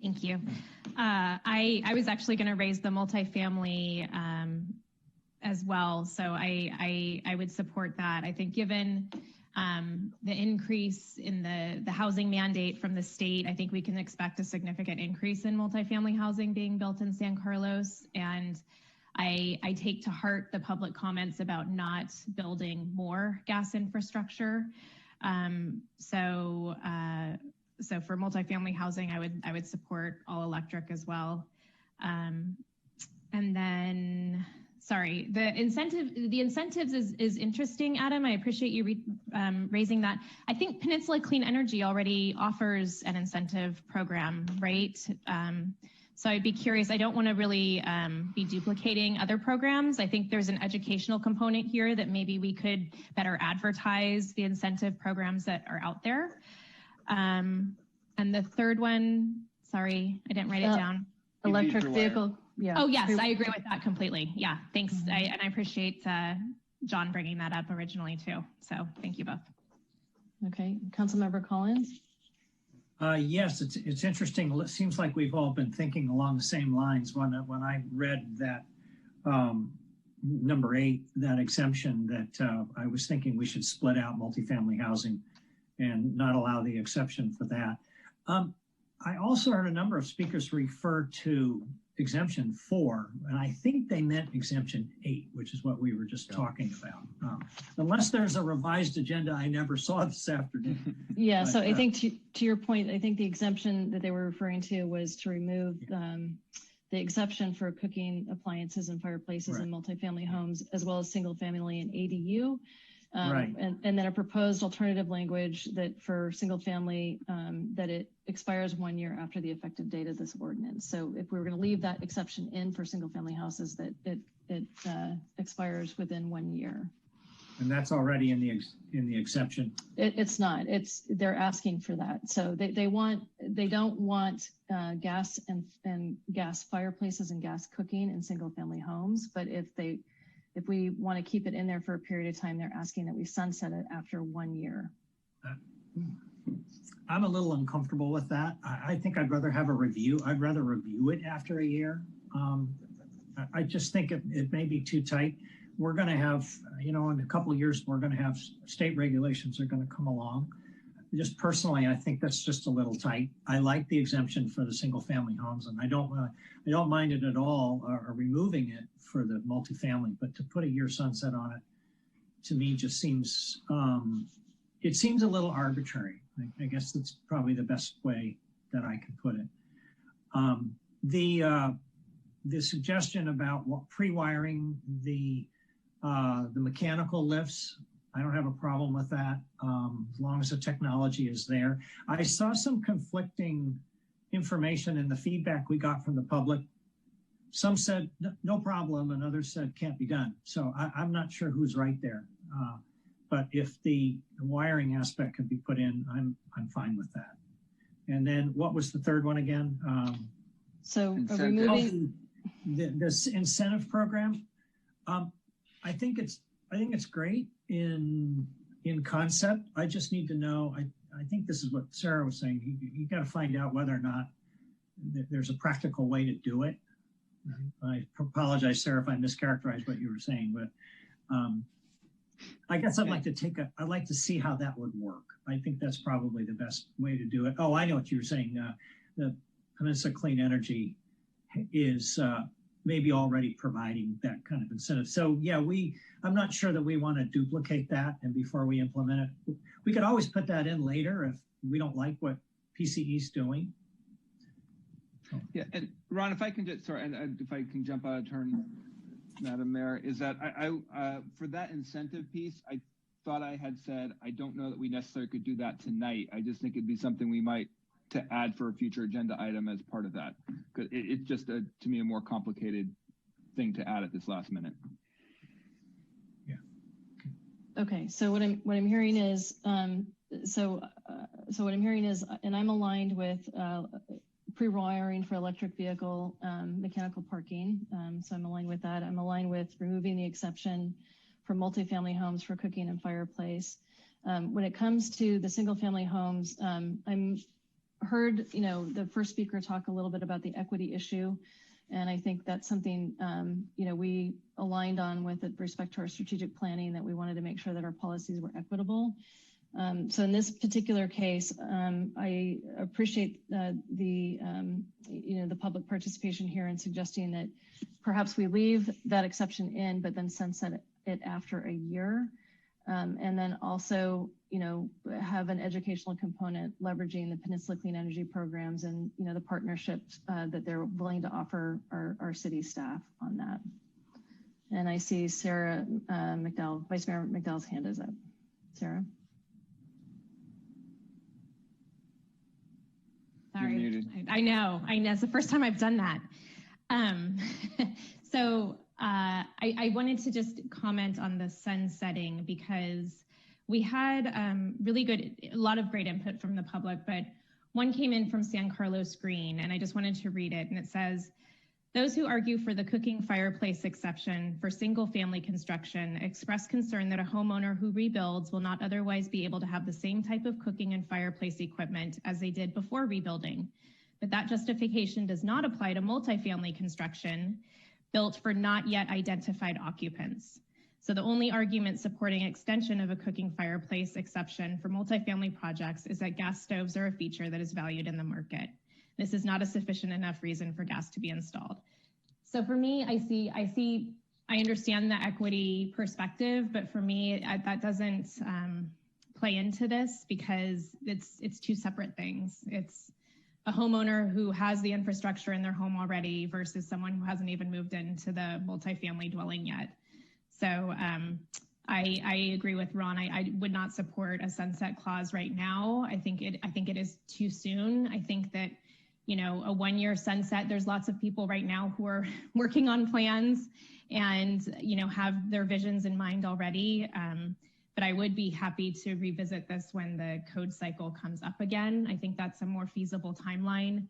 Thank you. I was actually going to raise the multifamily as well, so I would support that. I think given the increase in the housing mandate from the state, I think we can expect a significant increase in multifamily housing being built in San Carlos, and I take to heart the public comments about not building more gas infrastructure. So for multifamily housing, I would support all electric as well. And then, sorry, the incentives is interesting, Adam. I appreciate you raising that. I think Peninsula Clean Energy already offers an incentive program, right? So I'd be curious. I don't want to really be duplicating other programs. I think there's an educational component here that maybe we could better advertise the incentive programs that are out there. And the third one, sorry, I didn't write it down. Electric vehicle. Yeah. Oh, yes, I agree with that completely. Yeah, thanks. And I appreciate John bringing that up originally too. So thank you both. Okay, Councilmember Collins. Yes, it's interesting. It seems like we've all been thinking along the same lines. When I read that number 8, that exemption, that I was thinking we should split out multifamily housing and not allow the exception for that. I also heard a number of speakers refer to exemption 4, and I think they meant exemption 8, which is what we were just talking about. Unless there's a revised agenda I never saw this afternoon. Yeah, But, so I think to your point, I think the exemption that they were referring to was to remove the exception for cooking appliances and fireplaces in multifamily homes, as well as single family and ADU. Right. And then a proposed alternative language that for single family, that it expires 1 year after the effective date of this ordinance. So if we were going to leave that exception in for single family houses, that it expires within 1 year. And that's already in the exception. It's not. They're asking for that. So they don't want gas and gas fireplaces and gas cooking in single family homes. But if we want to keep it in there for a period of time, they're asking that we sunset it after 1 year. I'm a little uncomfortable with that. I think I'd rather have a review. I'd rather review it after a year. I just think it may be too tight. We're going to have, in a couple of years, we're going to have state regulations are going to come along. Just personally, I think that's just a little tight. I like the exemption for the single family homes, and I don't mind it at all, or removing it for the multifamily, but to put a year sunset on it, to me, just seems, it seems a little arbitrary. I guess that's probably the best way that I can put it. The suggestion about pre-wiring the mechanical lifts, I don't have a problem with that, as long as the technology is there. I saw some conflicting information in the feedback we got from the public. Some said no problem, and others said can't be done. So I'm not sure who's right there. But if the wiring aspect can be put in, I'm fine with that. And then what was the third one again? So removing this incentive program. I think it's great in concept. I just need to know. I think this is what Sarah was saying. You got to find out whether or not there's a practical way to do it. I apologize, Sarah, if I mischaracterized what you were saying, but I guess I'd like to see how that would work. I think that's probably the best way to do it. Oh, I know what you were saying. The Peninsula Clean Energy is maybe already providing that kind of incentive. So yeah, I'm not sure that we want to duplicate that, and before we implement it, we could always put that in later if we don't like what PCE is doing. Yeah, and Ron, if I can just, sorry, and if I can jump out of turn, Madam Mayor, is that I for that incentive piece, I thought I had said, I don't know that we necessarily could do that tonight. I just think it'd be something we might to add for a future agenda item as part of that. Because it's just, to me, a more complicated thing to add at this last minute. Yeah. Okay, so what I'm hearing is, so what I'm hearing is, and I'm aligned with pre-wiring for electric vehicle mechanical parking. So I'm aligned with that. I'm aligned with removing the exception for multifamily homes for cooking and fireplace. When it comes to the single family homes, I'm heard, the first speaker talk a little bit about the equity issue. And I think that's something, we aligned on with respect to our strategic planning, that we wanted to make sure that our policies were equitable. So in this particular case, I appreciate the public participation here in suggesting that perhaps we leave that exception in, but then sunset it after a year. And then also, have an educational component leveraging the Peninsula Clean Energy programs and, the partnerships that they're willing to offer our city staff on that. And I see Sarah McDowell, Vice Mayor McDowell's hand is up. Sarah? Sorry, I know. It's the first time I've done that. So I wanted to just comment on the sunsetting, because we had a lot of great input from the public, but one came in from San Carlos Green, and I just wanted to read it. And it says, Those who argue for the cooking fireplace exception for single-family construction express concern that a homeowner who rebuilds will not otherwise be able to have the same type of cooking and fireplace equipment as they did before rebuilding. But that justification does not apply to multifamily construction built for not yet identified occupants. So the only argument supporting extension of a cooking fireplace exception for multifamily projects is that gas stoves are a feature that is valued in the market. This is not a sufficient enough reason for gas to be installed. So for me, I understand the equity perspective, but for me, that doesn't play into this because it's two separate things. It's a homeowner who has the infrastructure in their home already versus someone who hasn't even moved into the multifamily dwelling yet. So I agree with Ron. I would not support a sunset clause right now. I think it is too soon. I think that, you know, a 1-year sunset, there's lots of people right now who are working on plans and, you know, have their visions in mind already. But I would be happy to revisit this when the code cycle comes up again. I think that's a more feasible timeline.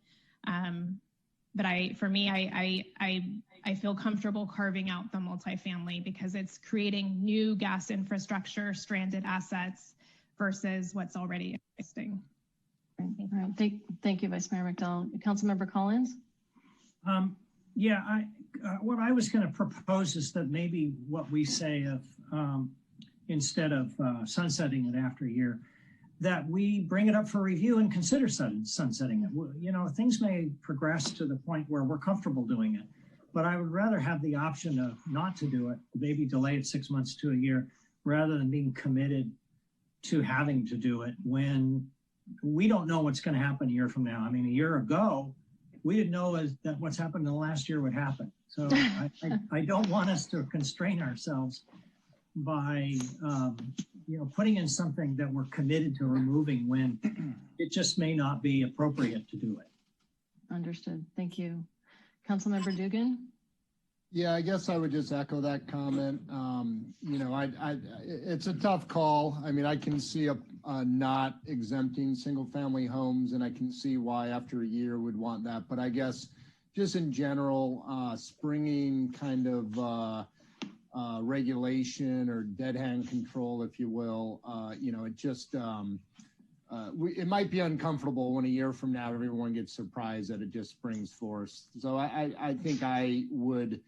But for me, I feel comfortable carving out the multifamily because it's creating new gas infrastructure, stranded assets versus what's already existing. All right. Thank you, Vice Mayor McDowell. Councilmember Collins? Yeah, what I was going to propose is that maybe what we say of instead of sunsetting it after a year, that we bring it up for review and consider sunsetting it. You know, things may progress to the point where we're comfortable doing it, but I would rather have the option of not to do it, maybe delay it 6 months to a year, rather than being committed to having to do it when we don't know what's going to happen a year from now. I mean, a year ago, we didn't know that what's happened in the last year would happen. So I don't want us to constrain ourselves by you know, putting in something that we're committed to removing when it just may not be appropriate to do it. Understood. Thank you. Councilmember Dugan? Yeah, I guess I would just echo that comment. You know, it's a tough call. I mean, I can see a not exempting single family homes, and I can see why after a year would want that. But I guess just in general, springing kind of regulation or dead hand control, if you will, you know, it just, it might be uncomfortable when a year from now everyone gets surprised that it just springs force. So I think I would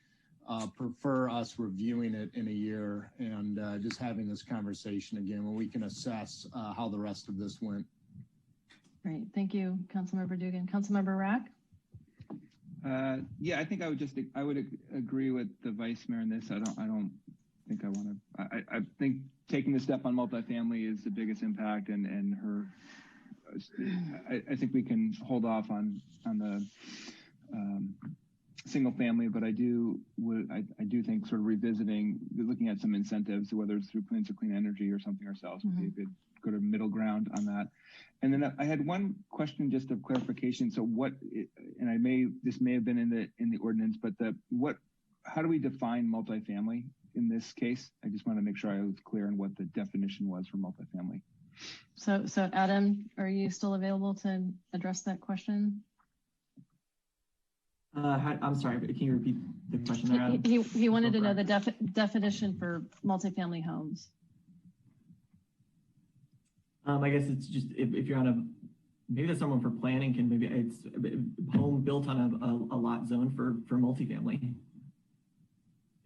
prefer us reviewing it in a year and just having this conversation again when we can assess how the rest of this went. Great, thank you, Councilmember Dugan. Councilmember Rack? Yeah, I think I would agree with the vice mayor in this. I don't think I want to. I think taking the step on multifamily is the biggest impact, and her. I think we can hold off on the single family, but I do think sort of revisiting, looking at some incentives, whether it's through Clean Energy or something ourselves, would be a good go to middle ground on that. And then I had one question just of clarification. So this may have been in the ordinance, but how do we define multifamily in this case? I just want to make sure I was clear on what the definition was for multifamily. So Adam, are you still available to address that question? I'm sorry, but can you repeat the question there, Adam? He wanted to know the definition for multifamily homes. I guess it's just if you're on maybe that's someone for planning can maybe it's a home built on a lot zone for multifamily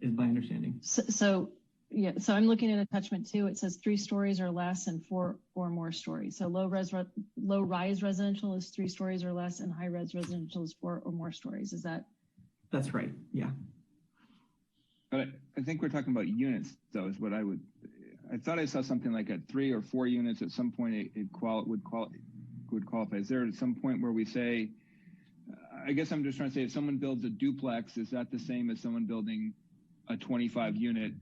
is my understanding. So I'm looking at attachment 2. It says 3 stories or less and 4 or more stories. So low rise residential is 3 stories or less, and high rise residential is 4 or more stories. Is that? That's right. Yeah. But I think we're talking about units, though, is what I thought I saw something like at 3 or 4 units at some point it would qualify. Is there at some point where we say, I guess I'm just trying to say, if someone builds a duplex, is that the same as someone building a 25 unit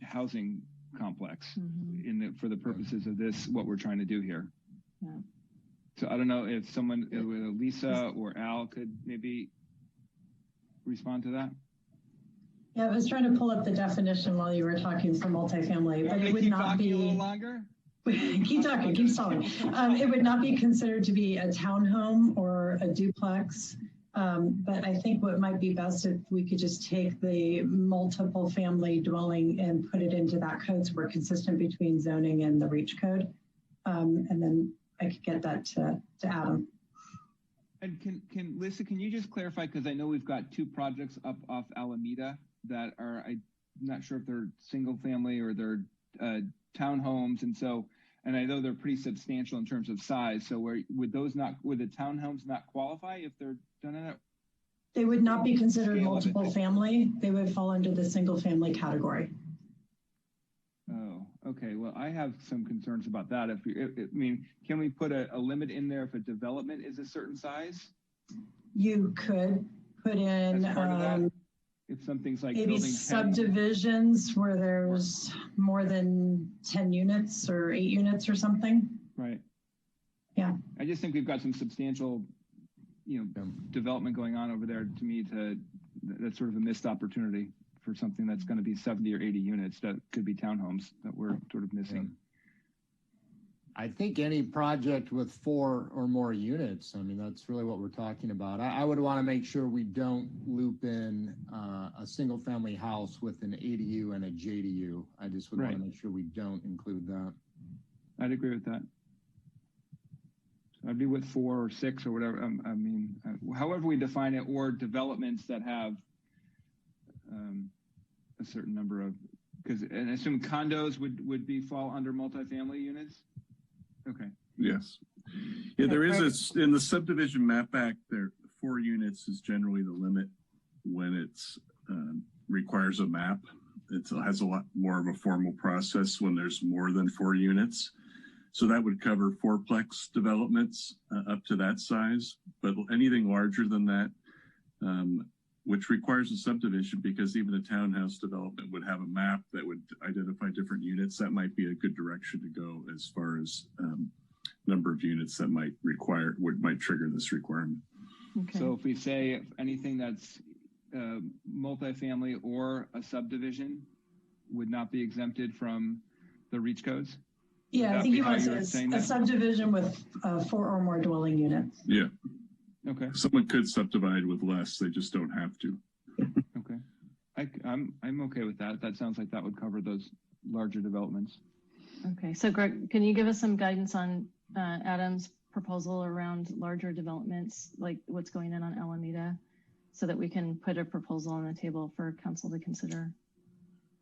housing complex for the purposes of this, what we're trying to do here? Yeah. So I don't know if someone, Lisa or Al, could maybe respond to that. Yeah, I was trying to pull up the definition while you were talking for multifamily, but it would not be. A little longer? Keep talking, keep stalling. It would not be considered to be a townhome or a duplex. But I think what might be best if we could just take the multiple family dwelling and put it into that code so we're consistent between zoning and the REACH code. And then I could get that to Adam. And can Lisa, can you just clarify, because I know we've got 2 projects up off Alameda that are, I'm not sure if they're single family or they're townhomes, and I know they're pretty substantial in terms of size. So would the townhomes not qualify if they're done in it? They would not be considered multiple family. They would fall under the single family category. Oh, okay. Well, I have some concerns about that. I mean, can we put a limit in there if a development is a certain size? You could put in if something's like maybe subdivisions where there's more than 10 units or 8 units or something. Right. Yeah. I just think we've got some substantial, development going on over there. To me, that's sort of a missed opportunity for something that's going to be 70 or 80 units that could be townhomes that we're sort of missing. I think any project with 4 or more units, I mean, that's really what we're talking about. I would want to make sure we don't loop in a single family house with an ADU and a JDU. I just would want to make sure we don't include that. I'd agree with that. So I'd be with 4 or 6 or whatever. I mean, however we define it, or developments that have a certain number of, and I assume condos would fall under multifamily units. Okay. Yes. Yeah, there is in the subdivision map act, 4 units is generally the limit when it's requires a map. It has a lot more of a formal process when there's more than 4 units. So that would cover 4-plex developments up to that size, but anything larger than that, which requires a subdivision, because even a townhouse development would have a map that would identify different units. That might be a good direction to go as far as number of units that might trigger this requirement. Okay. So if we say anything that's multifamily or a subdivision would not be exempted from the REACH codes? Yeah, I think you want to say a subdivision with 4 or more dwelling units. Yeah. Okay. Someone could subdivide with less, they just don't have to. Okay. I'm okay with that. That sounds like that would cover those larger developments. Okay. So Greg, can you give us some guidance on Adam's proposal around larger developments, like what's going on Alameda, so that we can put a proposal on the table for council to consider?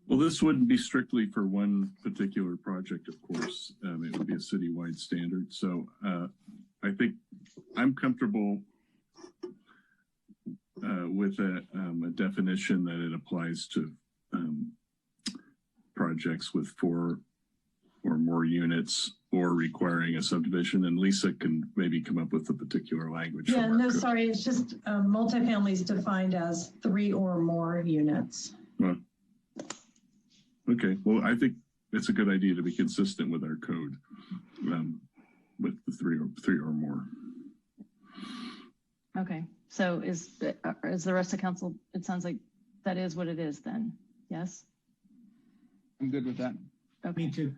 Well, this wouldn't be strictly for one particular project, of course. It would be a citywide standard. So I think I'm comfortable with a definition that it applies to projects with 4 or more units or requiring a subdivision, and Lisa can maybe come up with a particular language. Yeah, no, sorry, it's just multifamily is defined as 3 or more units. Well, okay, well, I think it's a good idea to be consistent with our code with the 3 or more. Okay, so is the rest of council, it sounds like that is what it is then, yes? I'm good with that. Okay. Me too.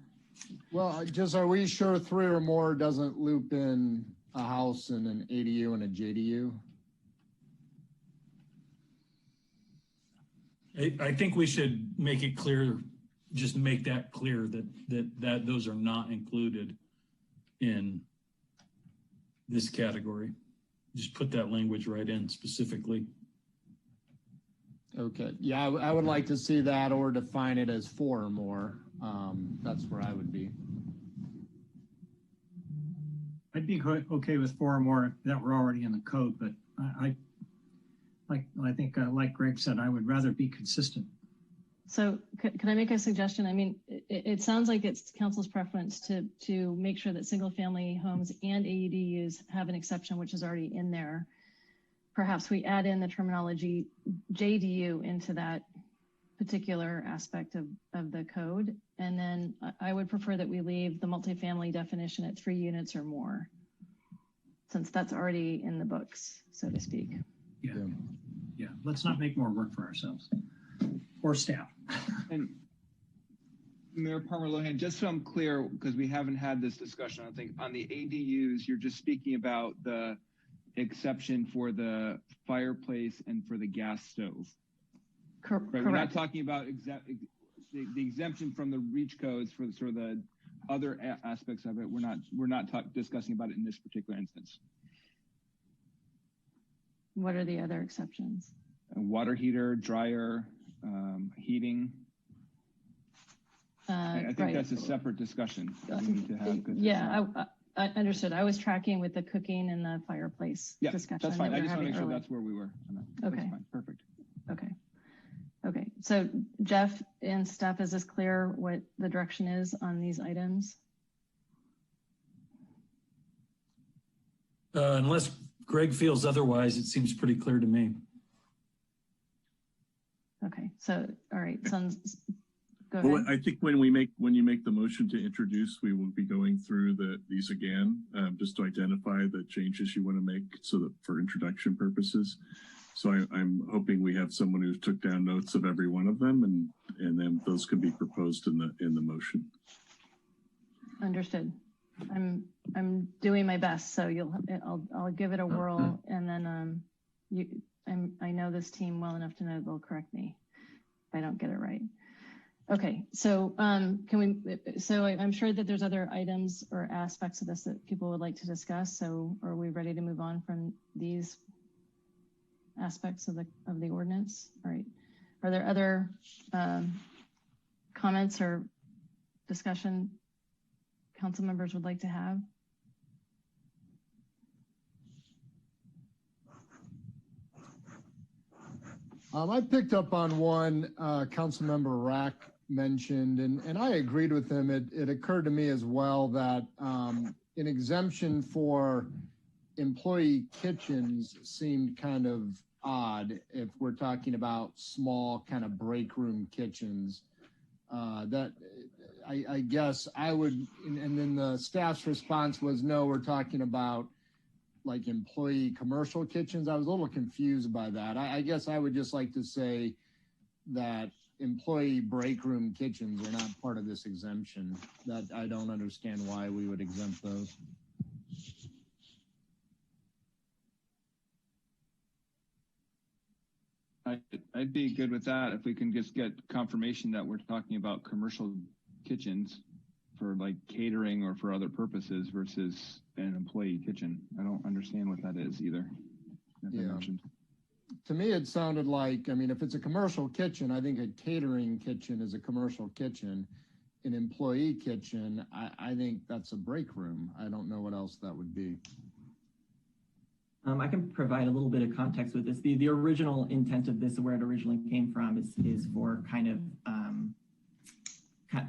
Well, just are we sure 3 or more doesn't loop in a house and an ADU and a JDU? I think we should make it clear, just make that clear that those are not included in this category. Just put that language right in specifically. Okay, yeah, I would like to see that, or define it as 4 or more. That's where I would be. I'd be okay with 4 or more that were already in the code, but I think, like Greg said, I would rather be consistent. So can I make a suggestion? I mean, it sounds like it's council's preference to make sure that single family homes and ADUs have an exception, which is already in there. Perhaps we add in the terminology JDU into that particular aspect of the code. And then I would prefer that we leave the multifamily definition at 3 units or more, since that's already in the books, so to speak. Yeah, let's not make more work for ourselves or staff. And Mayor Palmer-Lohan, just so I'm clear, because we haven't had this discussion, I think on the ADUs, you're just speaking about the exception for the fireplace and for the gas stove. Right? Correct. We're not talking about the exemption from the REACH codes for sort of the other aspects of it. We're not discussing about it in this particular instance. What are the other exceptions? A water heater, dryer, heating. I think right. that's a separate discussion we need to have. Yeah, I understood. I was tracking with the cooking and the fireplace discussion. That's fine. That I we just were want to make having sure earlier. that's where we were. Okay. That's fine. Perfect. Okay. So Jeff and staff, is this clear what the direction is on these items? Unless Greg feels otherwise, it seems pretty clear to me. Okay. So, all right. Go Well, ahead. I think when you make the motion to introduce, we will be going through these again, just to identify the changes you want to make, so that for introduction purposes. So I'm hoping we have someone who took down notes of every one of them, and then those can be proposed in the motion. Understood. I'm doing my best, so I'll give it a whirl, and then I know this team well enough to know they'll correct me if I don't get it right. Okay, so I'm sure that there's other items or aspects of this that people would like to discuss. So are we ready to move on from these aspects of the ordinance? All right. Are there other comments or discussion council members would like to have? I picked up on one Councilmember Rack mentioned, and I agreed with him. It occurred to me as well that an exemption for employee kitchens seemed kind of odd if we're talking about small kind of break room kitchens. That I guess I would, and then the staff's response was, no, we're talking about like employee commercial kitchens. I was a little confused by that. I guess I would just like to say that employee break room kitchens are not part of this exemption. That I don't understand why we would exempt those. I'd be good with that if we can just get confirmation that we're talking about commercial kitchens for like catering or for other purposes versus an employee kitchen. I don't understand what that is either. To me, it sounded like, I mean, if it's a commercial kitchen, I think a catering kitchen is a commercial kitchen. An employee kitchen, I think that's a break room. I don't know what else that would be. I can provide a little bit of context with this. The original intent of this, where it originally came from, is for kind of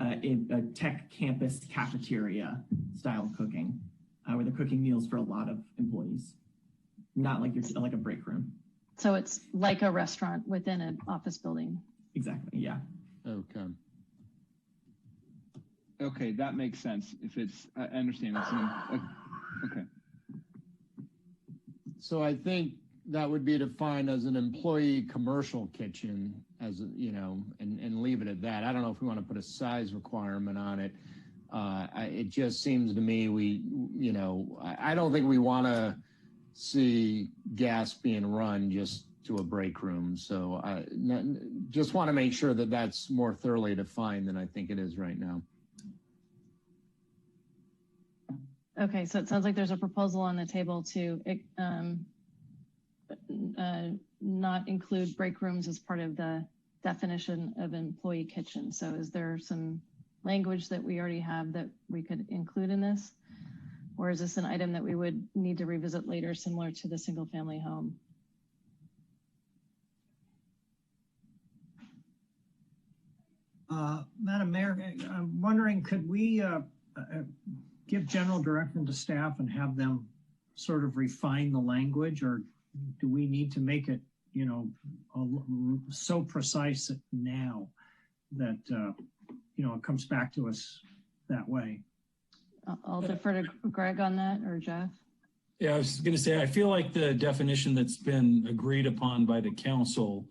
a tech campus cafeteria style cooking, where they're cooking meals for a lot of employees, not like like a break room. So it's like a restaurant within an office building. Exactly. Yeah. Okay. Okay, that makes sense. If it's, I understand. Okay. So I think that would be defined as an employee commercial kitchen, as you know, and leave it at that. I don't know if we want to put a size requirement on it. It just seems to me I don't think we want to see gas being run just to a break room. So I just want to make sure that that's more thoroughly defined than I think it is right now. Okay, so it sounds like there's a proposal on the table to not include break rooms as part of the definition of employee kitchen. So is there some language that we already have that we could include in this? Or is this an item that we would need to revisit later, similar to the single family home? Madam Mayor, I'm wondering, could we give general direction to staff and have them sort of refine the language, or do we need to make it, so precise now that, it comes back to us that way? I'll defer to Greg on that, or Jeff. Yeah, I was going to say, I feel like the definition that's been agreed upon by the council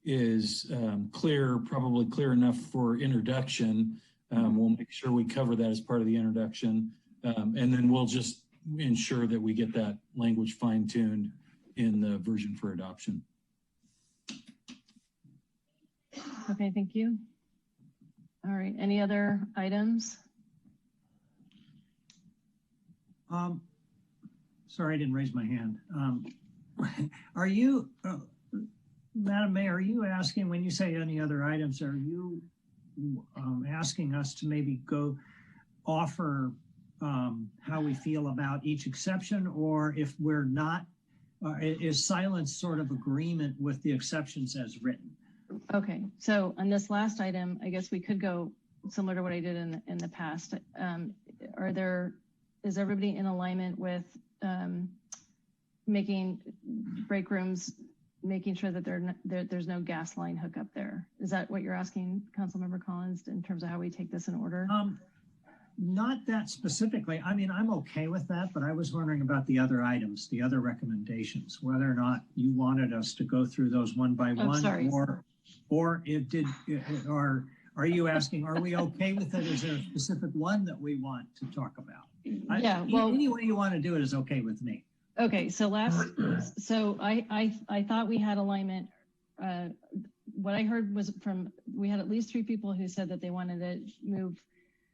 is clear, probably clear enough for introduction. We'll make sure we cover that as part of the introduction. And then we'll just ensure that we get that language fine-tuned in the version for adoption. Okay, thank you. All right, any other items? Sorry, I didn't raise my hand. Are you, Madam Mayor, are you asking, when you say any other items, are you asking us to maybe go offer how we feel about each exception, or if we're not, is silence sort of agreement with the exceptions as written? Okay, so on this last item, I guess we could go similar to what I did in the past. Is everybody in alignment with making break rooms, making sure that there's no gas line hookup there? Is that what you're asking, Councilmember Collins, in terms of how we take this in order? Not that specifically. I mean, I'm okay with that, but I was wondering about the other items, the other recommendations, whether or not you wanted us to go through those one by one, sorry. or are you asking, are we okay with it? Is there a specific one that we want to talk about? Yeah, well, any way you want to do it is okay with me. Okay, so I thought we had alignment. What I heard was we had at least 3 people who said that they wanted to move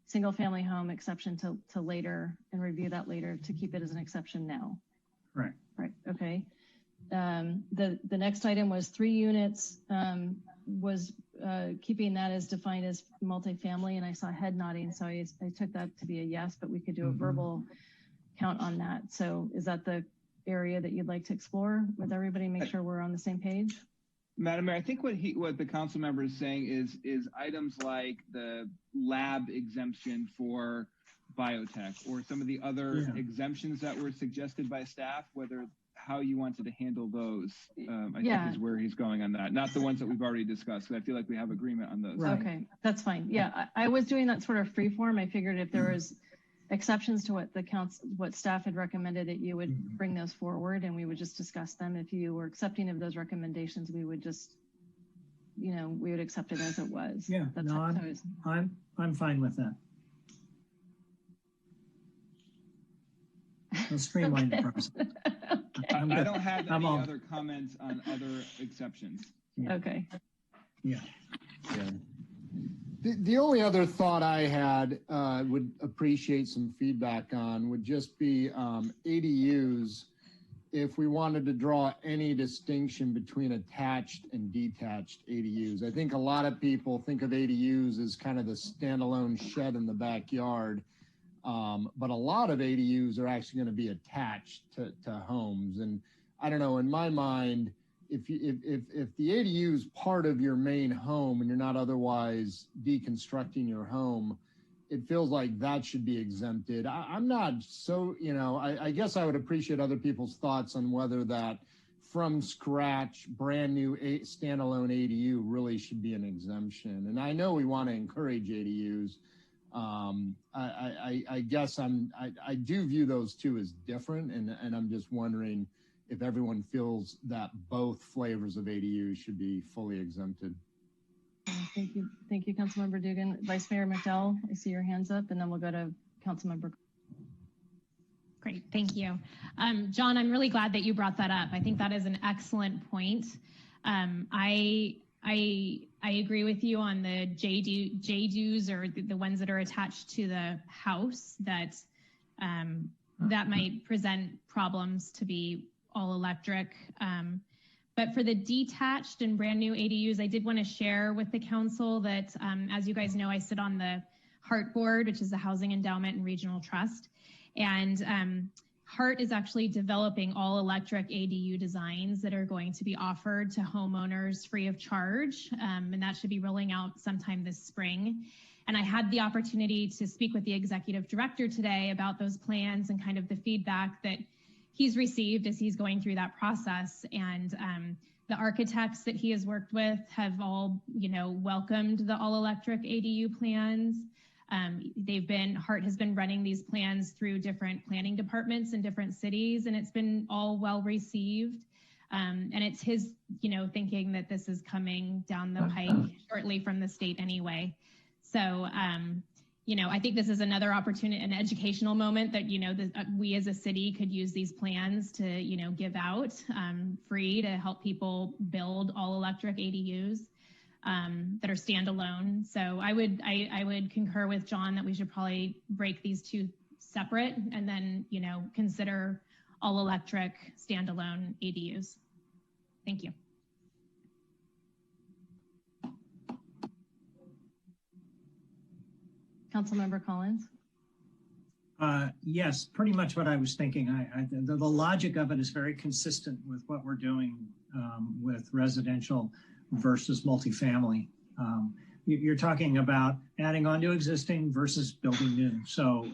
single family home exception to later and review that later to keep it as an exception now. Right. Right, okay. The next item was 3 units, was keeping that as defined as multifamily, and I saw head nodding, so I took that to be a yes, but we could do a verbal count on that. So is that the area that you'd like to explore with everybody, make sure we're on the same page? Madam Mayor, I think what the council member is saying is items like the lab exemption for biotech or some of the other exemptions that were suggested by staff, how you wanted to handle those, I think is where he's going on that. Not the ones that we've already discussed, because I feel like we have agreement on those. Right. Okay, that's fine. Yeah, I was doing that sort of free form. I figured if there was exceptions to what staff had recommended, that you would bring those forward and we would just discuss them. If you were accepting of those recommendations, we would just, we would accept it as it was. Yeah, I'm fine with that. Let's streamline the process. I don't have any other comments on other exceptions. Yeah. Okay. Yeah. The only other thought I had would appreciate some feedback on would just be ADUs. If we wanted to draw any distinction between attached and detached ADUs, I think a lot of people think of ADUs as kind of the standalone shed in the backyard. But a lot of ADUs are actually going to be attached to homes. And I don't know, in my mind, if the ADU is part of your main home and you're not otherwise deconstructing your home, it feels like that should be exempted. I'm not so, I guess I would appreciate other people's thoughts on whether that from scratch, brand new standalone ADU really should be an exemption. And I know we want to encourage ADUs. I guess I do view those two as different, and I'm just wondering if everyone feels that both flavors of ADU should be fully exempted. Thank you, Councilmember Dugan. Vice Mayor McDowell, I see your hands up, and then we'll go to Councilmember. Great, thank you. John, I'm really glad that you brought that up. I think that is an excellent point. I agree with you on the JDUs or the ones that are attached to the house, that that might present problems to be all electric. But for the detached and brand new ADUs, I did want to share with the council that, as you guys know, I sit on the HART board, which is the Housing Endowment and Regional Trust. And HART is actually developing all electric ADU designs that are going to be offered to homeowners free of charge. And that should be rolling out sometime this spring. And I had the opportunity to speak with the executive director today about those plans and kind of the feedback that he's received as he's going through that process. And the architects that he has worked with have all, welcomed the all electric ADU plans. HART has been running these plans through different planning departments in different cities, and it's been all well received. And it's his, thinking that this is coming down the pike shortly from the state anyway. So I think this is another opportunity, an educational moment that, we as a city could use these plans to, give out free to help people build all electric ADUs that are standalone. So I would concur with John that we should probably break these two separate and then, consider all electric standalone ADUs. Thank you. Councilmember Collins. Yes, pretty much what I was thinking. The logic of it is very consistent with what we're doing with residential versus multifamily. You're talking about adding on to existing versus building new. So,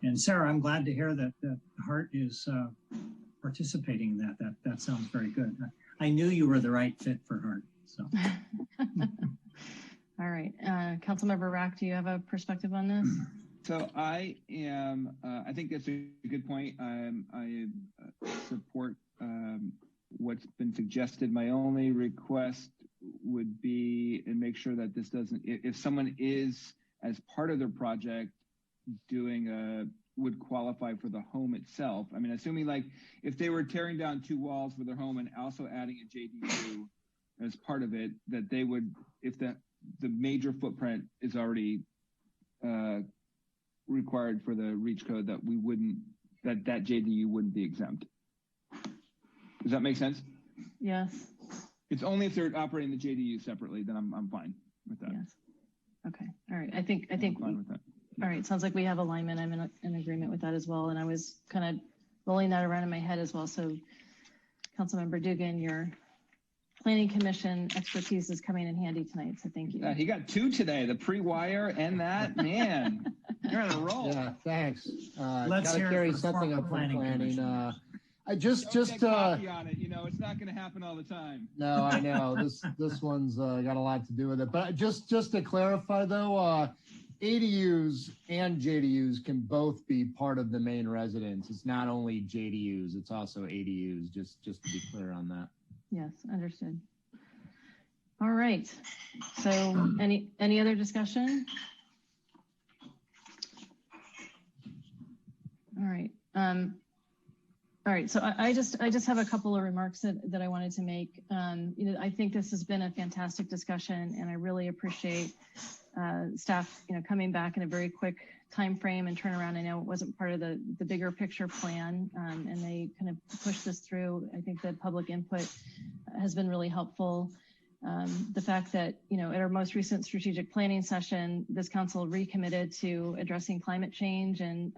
and Sarah, I'm glad to hear that Hart is participating in that. That sounds very good. I knew you were the right fit for Hart. So. All right, Councilmember Rack, do you have a perspective on this? So I think that's a good point. I support what's been suggested. My only request would be, and make sure that this doesn't, if someone is, as part of their project, would qualify for the home itself. I mean, assuming like if they were tearing down 2 walls for their home and also adding a JDU as part of it, that they would, if the major footprint is already required for the REACH code, that we wouldn't, that JDU wouldn't be exempt. Does that make sense? Yes. It's only if they're operating the JDU separately, then I'm fine with that. Yes. Okay. All right. I think I'm fine with that. All right. Sounds like we have alignment. I'm in agreement with that as well. And I was kind of rolling that around in my head as well. So Councilmember Dugan, your Planning Commission expertise is coming in handy tonight, so thank you. He got 2 today, the pre-wire and that, man. You're on a roll. Yeah, thanks. Let's gotta carry something up from planning. I just copy on it. It's not going to happen all the time. No, I know this one's got a lot to do with it. But just to clarify though, ADUs and JDUs can both be part of the main residence. It's not only JDUs, it's also ADUs. Just to be clear on that. Yes, understood. All right. So any other discussion? All right. All right. So I just have a couple of remarks that I wanted to make. I think this has been a fantastic discussion, and I really appreciate staff, coming back in a very quick time frame and turnaround. I know it wasn't part of the bigger picture plan, and they kind of pushed this through. I think the public input has been really helpful. The fact that, at our most recent strategic planning session, this council recommitted to addressing climate change and,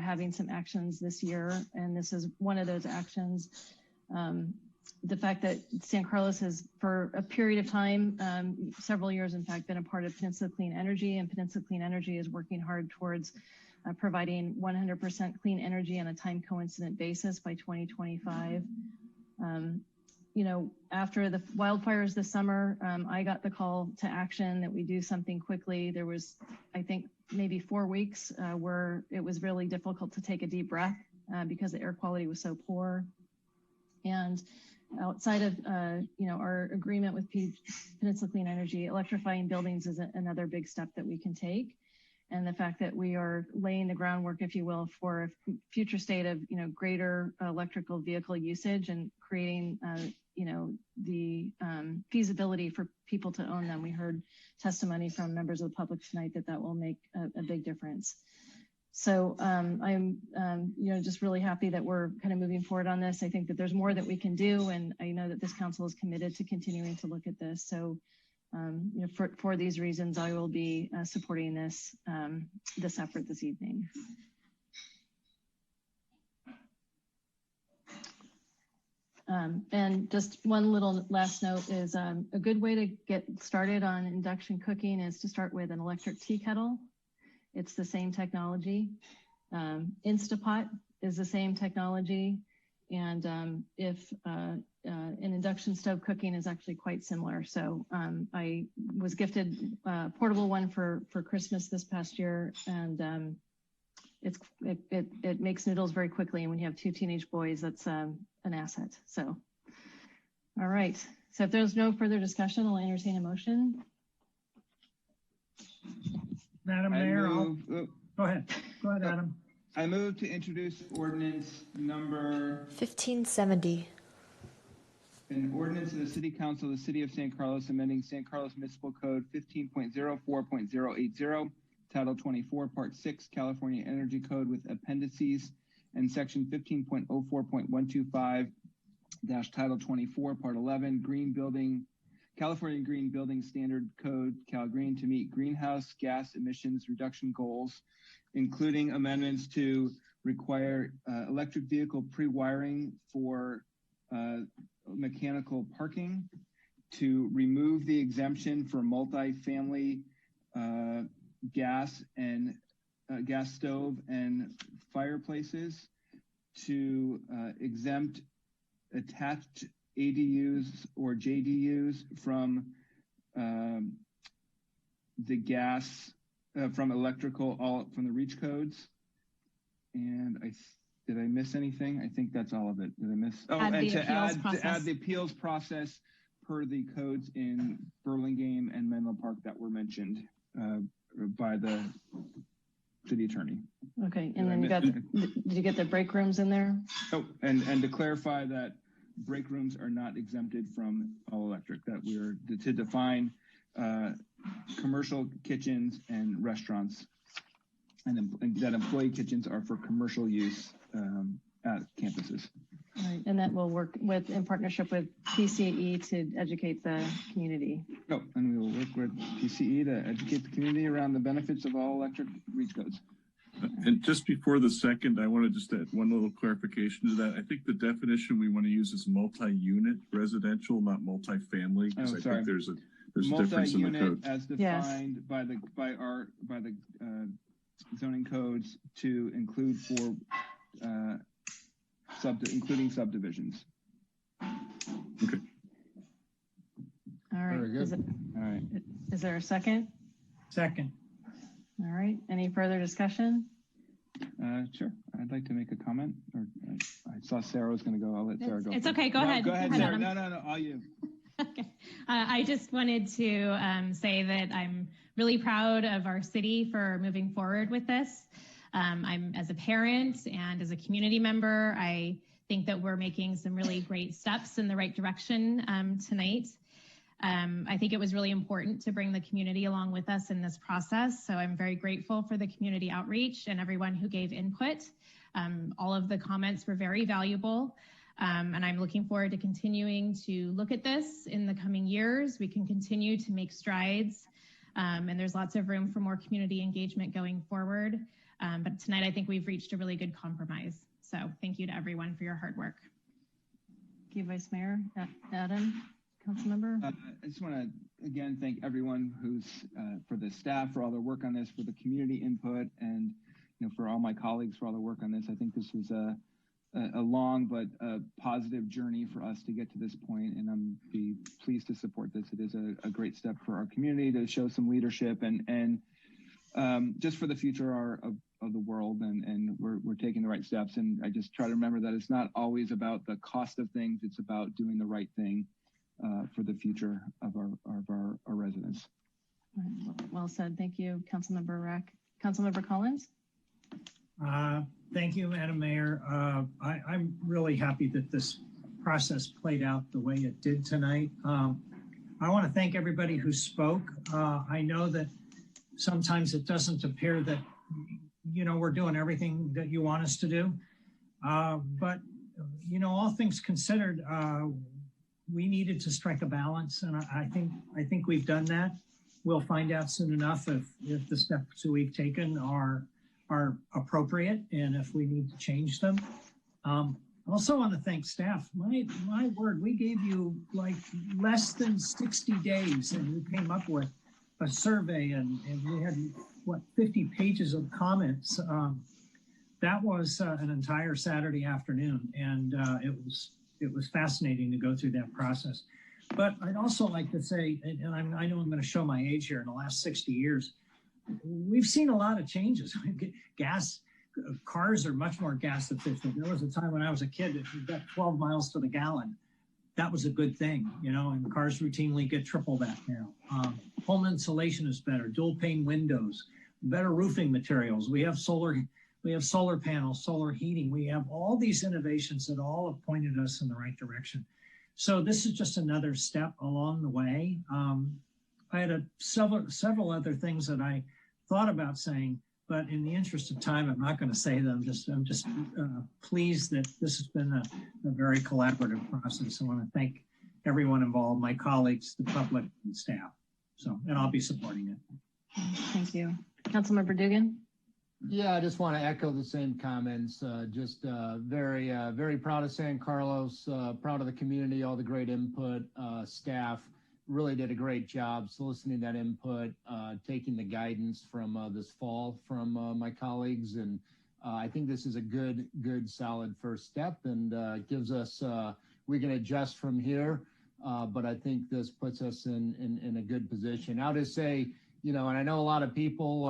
having some actions this year. And this is one of those actions. The fact that San Carlos has, for a period of time, several years, in fact, been a part of Peninsula Clean Energy, and Peninsula Clean Energy is working hard towards providing 100% clean energy on a time coincident basis by 2025. After the wildfires this summer, I got the call to action that we do something quickly. There was, I think, maybe 4 weeks where it was really difficult to take a deep breath because the air quality was so poor. And outside of, our agreement with Peninsula Clean Energy, electrifying buildings is another big step that we can take. And the fact that we are laying the groundwork, if you will, for a future state of, greater electrical vehicle usage and creating, the feasibility for people to own them. We heard testimony from members of the public tonight that will make a big difference. So I'm, just really happy that we're kind of moving forward on this. I think that there's more that we can do, and I know that this council is committed to continuing to look at this. So, for these reasons, I will be supporting this effort this evening. And just one little last note is a good way to get started on induction cooking is to start with an electric tea kettle. It's the same technology. Instapot is the same technology. And if an induction stove cooking is actually quite similar. So I was gifted a portable one for Christmas this past year, and it makes noodles very quickly. And when you have 2 teenage boys, that's an asset. So, all right. So if there's no further discussion, I'll entertain a motion. Madam Mayor, go ahead. Go ahead, Adam. I move to introduce ordinance number 1570. An ordinance of the City Council of the City of San Carlos amending San Carlos Municipal Code 15.04.080, Title 24, Part 6, California Energy Code with appendices, and Section 15.04.125 Title 24, Part 11, Green Building, California Green Building Standard Code, Cal Green, to meet greenhouse gas emissions reduction goals, including amendments to require electric vehicle pre-wiring for mechanical parking, to remove the exemption for multi-family gas stove and fireplaces, to exempt attached ADUs or JDUs from the gas, from electrical, all from the REACH codes. And did I miss anything? I think that's all of it. Did I miss? Oh, and to add the appeals process per the codes in Burlingame and Menlo Park that were mentioned by the city attorney. Okay, and then did you get the break rooms in there? Oh, and to clarify that break rooms are not exempted from all electric, that we're to define commercial kitchens and restaurants, and that employee kitchens are for commercial use at campuses. All right, and that will work in partnership with PCE to educate the community. Oh, and we will work with PCE to educate the community around the benefits of all electric REACH codes. And just before the second, I want to just add one little clarification to that. I think the definition we want to use is multi-unit residential, not multi-family, because I think there's a difference in the code. As defined by the zoning codes to include for including subdivisions. Okay. All right. Very good. All right. Is there a second? Second. All right. Any further discussion? Sure. I'd like to make a comment. Or I saw Sarah was going to go. I'll let Sarah go. It's okay. Go ahead. Go ahead, Sarah. No. All you. Okay. I just wanted to say that I'm really proud of our city for moving forward with this. I'm, as a parent and as a community member, I think that we're making some really great steps in the right direction tonight. I think it was really important to bring the community along with us in this process. So I'm very grateful for the community outreach and everyone who gave input. All of the comments were very valuable. And I'm looking forward to continuing to look at this in the coming years. We can continue to make strides. And there's lots of room for more community engagement going forward. But tonight, I think we've reached a really good compromise. So thank you to everyone for your hard work. Thank you, Vice Mayor. Adam, Councilmember. I just want to again thank everyone who's for the staff for all their work on this, for the community input, and for all my colleagues for all their work on this. I think this was a long but positive journey for us to get to this point, and I'm pleased to support this. It is a great step for our community to show some leadership and just for the future of the world, and we're taking the right steps. And I just try to remember that it's not always about the cost of things; it's about doing the right thing for the future of our residents. Well said. Thank you, Councilmember Rack. Councilmember Collins. Thank you, Madam Mayor. I'm really happy that this process played out the way it did tonight. I want to thank everybody who spoke. I know that sometimes it doesn't appear that, we're doing everything that you want us to do. But, all things considered, we needed to strike a balance. And I think we've done that. We'll find out soon enough if the steps we've taken are appropriate and if we need to change them. Also want to thank staff. My word, we gave you like less than 60 days and you came up with a survey and we had 50 pages of comments. That was an entire Saturday afternoon, and it was fascinating to go through that process. But I'd also like to say, and I know I'm going to show my age here, in the last 60 years, we've seen a lot of changes. Cars are much more gas efficient. There was a time when I was a kid, if you got 12 miles to the gallon, that was a good thing, and cars routinely get triple that now. Home insulation is better, dual pane windows, better roofing materials. We have solar panels, solar heating. We have all these innovations that all have pointed us in the right direction. So this is just another step along the way. I had several other things that I thought about saying, but in the interest of time, I'm not going to say them. I'm just pleased that this has been a very collaborative process. I want to thank everyone involved, my colleagues, the public, and staff. So, and I'll be supporting it. Thank you. Councilmember Dugan? Yeah, I just want to echo the same comments. Very proud of San Carlos, proud of the community, all the great input. Staff really did a great job soliciting that input, taking the guidance from this fall from my colleagues. And I think this is a good, solid first step, and gives us, we can adjust from here. But I think this puts us in a good position. I'll just say, and I know a lot of people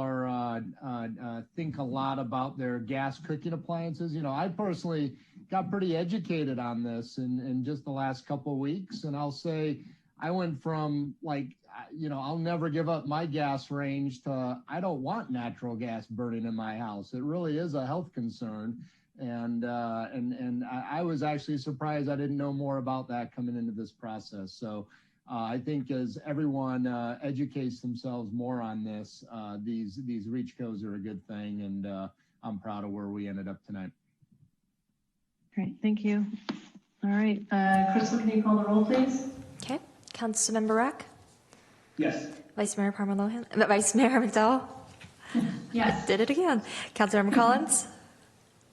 think a lot about their gas cooking appliances. I personally got pretty educated on this in just the last couple of weeks. And I'll say I went from I'll never give up my gas range to I don't want natural gas burning in my house. It really is a health concern. And I was actually surprised I didn't know more about that coming into this process. So I think as everyone educates themselves more on this, these reach codes are a good thing, and I'm proud of where we ended up tonight. Great, thank you. All right, Crystal, can you call the roll, please? Okay, Councilmember Rack? Yes. Vice Mayor Parma-Lohan? Vice Mayor McDowell? Yes. Did it again. Councilmember Collins?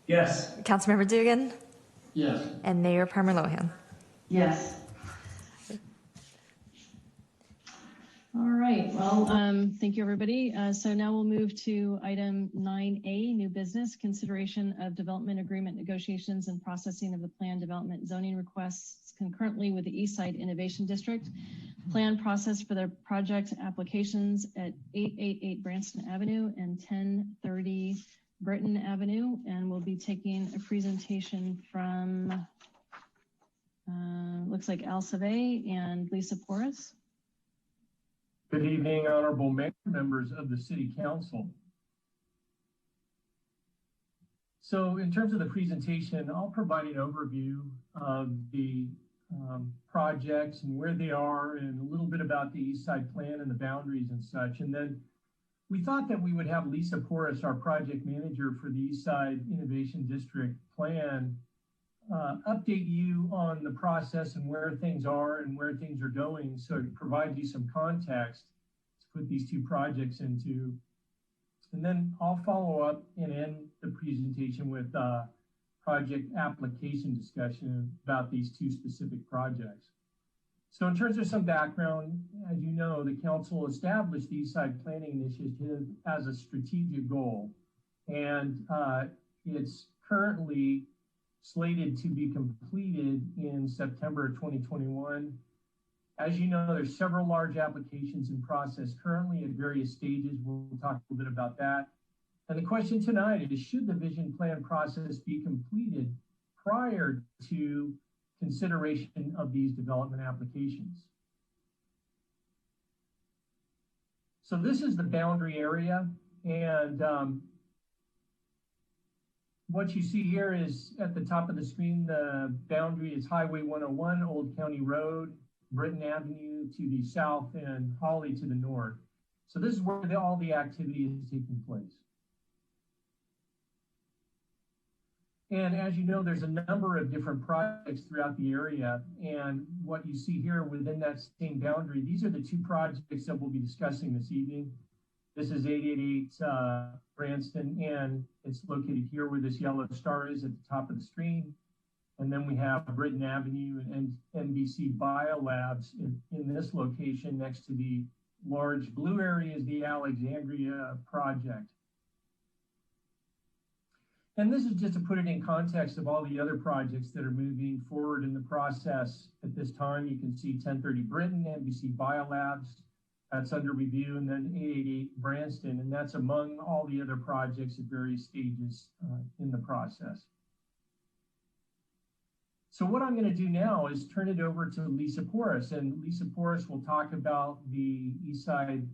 Yes. Councilmember Dugan? Yes. And Mayor Parma-Lohan? Yes. All right, well, thank you, everybody. So now we'll move to item 9A, new business, consideration of development agreement negotiations and processing of the plan development zoning requests concurrently with the Eastside Innovation District. Plan process for their project applications at 888 Branston Avenue and 1030 Britton Avenue. And we'll be taking a presentation from, looks like Al Savay and Lisa Porras. Good evening, Honorable Mayor, members of the City Council. So in terms of the presentation, I'll provide an overview of the projects and where they are, and a little bit about the East Side Plan and the boundaries and such. And then we thought that we would have Lisa Porras, our project manager for the East Side Innovation District Plan, update you on the process and where things are and where things are going, so to provide you some context to put these two projects into. And then I'll follow up and end the presentation with project application discussion about these two specific projects. So in terms of some background, as you know, the council established the East Side Planning Initiative as a strategic goal, and it's currently slated to be completed in September 2021. As you know, there's several large applications in process currently at various stages. We'll talk a little bit about that. And the question tonight is, should the vision plan process be completed prior to consideration of these development applications? So this is the boundary area, and what you see here is at the top of the screen, the boundary is Highway 101, Old County Road, Britton Avenue to the south, and Holly to the north. So this is where all the activity is taking place. And as you know, there's a number of different projects throughout the area. And what you see here within that same boundary, these are the two projects that we'll be discussing this evening. This is 888 Branston, and it's located here where this yellow star is at the top of the screen. And then we have Britton Avenue and NBC Biolabs in this location next to the large blue area is the Alexandria project. And this is just to put it in context of all the other projects that are moving forward in the process at this time. You can see 1030 Britton, NBC Biolabs, that's under review, and then 888 Branston, and that's among all the other projects at various stages in the process. So what I'm going to do now is turn it over to Lisa Porras, and Lisa Porras will talk about the Eastside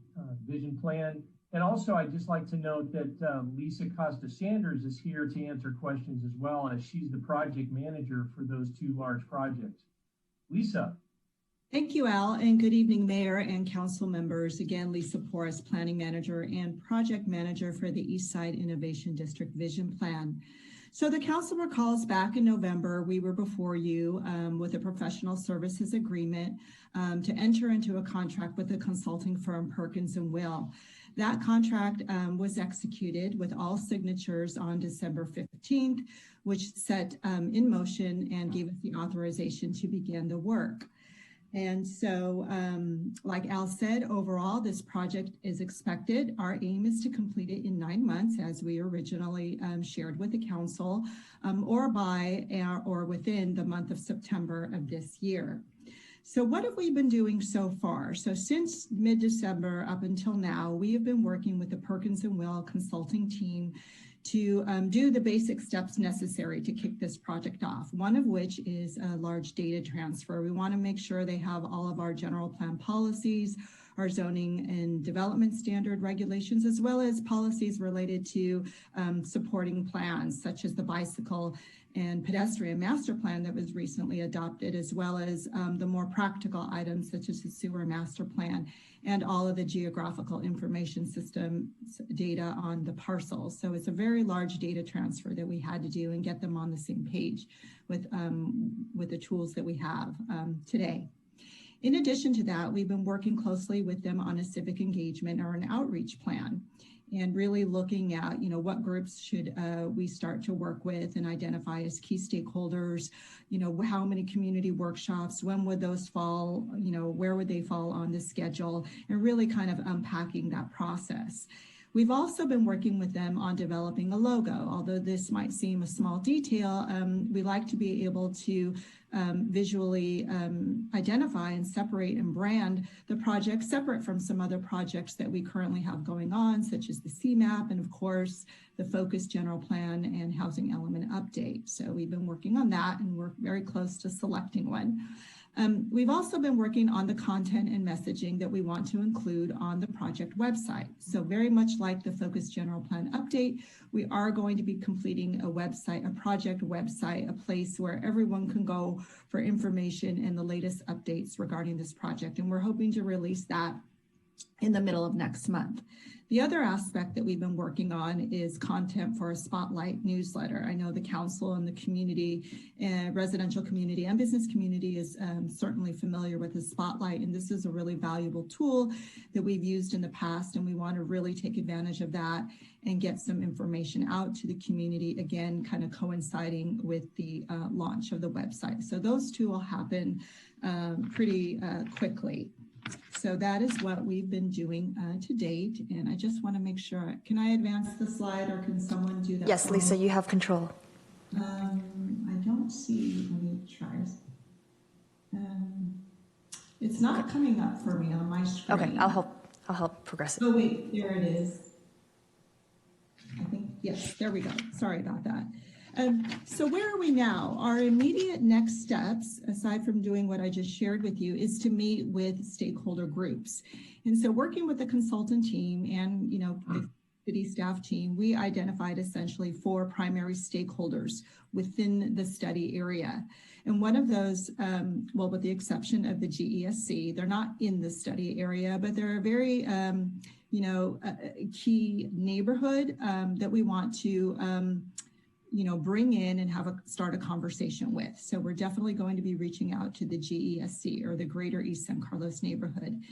Vision Plan And also, I'd just like to note that Lisa Costa Sanders is here to answer questions as well, as she's the project manager for those two large projects. Lisa. Thank you, Al, and good evening, Mayor and Council members. Again, Lisa Porras, Planning Manager and Project Manager for the Eastside Innovation District Vision Plan. So the Council recalls back in November, we were before you with a professional services agreement to enter into a contract with the consulting firm Perkins & Will. That contract was executed with all signatures on December 15th, which set in motion and gave us the authorization to begin the work. And so, like Al said, overall, this project is expected. Our aim is to complete it in 9 months, as we originally shared with the council, or within the month of September of this year. So what have we been doing so far? So since mid-December up until now, we have been working with the Perkins & Will consulting team to do the basic steps necessary to kick this project off, one of which is a large data transfer. We want to make sure they have all of our general plan policies, our zoning and development standard regulations, as well as policies related to supporting plans, such as the bicycle and pedestrian master plan that was recently adopted, as well as the more practical items such as the sewer master plan and all of the geographical information system data on the parcels. So it's a very large data transfer that we had to do and get them on the same page with the tools that we have today. In addition to that, we've been working closely with them on a civic engagement or an outreach plan, and really looking at, what groups should we start to work with and identify as key stakeholders, how many community workshops, when would those fall, where would they fall on the schedule, and really kind of unpacking that process. We've also been working with them on developing a logo. Although this might seem a small detail, we like to be able to visually identify and separate and brand the project separate from some other projects that we currently have going on, such as the CMAP and, of course, the Focus General Plan and Housing Element Update. So we've been working on that, and we're very close to selecting one. We've also been working on the content and messaging that we want to include on the project website. So very much like the Focus General Plan update, we are going to be completing a website, a project website, a place where everyone can go for information and the latest updates regarding this project. And we're hoping to release that in the middle of next month. The other aspect that we've been working on is content for a Spotlight newsletter. I know the council and the community, residential community and business community is certainly familiar with the Spotlight, and this is a really valuable tool that we've used in the past, and we want to really take advantage of that and get some information out to the community, again, kind of coinciding with the launch of the website. So those two will happen pretty quickly. So that is what we've been doing to date. And I just want to make sure, can I advance the slide, or can someone do that? Yes, Lisa, you have control. I don't see, let me try. It's not coming up for me on my screen. Okay, I'll help progress it. Oh wait, there it is. I think, yes, there we go. Sorry about that. So where are we now? Our immediate next steps, aside from doing what I just shared with you, is to meet with stakeholder groups. And so working with the consultant team and, the city staff team, we identified essentially 4 primary stakeholders within the study area. And one of those, well, with the exception of the GESC, they're not in the study area, but they're a very, a key neighborhood that we want to bring in and start a conversation with. So we're definitely going to be reaching out to the GESC, or the Greater East San Carlos neighborhood.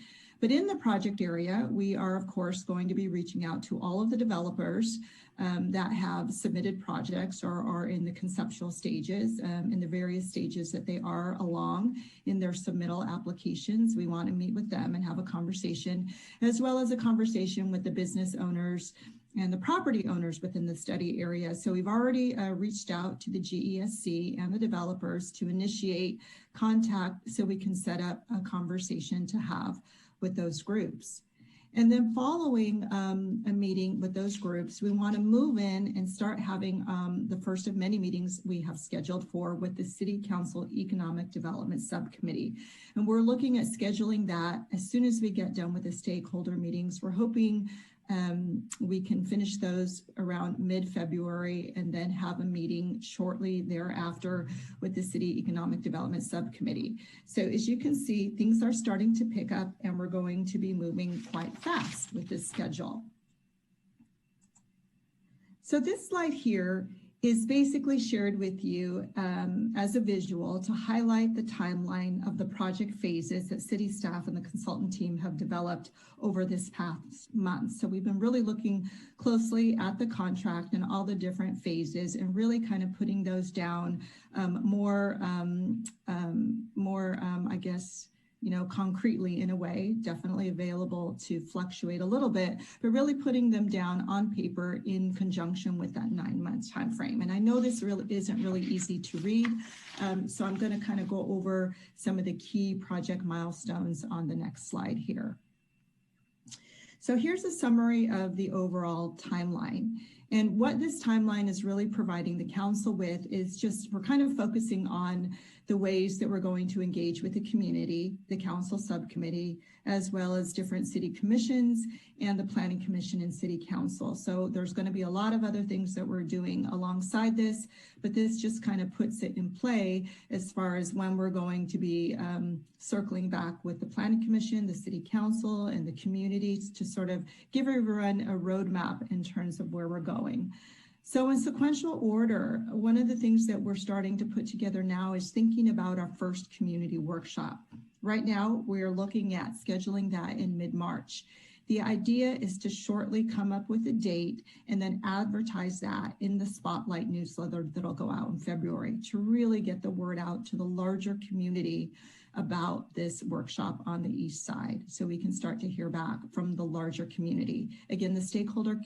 But in the project area, we are, of course, going to be reaching out to all of the developers that have submitted projects or are in the conceptual stages, in the various stages that they are along in their submittal applications. We want to meet with them and have a conversation, as well as a conversation with the business owners and the property owners within the study area. So we've already reached out to the GESC and the developers to initiate contact so we can set up a conversation to have with those groups. And then following a meeting with those groups, we want to move in and start having the first of many meetings we have scheduled with the City Council Economic Development Subcommittee. And we're looking at scheduling that as soon as we get done with the stakeholder meetings. We're hoping we can finish those around mid-February and then have a meeting shortly thereafter with the City Economic Development Subcommittee. So as you can see, things are starting to pick up and we're going to be moving quite fast with this schedule. So this slide here is basically shared with you as a visual to highlight the timeline of the project phases that city staff and the consultant team have developed over this past month. So we've been really looking closely at the contract and all the different phases and really kind of putting those down more, I guess, concretely in a way, definitely available to fluctuate a little bit, but really putting them down on paper in conjunction with that 9 months time frame. And I know this really isn't really easy to read, so I'm going to kind of go over some of the key project milestones on the next slide here. So here's a summary of the overall timeline. And what this timeline is really providing the council with is just, we're kind of focusing on the ways that we're going to engage with the community, the council subcommittee, as well as different city commissions and the planning commission and city council. So there's going to be a lot of other things that we're doing alongside this, but this just kind of puts it in play as far as when we're going to be circling back with the planning commission, the city council, and the communities to sort of give everyone a roadmap in terms of where we're going. So in sequential order, one of the things that we're starting to put together now is thinking about our first community workshop. Right now, we're looking at scheduling that in mid-March. The idea is to shortly come up with a date and then advertise that in the Spotlight newsletter that'll go out in February to really get the word out to the larger community about this workshop on the east side, so we can start to hear back from the larger community. Again, the stakeholder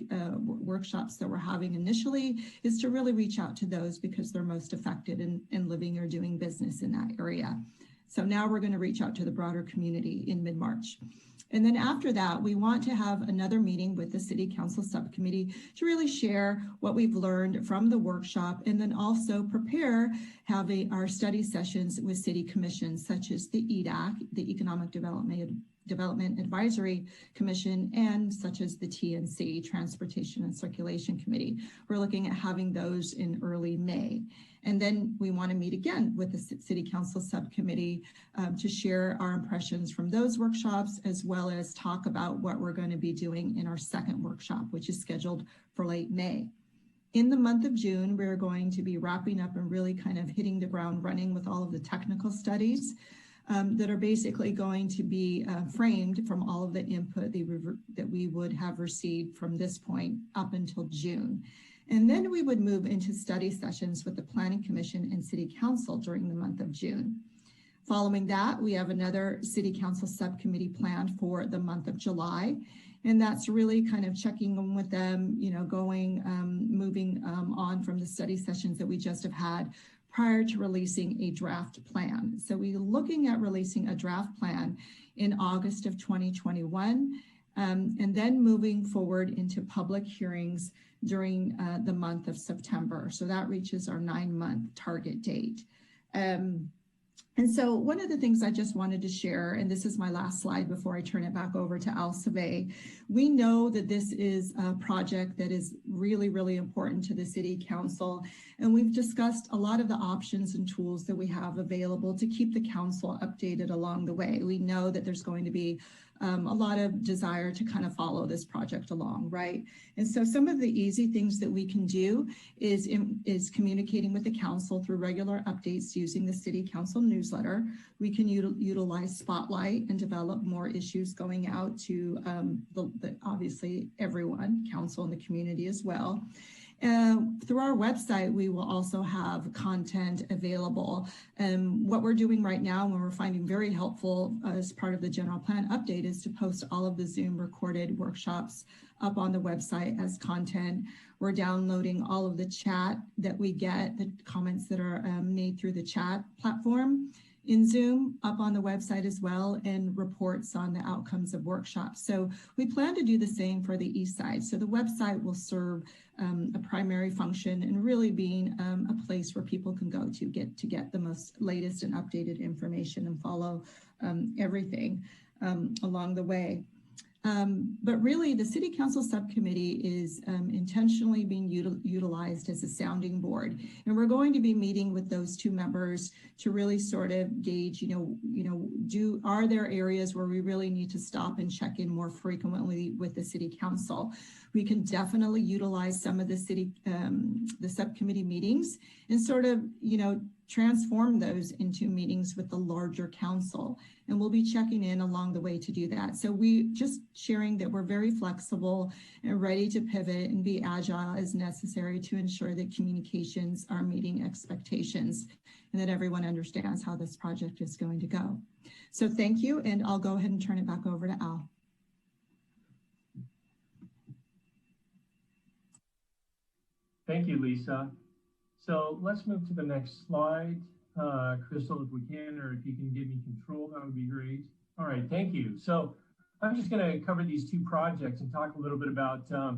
workshops that we're having initially is to really reach out to those because they're most affected in living or doing business in that area. So now we're going to reach out to the broader community in mid-March. And then after that, we want to have another meeting with the City Council Subcommittee to really share what we've learned from the workshop and then also prepare having our study sessions with city commissions such as the EDAC, the Economic Development Advisory Commission, and such as the TNC, Transportation and Circulation Committee. We're looking at having those in early May. And then we want to meet again with the City Council Subcommittee to share our impressions from those workshops, as well as talk about what we're going to be doing in our second workshop, which is scheduled for late May. In the month of June, we're going to be wrapping up and really kind of hitting the ground running with all of the technical studies that are basically going to be framed from all of the input that we would have received from this point up until June. And then we would move into study sessions with the Planning Commission and City Council during the month of June. Following that, we have another City Council subcommittee planned for the month of July. And that's really kind of checking in with them, moving on from the study sessions that we just have had prior to releasing a draft plan. So we're looking at releasing a draft plan in August of 2021, and then moving forward into public hearings during the month of September. So that reaches our 9-month target date. And so one of the things I just wanted to share, and this is my last slide before I turn it back over to Al Savay, we know that this is a project that is really, really important to the City Council. And we've discussed a lot of the options and tools that we have available to keep the council updated along the way. We know that there's going to be a lot of desire to kind of follow this project along, right? And so some of the easy things that we can do is communicating with the council through regular updates using the City Council newsletter. We can utilize Spotlight and develop more issues going out to obviously everyone, council and the community as well. Through our website, we will also have content available. What we're doing right now, and we're finding very helpful as part of the general plan update, is to post all of the Zoom recorded workshops up on the website as content. We're downloading all of the chat that we get, the comments that are made through the chat platform in Zoom up on the website as well, and reports on the outcomes of workshops. So we plan to do the same for the East Side. So the website will serve a primary function and really being a place where people can go to get the most latest and updated information and follow everything along the way. But really, the City Council Subcommittee is intentionally being utilized as a sounding board. And we're going to be meeting with those two members to really sort of gauge, are there areas where we really need to stop and check in more frequently with the City Council? We can definitely utilize some of the the subcommittee meetings and sort of, transform those into meetings with the larger council. And we'll be checking in along the way to do that. So we just sharing that we're very flexible and ready to pivot and be agile as necessary to ensure that communications are meeting expectations and that everyone understands how this project is going to go. So thank you, and I'll go ahead and turn it back over to Al. Thank you, Lisa. So let's move to the next slide. Crystal, if we can, or if you can give me control, that would be great. All right, thank you. So I'm just going to cover these two projects and talk a little bit about the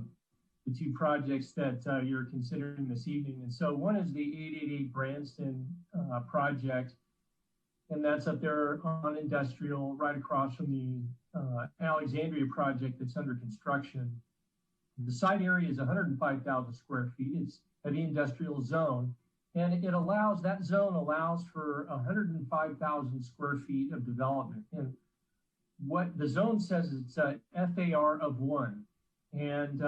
two projects that you're considering this evening. And so one is the 888 Branston project, and that's up there on Industrial, right across from the Alexandria project that's under construction. The site area is 105,000 square feet. It's heavy industrial zone, and that zone allows for 105,000 square feet of development. And what the zone says, it's a FAR of 1. And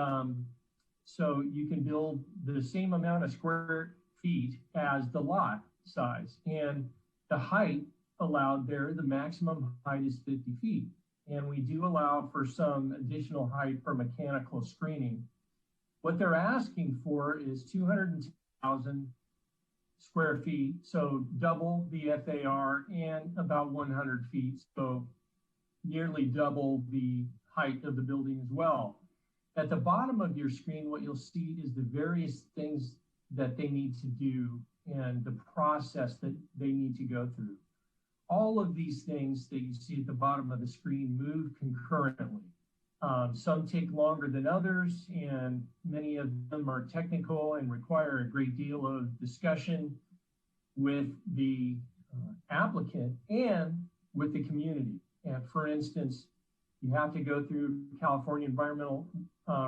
so you can build the same amount of square feet as the lot size. And the height allowed there, the maximum height is 50 feet. And we do allow for some additional height for mechanical screening. What they're asking for is 210,000 square feet, so double the FAR, and about 100 feet, so nearly double the height of the building as well. At the bottom of your screen, what you'll see is the various things that they need to do and the process that they need to go through. All of these things that you see at the bottom of the screen move concurrently. Some take longer than others, and many of them are technical and require a great deal of discussion with the applicant and with the community. And for instance, you have to go through California Environmental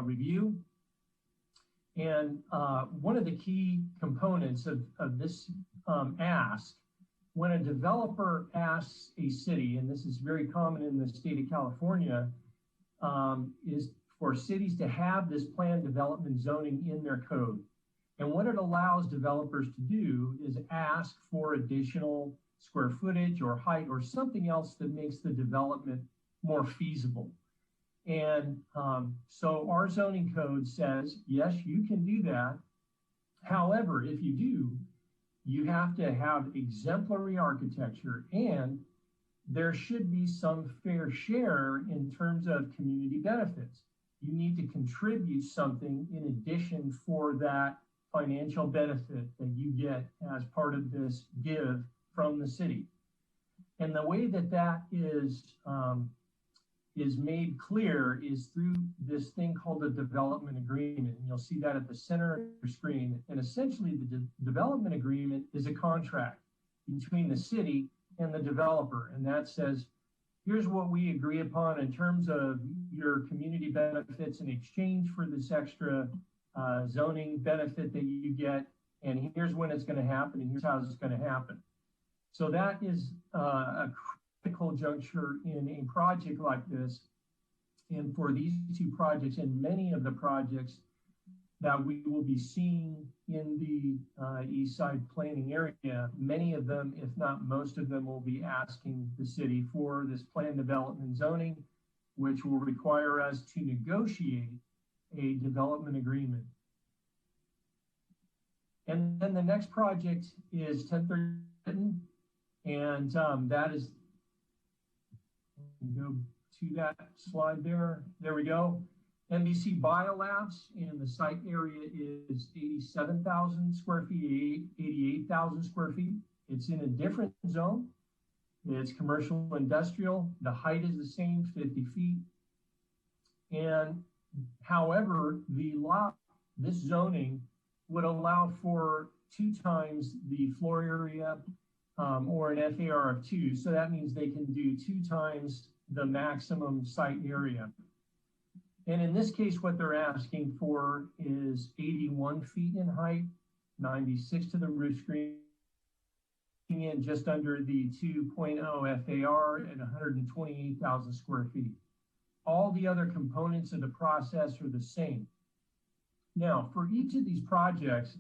Review. And one of the key components of this ask, when a developer asks a city, and this is very common in the state of California, is for cities to have this planned development zoning in their code. And what it allows developers to do is ask for additional square footage or height or something else that makes the development more feasible. And so our zoning code says, yes, you can do that. However, if you do, you have to have exemplary architecture, and there should be some fair share in terms of community benefits. You need to contribute something in addition for that financial benefit that you get as part of this give from the city. And the way that that is made clear is through this thing called a development agreement. And you'll see that at the center of your screen. And essentially the development agreement is a contract between the city and the developer. And that says, here's what we agree upon in terms of your community benefits in exchange for this extra zoning benefit that you get. And here's when it's going to happen, and here's how it's going to happen. So that is a critical juncture in a project like this. And for these two projects and many of the projects that we will be seeing in the East Side planning area, many of them, if not most of them, will be asking the city for this planned development zoning, which will require us to negotiate a development agreement. And then the next project is 1030, and that is, go to that slide there. There we go. NBC Biolabs, and the site area is 87,000 square feet, 88,000 square feet. It's in a different zone. It's commercial industrial. The height is the same, 50 feet. And however, this zoning would allow for 2 times the floor area or an FAR of 2. So that means they can do 2 times the maximum site area. And in this case, what they're asking for is 81 feet in height, 96 to the roof screen, in just under the 2.0 FAR at 128,000 square feet. All the other components of the process are the same. Now, for each of these projects,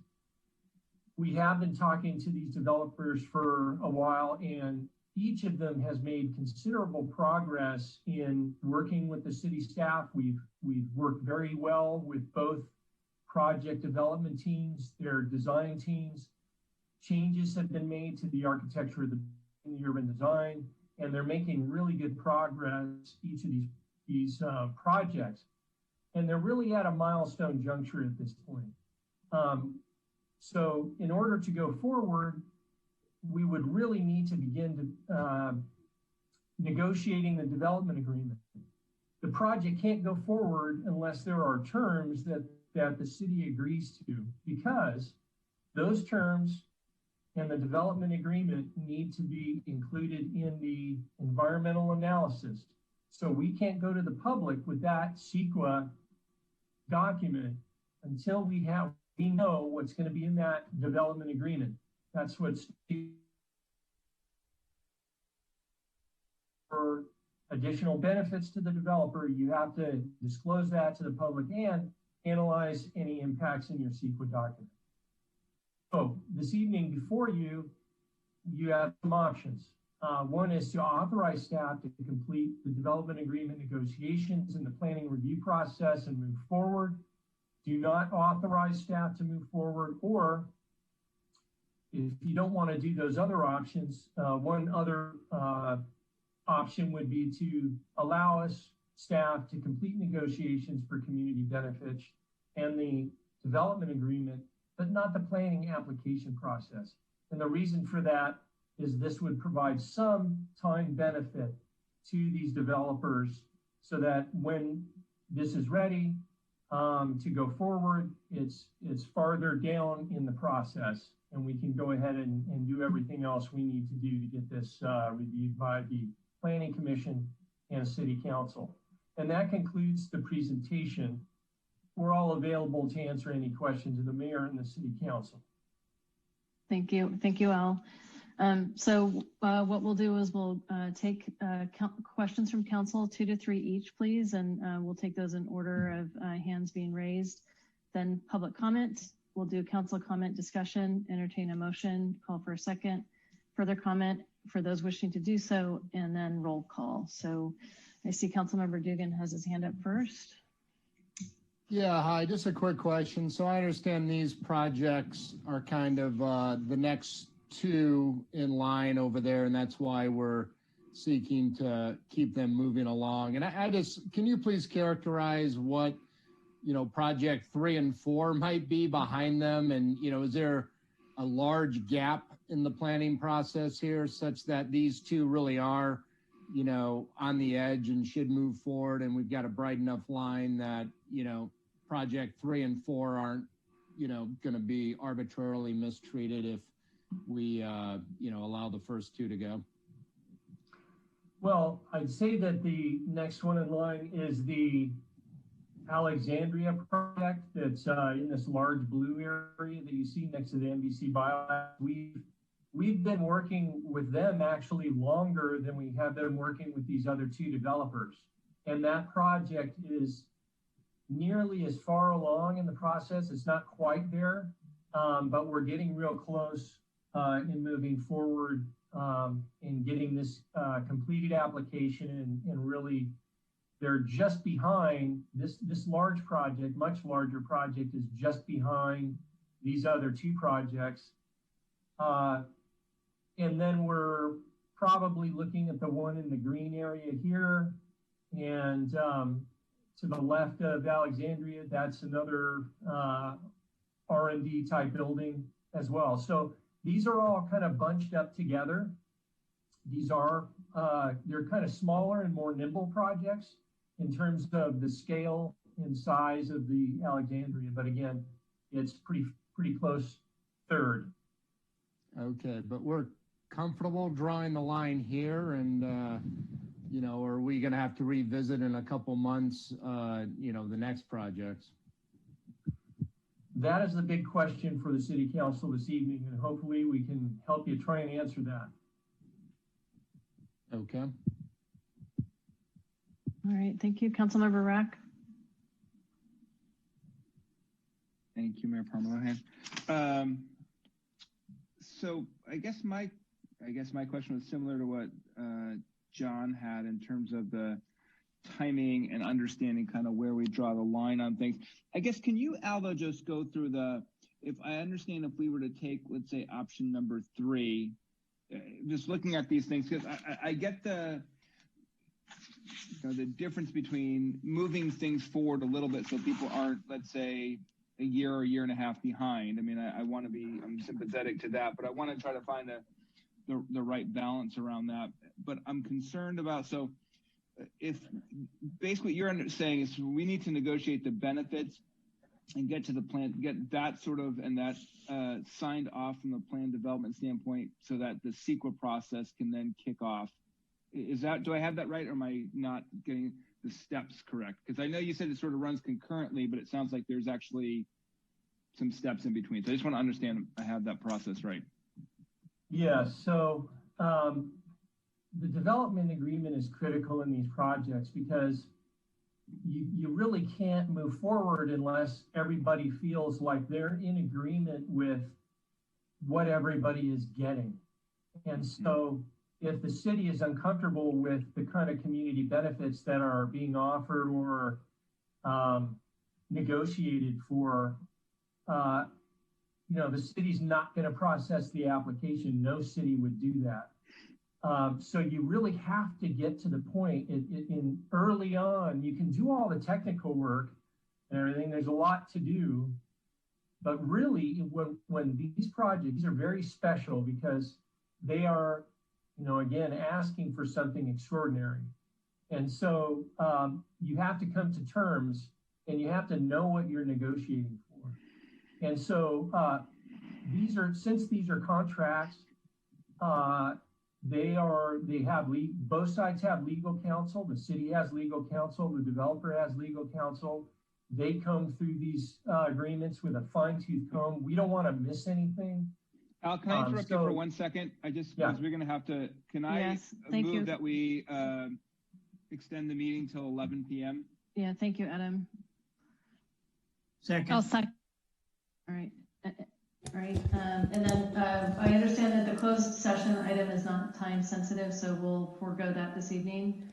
we have been talking to these developers for a while, and each of them has made considerable progress in working with the city staff. We've worked very well with both project development teams, their design teams. Changes have been made to the architecture of the urban design, and they're making really good progress, each of these projects. And they're really at a milestone juncture at this point. So in order to go forward, we would really need to begin to negotiating the development agreement. The project can't go forward unless there are terms that the city agrees to, because those terms and the development agreement need to be included in the environmental analysis. So we can't go to the public with that CEQA document until we know what's going to be in that development agreement. That's what's for additional benefits to the developer. You have to disclose that to the public and analyze any impacts in your CEQA document. So this evening before you have some options. One is to authorize staff to complete the development agreement negotiations and the planning review process and move forward. Do not authorize staff to move forward, or if you don't want to do those other options, one other option would be to allow us staff to complete negotiations for community benefits and the development agreement, but not the planning application process. And the reason for that is this would provide some time benefit to these developers so that when this is ready to go forward, it's farther down in the process, and we can go ahead and do everything else we need to do to get this reviewed by the Planning Commission and City Council. And that concludes the presentation. We're all available to answer any questions of the mayor and the City Council. Thank you, Al. So what we'll do is we'll take questions from council, 2 to 3 each, please, and we'll take those in order of hands being raised. Then public comment. We'll do council comment discussion, entertain a motion, call for a second, further comment for those wishing to do so, and then roll call. So I see Councilmember Dugan has his hand up first. Yeah, hi, just a quick question. So I understand these projects are kind of the next 2 in line over there, and that's why we're seeking to keep them moving along. And I just, can you please characterize what, project 3 and 4 might be behind them? And, is there a large gap in the planning process here such that these 2 really are, on the edge and should move forward? And we've got a bright enough line that, project 3 and 4 aren't, going to be arbitrarily mistreated if we, allow the first 2 to go? Well, I'd say that the next one in line is the Alexandria project that's in this large blue area that you see next to the NBC Biolab. We've been working with them actually longer than we have been working with these other 2 developers. And that project is nearly as far along in the process. It's not quite there, but we're getting real close in moving forward in getting this completed application, and really they're just behind this large project. Much larger project is just behind these other 2 projects, and then we're probably looking at the one in the green area here, and to the left of Alexandria, that's another R&D type building as well. So these are all kind of bunched up together. These are, they're kind of smaller and more nimble projects in terms of the scale and size of the Alexandria. But again, it's pretty close third. Okay, but we're comfortable drawing the line here and, you know, are we going to have to revisit in a couple months, you know, the next projects? That is the big question for the city council this evening, and hopefully we can help you try and answer that. Okay. All right, thank you. Councilmember Rack. Thank you, Mayor Parmalohan. So I guess my question was similar to what John had in terms of the timing and understanding kind of where we draw the line on things. I guess, can you, Aldo, just go through if I understand, if we were to take, let's say, option number 3, just looking at these things, because I get the difference between moving things forward a little bit so people aren't, let's say, a year or year and a half behind. I mean, I'm sympathetic to that, but I want to try to find the right balance around that. But I'm concerned about, so if basically what you're saying is we need to negotiate the benefits and get to the plan, get that sort of, and that signed off from the plan development standpoint so that the CEQA process can then kick off. Do I have that right, or am I not getting the steps correct? Because I know you said it sort of runs concurrently, but it sounds like there's actually some steps in between. So I just want to understand I have that process right. Yeah, so the development agreement is critical in these projects because you really can't move forward unless everybody feels like they're in agreement with what everybody is getting. And so if the city is uncomfortable with the kind of community benefits that are being offered or negotiated for, you know, the city's not going to process the application. No city would do that. So you really have to get to the point in early on. You can do all the technical work and everything. There's a lot to do, but really when these projects are very special because they are, you know, again, asking for something extraordinary. And so you have to come to terms and you have to know what you're negotiating for. And so since these are contracts, both sides have legal counsel. The city has legal counsel. The developer has legal counsel. They come through these agreements with a fine-tooth comb. We don't want to miss anything. Al, can I interrupt you for 1 second? Because we're going to have to, move that we extend the meeting till 11 p.m.? Yeah, thank you, Adam. Second. I'll second. All right. All right. And then I understand that the closed session item is not time sensitive, so we'll forego that this evening.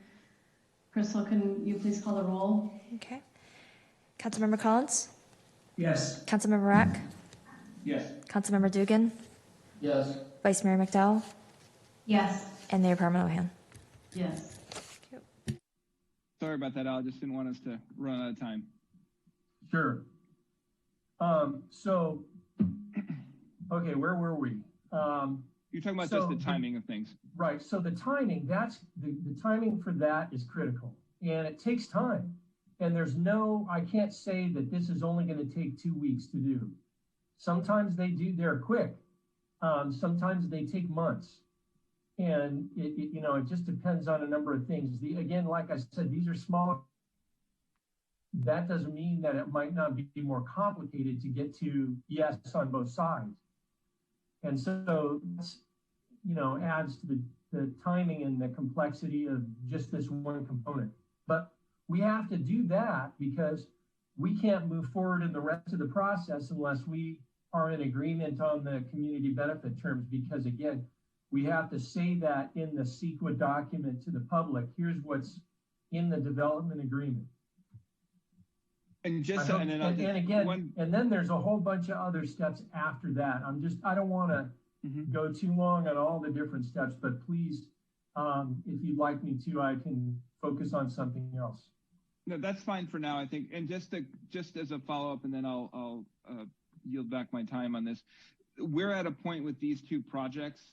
Crystal, can you please call the roll? Okay. Councilmember Collins? Yes. Councilmember Rack? Yes. Councilmember Dugan? Yes. Vice Mayor McDowell? Yes. And Mayor Parmalohan? Yes. Sorry about that, Al. I just didn't want us to run out of time. Sure. Okay, where were we? You're talking about just the timing of things. Right. So the timing, that's the timing for that is critical and it takes time. And I can't say that this is only going to take 2 weeks to do. Sometimes they're quick. Sometimes they take months. And it just depends on a number of things. Again, like I said, these are small. That doesn't mean that it might not be more complicated to get to yes on both sides. And so that's, adds to the timing and the complexity of just this one component. But we have to do that because we can't move forward in the rest of the process unless we are in agreement on the community benefit terms. Because again, we have to say that in the CEQA document to the public. Here's what's in the development agreement. And then there's a whole bunch of other steps after that. I don't want to go too long on all the different steps, but please, if you'd like me to, I can focus on something else. No, that's fine for now, I think. And just as a follow-up, and then I'll yield back my time on this. We're at a point with these two projects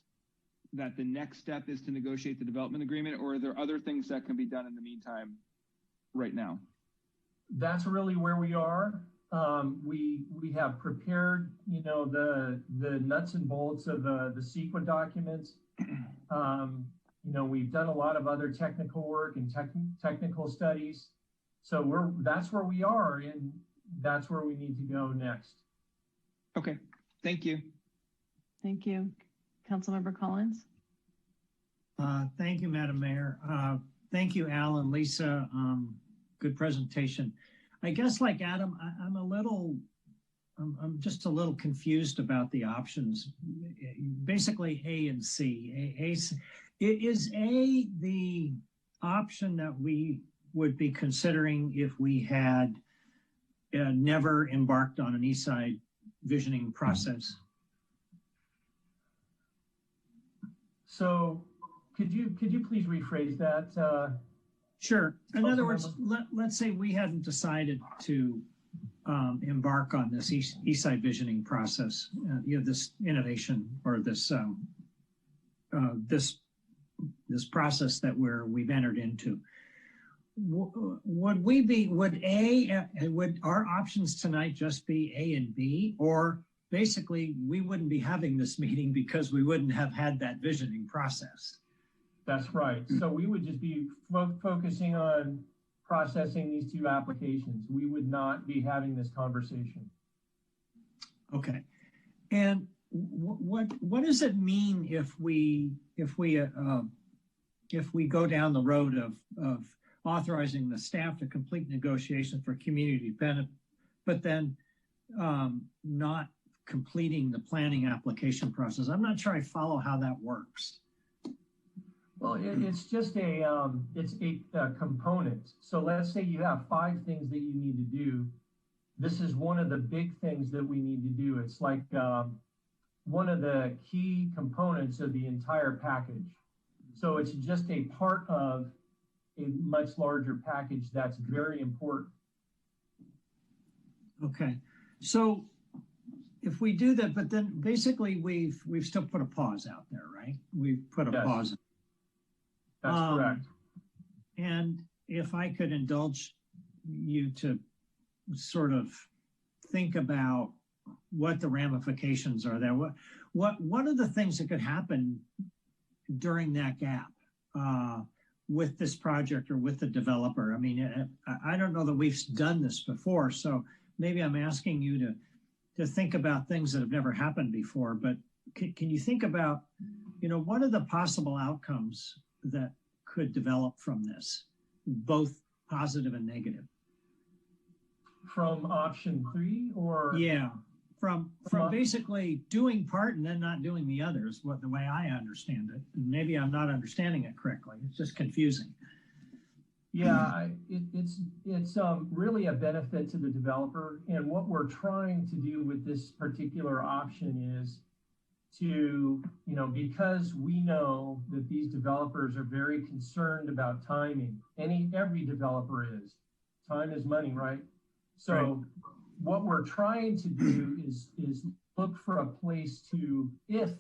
that the next step is to negotiate the development agreement, or are there other things that can be done in the meantime right now? That's really where we are. We have prepared, the nuts and bolts of the CEQA documents. You know, we've done a lot of other technical work and technical studies. So that's where we are, and that's where we need to go next. Okay, thank you. Thank you. Councilmember Collins. Thank you, Madam Mayor. Thank you, Al and Lisa. Good presentation. I guess like Adam, I'm just a little confused about the options. Basically A and C. Is A the option that we would be considering if we had never embarked on an East Side visioning process? So could you please rephrase that? Sure. In other words, let's say we hadn't decided to embark on this East Side visioning process, this innovation or this process that we've entered into. Would our options tonight just be A and B, or basically we wouldn't be having this meeting because we wouldn't have had that visioning process? That's right. So we would just be focusing on processing these two applications. We would not be having this conversation. Okay. And what does it mean if we go down the road of authorizing the staff to complete negotiations for community benefit, but then not completing the planning application process? I'm not sure I follow how that works. Well, it's just it's a component. So let's say you have 5 things that you need to do. This is one of the big things that we need to do. It's like one of the key components of the entire package. So it's just a part of a much larger package that's very important. Okay. So if we do that, but then basically we've still put a pause out there, right? We've put a pause. That's correct. And if I could indulge you to sort of think about what the ramifications are there, what are the things that could happen during that gap with this project or with the developer? I mean, I don't know that we've done this before, so maybe I'm asking you to think about things that have never happened before, but can you think about, what are the possible outcomes that could develop from this, both positive and negative? From option 3 or? Yeah, from basically doing part and then not doing the others, the way I understand it. And maybe I'm not understanding it correctly. It's just confusing. Yeah, it's really a benefit to the developer. And what we're trying to do with this particular option is to, because we know that these developers are very concerned about timing. Every developer is. Time is money, right? So right. What we're trying to do is look for a place to, if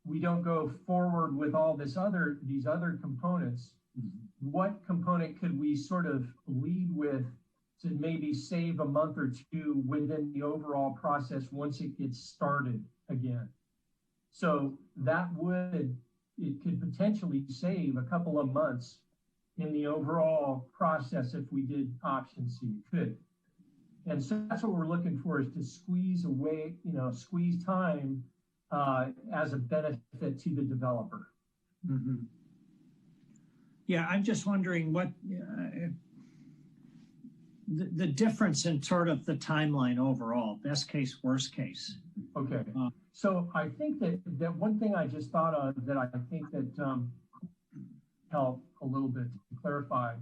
we don't go forward with all these other components, what component could we sort of lead with to maybe save a month or 2 within the overall process once it gets started again? So it could potentially save a couple of months in the overall process if we did option C. It could. And so that's what we're looking for, is to squeeze time as a benefit to the developer. Mm-hmm. Yeah, I'm just wondering what the difference in sort of the timeline overall, best case, worst case. Okay. So I think that one thing I just thought of that I think that help a little bit to clarify,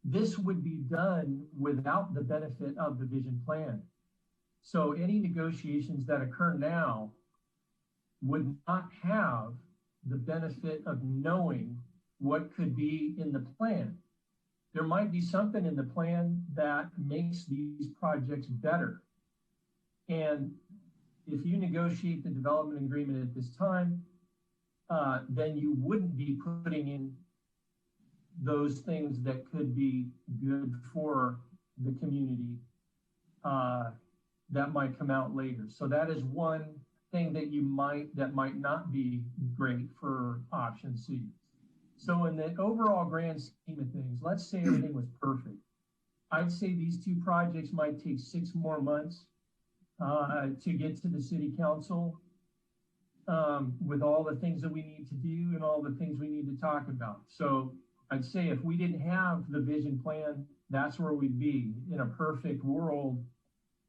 this would be done without the benefit of the vision plan. So any negotiations that occur now would not have the benefit of knowing what could be in the plan. There might be something in the plan that makes these projects better. And if you negotiate the development agreement at this time, then you wouldn't be putting in those things that could be good for the community that might come out later. So that is one thing that might not be great for option C. So in the overall grand scheme of things, let's say everything was perfect. I'd say these two projects might take 6 more months to get to the city council with all the things that we need to do and all the things we need to talk about. So I'd say if we didn't have the vision plan, that's where we'd be. In a perfect world,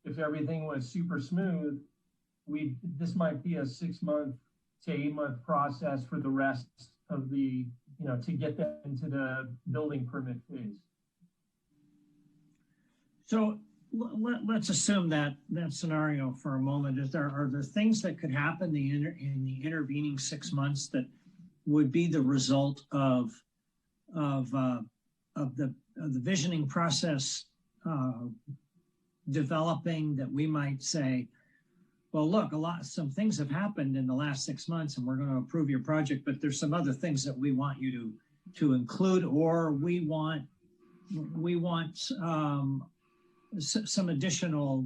if everything was super smooth, this might be a 6-month to 8-month process for the rest of the, to get them into the building permit phase. So let's assume that scenario for a moment. Are there things that could happen in the intervening 6 months that would be the result of the visioning process developing, that we might say, well, look, some things have happened in the last 6 months and we're going to approve your project, but there's some other things that we want you to include, or we want some additional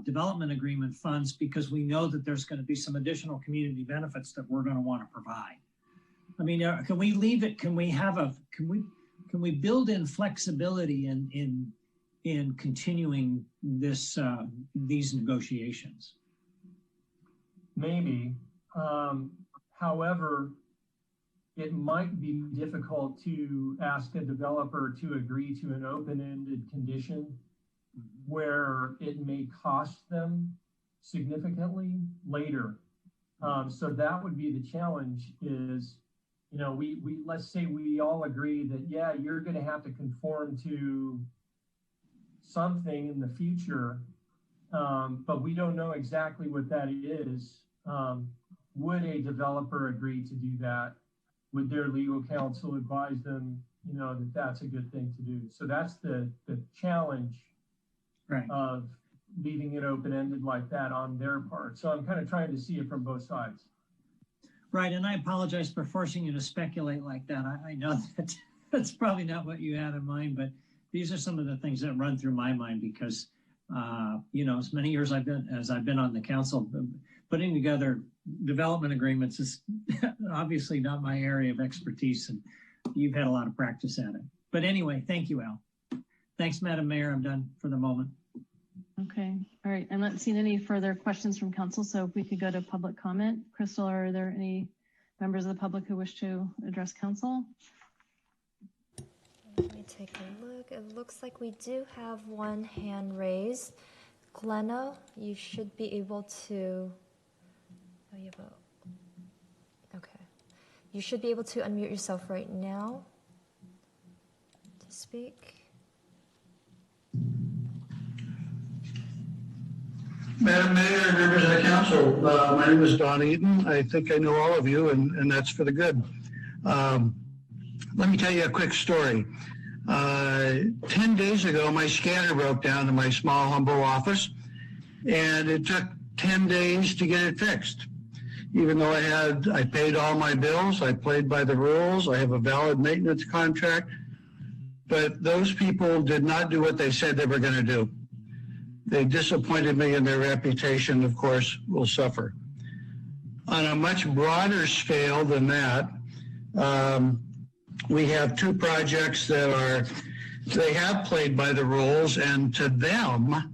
development agreement funds because we know that there's going to be some additional community benefits that we're going to want to provide. I mean, can we leave it? Can we build in flexibility in continuing these negotiations? Maybe. However, it might be difficult to ask a developer to agree to an open-ended condition where it may cost them significantly later. So that would be the challenge is, we let's say we all agree that, yeah, you're going to have to conform to something in the future, but we don't know exactly what that is. Would a developer agree to do that? Would their legal counsel advise them, that that's a good thing to do? So that's the challenge, right, of leaving it open-ended like that on their part. So I'm kind of trying to see it from both sides. Right, and I apologize for forcing you to speculate like that. I know that that's probably not what you had in mind, but these are some of the things that run through my mind because, as many years I've been on the council, putting together development agreements is obviously not my area of expertise, and you've had a lot of practice at it. But anyway, thank you, Al. Thanks, Madam Mayor. I'm done for the moment. Okay. All right. I'm not seeing any further questions from council, so if we could go to public comment. Crystal, are there any members of the public who wish to address council? Let me take a look. It looks like we do have one hand raised. Glenna, you should be able to. Oh, you have a. Okay. You should be able to unmute yourself right now to speak. Madam Mayor, members of the council, my name is Don Eaton. I think I know all of you, and that's for the good. Let me tell you a quick story. 10 days ago, my scanner broke down in my small, humble office, and it took 10 days to get it fixed. Even though I paid all my bills, I played by the rules, I have a valid maintenance contract, but those people did not do what they said they were going to do. They disappointed me, and their reputation, of course, will suffer. On a much broader scale than that, we have two projects that they have played by the rules, and to them,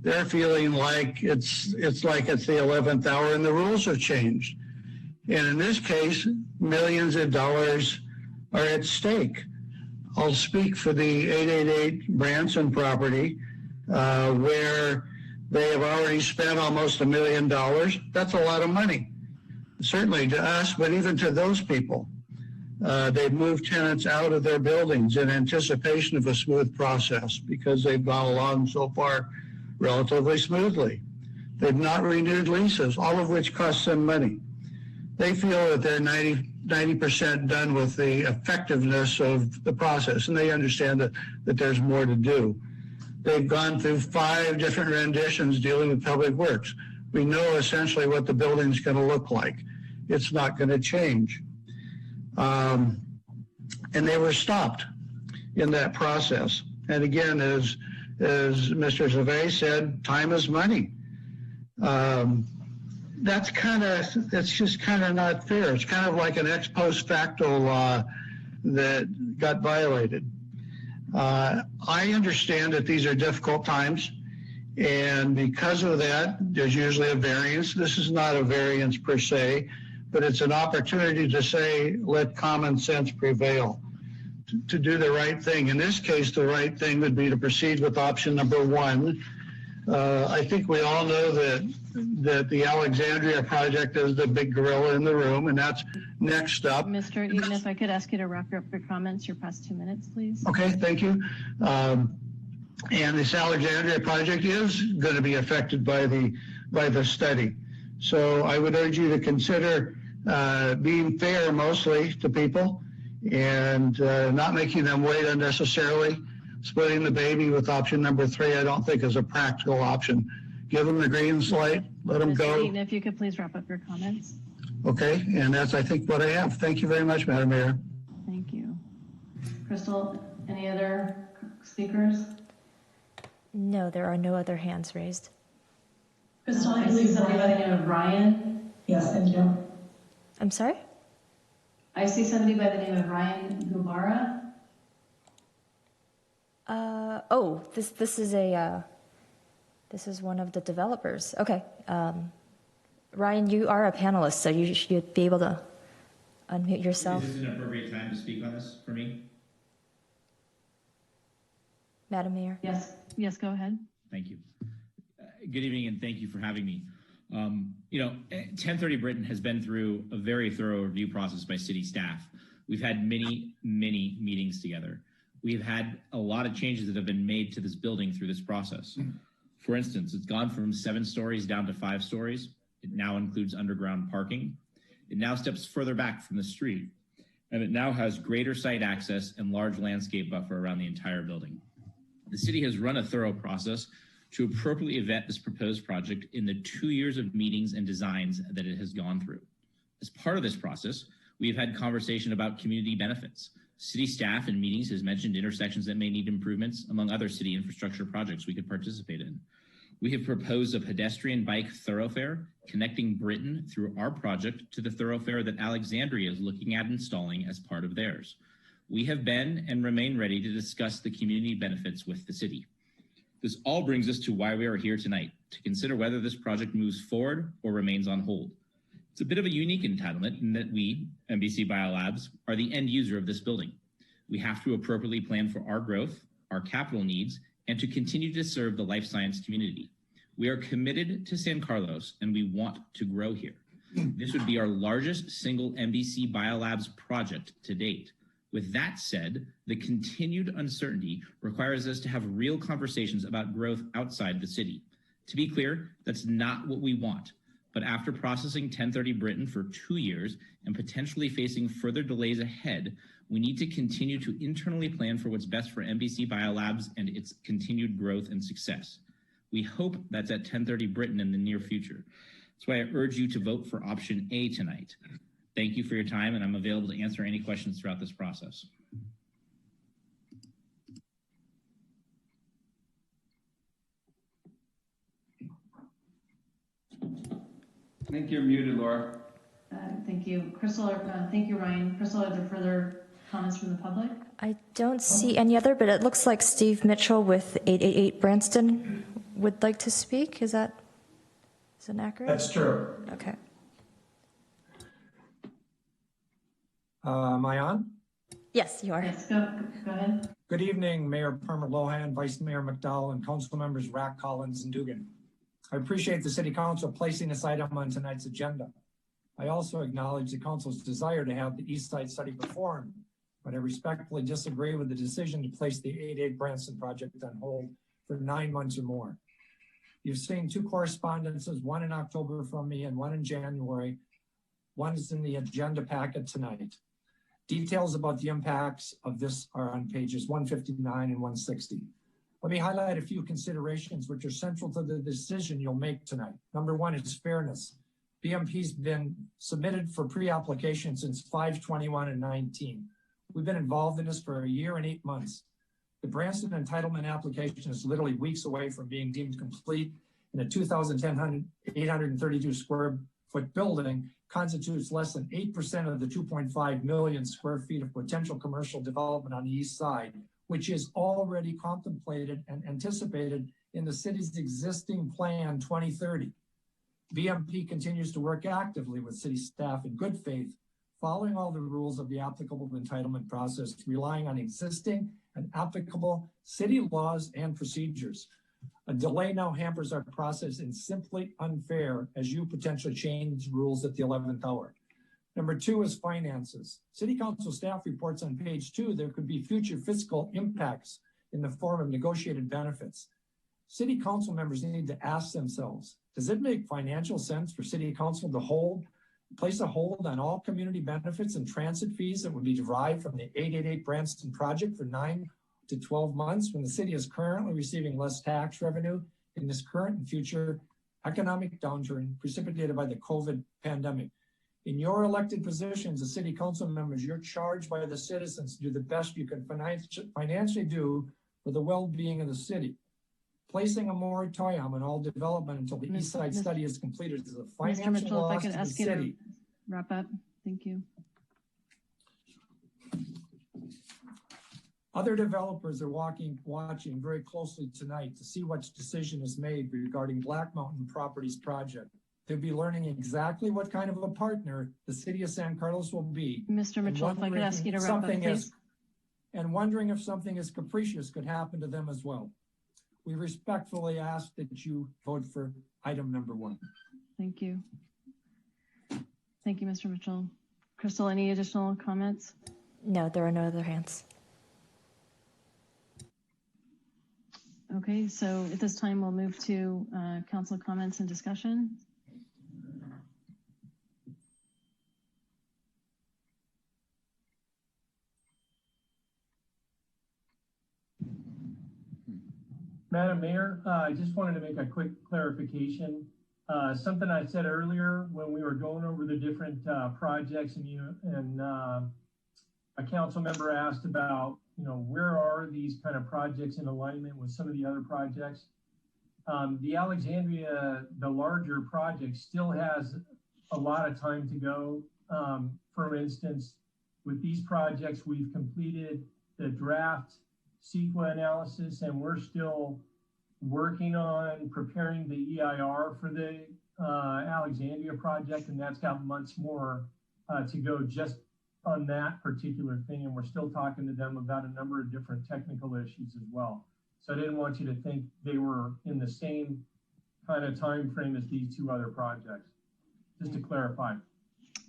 they're feeling like it's like it's the 11th hour and the rules have changed. And in this case, millions of dollars are at stake. I'll speak for the 888 Branson property, where they have already spent almost $1 million. That's a lot of money, certainly to us, but even to those people. They've moved tenants out of their buildings in anticipation of a smooth process because they've gone along so far relatively smoothly. They've not renewed leases, all of which costs them money. They feel that they're 90% done with the effectiveness of the process, and they understand that there's more to do. They've gone through 5 different renditions dealing with public works. We know essentially what the building's going to look like. It's not going to change. And they were stopped in that process. And again, as Mr. Zave said, time is money. That's just kind of not fair. It's kind of like an ex post facto that got violated. I understand that these are difficult times, and because of that, there's usually a variance. This is not a variance per se, but it's an opportunity to say, let common sense prevail, to do the right thing. In this case, the right thing would be to proceed with option number one. I think we all know that the Alexandria project is the big gorilla in the room, and that's next up. Mr. Eaton, if I could ask you to wrap up your comments, you're past 2 minutes, please. Okay, thank you. And this Alexandria project is going to be affected by the study. So I would urge you to consider being fair mostly to people and not making them wait unnecessarily. Splitting the baby with option number 3, I don't think is a practical option. Give them the green light, let them go. Mr. Eaton, if you could please wrap up your comments. Okay, and that's, I think, what I have. Thank you very much, Madam Mayor. Thank you. Crystal, any other speakers? No, there are no other hands raised. Crystal, I see somebody by the name of Ryan. Yes, thank you. I'm sorry? I see somebody by the name of Ryan Gubara. Oh, this is one of the developers. Okay. Ryan, you are a panelist, so you should be able to unmute yourself. Is this an appropriate time to speak on this for me? Madam Mayor? Yes, go ahead. Thank you. Good evening, and thank you for having me. 1030 Britain has been through a very thorough review process by city staff. We've had many, many meetings together. We've had a lot of changes that have been made to this building through this process. For instance, it's gone from 7 stories down to 5 stories. It now includes underground parking. It now steps further back from the street, and it now has greater site access and large landscape buffer around the entire building. The city has run a thorough process to appropriately vet this proposed project in the 2 years of meetings and designs that it has gone through. As part of this process, we have had conversation about community benefits. City staff in meetings has mentioned intersections that may need improvements, among other city infrastructure projects we could participate in. We have proposed a pedestrian bike thoroughfare connecting Britain through our project to the thoroughfare that Alexandria is looking at installing as part of theirs. We have been and remain ready to discuss the community benefits with the city. This all brings us to why we are here tonight, to consider whether this project moves forward or remains on hold. It's a bit of a unique entitlement in that we, MBC Biolabs, are the end user of this building. We have to appropriately plan for our growth, our capital needs, and to continue to serve the life science community. We are committed to San Carlos, and we want to grow here. This would be our largest single MBC Biolabs project to date. With that said, the continued uncertainty requires us to have real conversations about growth outside the city. To be clear, that's not what we want. But after processing 1030 Britain for 2 years and potentially facing further delays ahead, we need to continue to internally plan for what's best for MBC Biolabs and its continued growth and success. We hope that's at 1030 Britain in the near future. That's why I urge you to vote for option A tonight. Thank you for your time, and I'm available to answer any questions throughout this process. I think you're muted, Laura. Thank you. Crystal, thank you, Ryan. Crystal, are there further comments from the public? I don't see any other, but it looks like Steve Mitchell with 888 Branston would like to speak. Is that accurate? That's true. Okay. Am I on? Yes, you are. Yes, go ahead. Good evening, Mayor Perma Lohan, Vice Mayor McDowell, and Council Members Rack, Collins, and Dugan. I appreciate the City Council placing this item on tonight's agenda. I also acknowledge the Council's desire to have the East Side study performed, but I respectfully disagree with the decision to place the 88 Branson project on hold for 9 months or more. You've seen 2 correspondences, one in October from me and one in January. One is in the agenda packet tonight. Details about the impacts of this are on pages 159 and 160. Let me highlight a few considerations which are central to the decision you'll make tonight. Number 1 is fairness. BMP's been submitted for pre-application since 5/21/19. We've been involved in this for 1 year and 8 months. The Branson entitlement application is literally weeks away from being deemed complete in a 2,832 square foot building constitutes less than 8% of the 2.5 million square feet of potential commercial development on the east side, which is already contemplated and anticipated in the city's existing plan 2030. VMP continues to work actively with city staff in good faith, following all the rules of the applicable entitlement process, relying on existing and applicable city laws and procedures. A delay now hampers our process and simply unfair as you potentially change rules at the 11th hour. Number two is finances. City Council staff reports on page 2 there could be future fiscal impacts in the form of negotiated benefits. City Council members need to ask themselves, does it make financial sense for City Council to place a hold on all community benefits and transit fees that would be derived from the 888 Branston project for 9 to 12 months when the city is currently receiving less tax revenue in this current and future economic downturn precipitated by the COVID pandemic? In your elected positions as City Council members, you're charged by the citizens to do the best you can financially do for the well-being of the city. Placing a moratorium on all development until the East Side study is completed is a financial Mr. Mitchell, if I loss could to the ask you to city. wrap up. Thank you. Other developers are watching very closely tonight to see what decision is made regarding Black Mountain Properties project. They'll be learning exactly what kind of a partner the city of San Carlos will be. Mr. Mitchell, if I could ask you to wrap up, please. And wondering if something as capricious could happen to them as well. We respectfully ask that you vote for item number 1. Thank you. Thank you, Mr. Mitchell. Crystal, any additional comments? No, there are no other hands. Okay, so at this time, we'll move to council comments and discussion. Madam Mayor, I just wanted to make a quick clarification. Something I said earlier when we were going over the different projects, and a council member asked about, where are these kind of projects in alignment with some of the other projects? The Alexandria, the larger project, still has a lot of time to go. For instance, with these projects, we've completed the draft CEQA analysis, and we're still working on preparing the EIR for the Alexandria project, and that's got months more to go just on that particular thing, and we're still talking to them about a number of different technical issues as well. So I didn't want you to think they were in the same kind of time frame as these 2 other projects, just to clarify.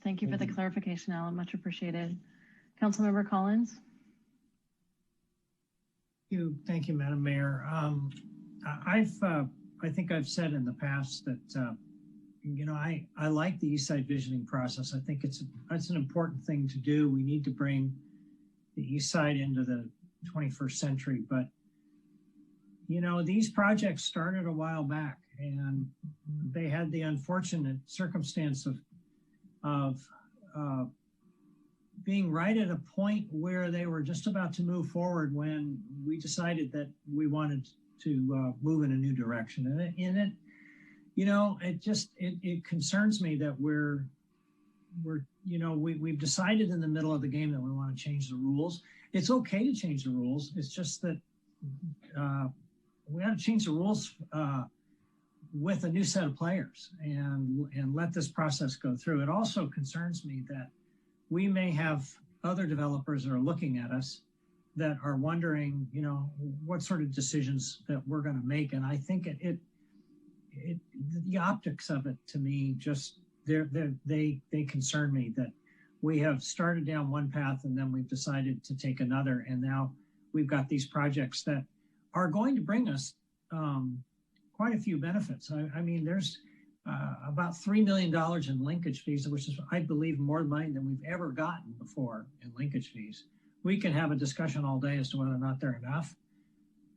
Thank you for the clarification, Alan. Much appreciated. Councilmember Collins. Thank you, Madam Mayor. I think I've said in the past that I like the East Side visioning process. I think it's an important thing to do. We need to bring the East Side into the 21st century, but these projects started a while back, and they had the unfortunate circumstance of being right at a point where they were just about to move forward when we decided that we wanted to move in a new direction. And it concerns me that we've decided in the middle of the game that we want to change the rules. It's okay to change the rules. It's just that we got to change the rules with a new set of players and let this process go through. It also concerns me that we may have other developers that are looking at us that are wondering, what sort of decisions that we're going to make. And I think the optics of it, to me, just they concern me, that we have started down one path and then we've decided to take another, and now we've got these projects that are going to bring us quite a few benefits. I mean, there's about $3 million in linkage fees, which is, I believe, more money than we've ever gotten before in linkage fees. We can have a discussion all day as to whether or not they're enough,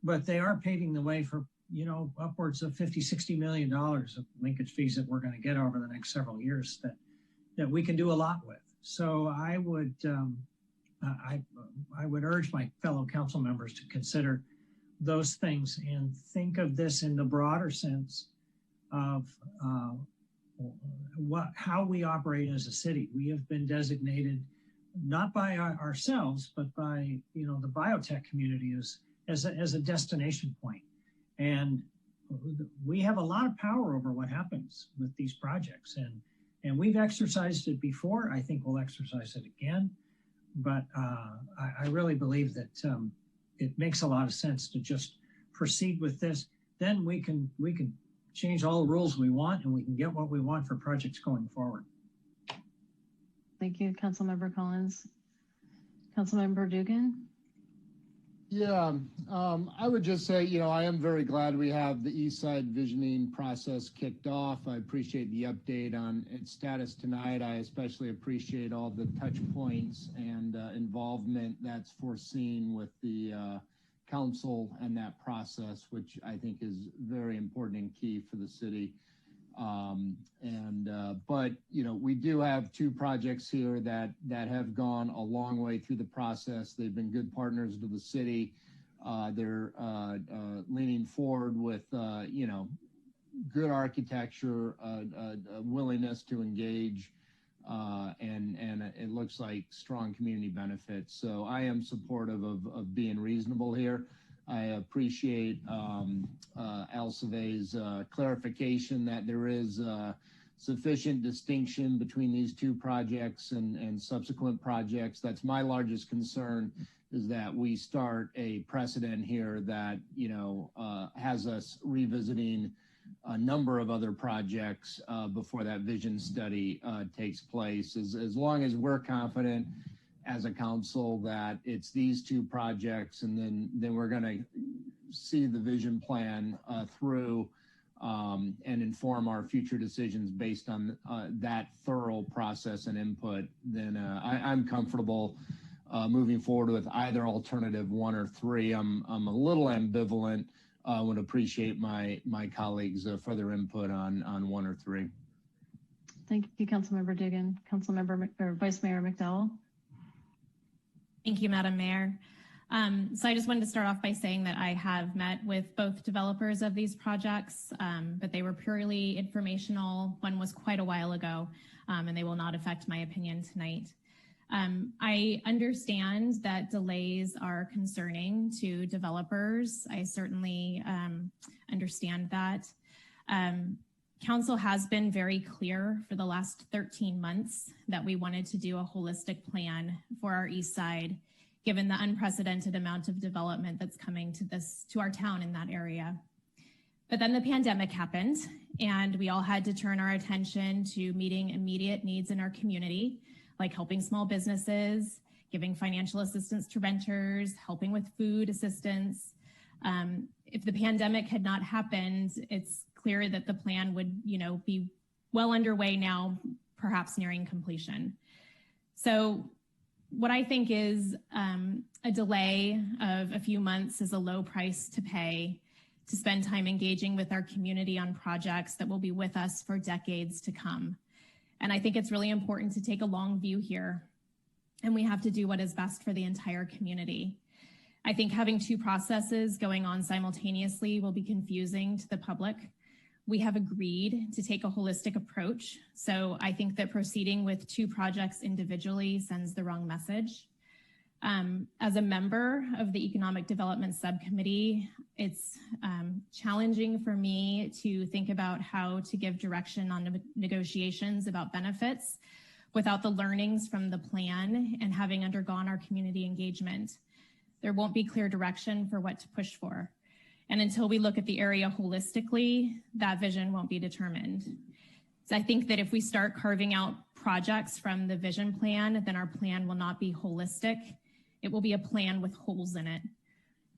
but they are paving the way for, upwards of $50–60 million of linkage fees that we're going to get over the next several years that we can do a lot with. So I would urge my fellow council members to consider those things and think of this in the broader sense of how we operate as a city. We have been designated not by ourselves, but by the biotech community as a destination point. And we have a lot of power over what happens with these projects. And we've exercised it before. I think we'll exercise it again. But I really believe that it makes a lot of sense to just proceed with this. Then we can change all the rules we want, and we can get what we want for projects going forward. Thank you, Councilmember Collins. Councilmember Dugan? Yeah, I would just say, I am very glad we have the East Side visioning process kicked off. I appreciate the update on its status tonight. I especially appreciate all the touch points and involvement that's foreseen with the council and that process, which I think is very important and key for the city. But we do have two projects here that have gone a long way through the process. They've been good partners to the city. They're leaning forward with, good architecture, willingness to engage, and it looks like strong community benefits. So I am supportive of being reasonable here. I appreciate Alcivé's clarification that there is sufficient distinction between these two projects and subsequent projects. That's my largest concern, is that we start a precedent here that, has us revisiting a number of other projects before that vision study takes place. As long as we're confident as a council that it's these two projects, and then we're going to see the vision plan through and inform our future decisions based on that thorough process and input, then I'm comfortable moving forward with either alternative 1 or 3. I'm a little ambivalent. Would appreciate my colleagues' further input on 1 or 3. Thank you, Councilmember Dugan. Councilmember or Vice Mayor McDowell. Thank you, Madam Mayor. So I just wanted to start off by saying that I have met with both developers of these projects, but they were purely informational. One was quite a while ago, and they will not affect my opinion tonight. I understand that delays are concerning to developers. I certainly understand that. Council has been very clear for the last 13 months that we wanted to do a holistic plan for our East Side, given the unprecedented amount of development that's coming to our town in that area. But then the pandemic happened, and we all had to turn our attention to meeting immediate needs in our community, like helping small businesses, giving financial assistance to renters, helping with food assistance. If the pandemic had not happened, it's clear that the plan would, be well underway now, perhaps nearing completion. So what I think is a delay of a few months is a low price to pay to spend time engaging with our community on projects that will be with us for decades to come. And I think it's really important to take a long view here, and we have to do what is best for the entire community. I think having two processes going on simultaneously will be confusing to the public. We have agreed to take a holistic approach, so I think that proceeding with two projects individually sends the wrong message. As a member of the Economic Development Subcommittee, it's challenging for me to think about how to give direction on negotiations about benefits without the learnings from the plan and having undergone our community engagement. There won't be clear direction for what to push for. And until we look at the area holistically, that vision won't be determined. So I think that if we start carving out projects from the vision plan, then our plan will not be holistic. It will be a plan with holes in it.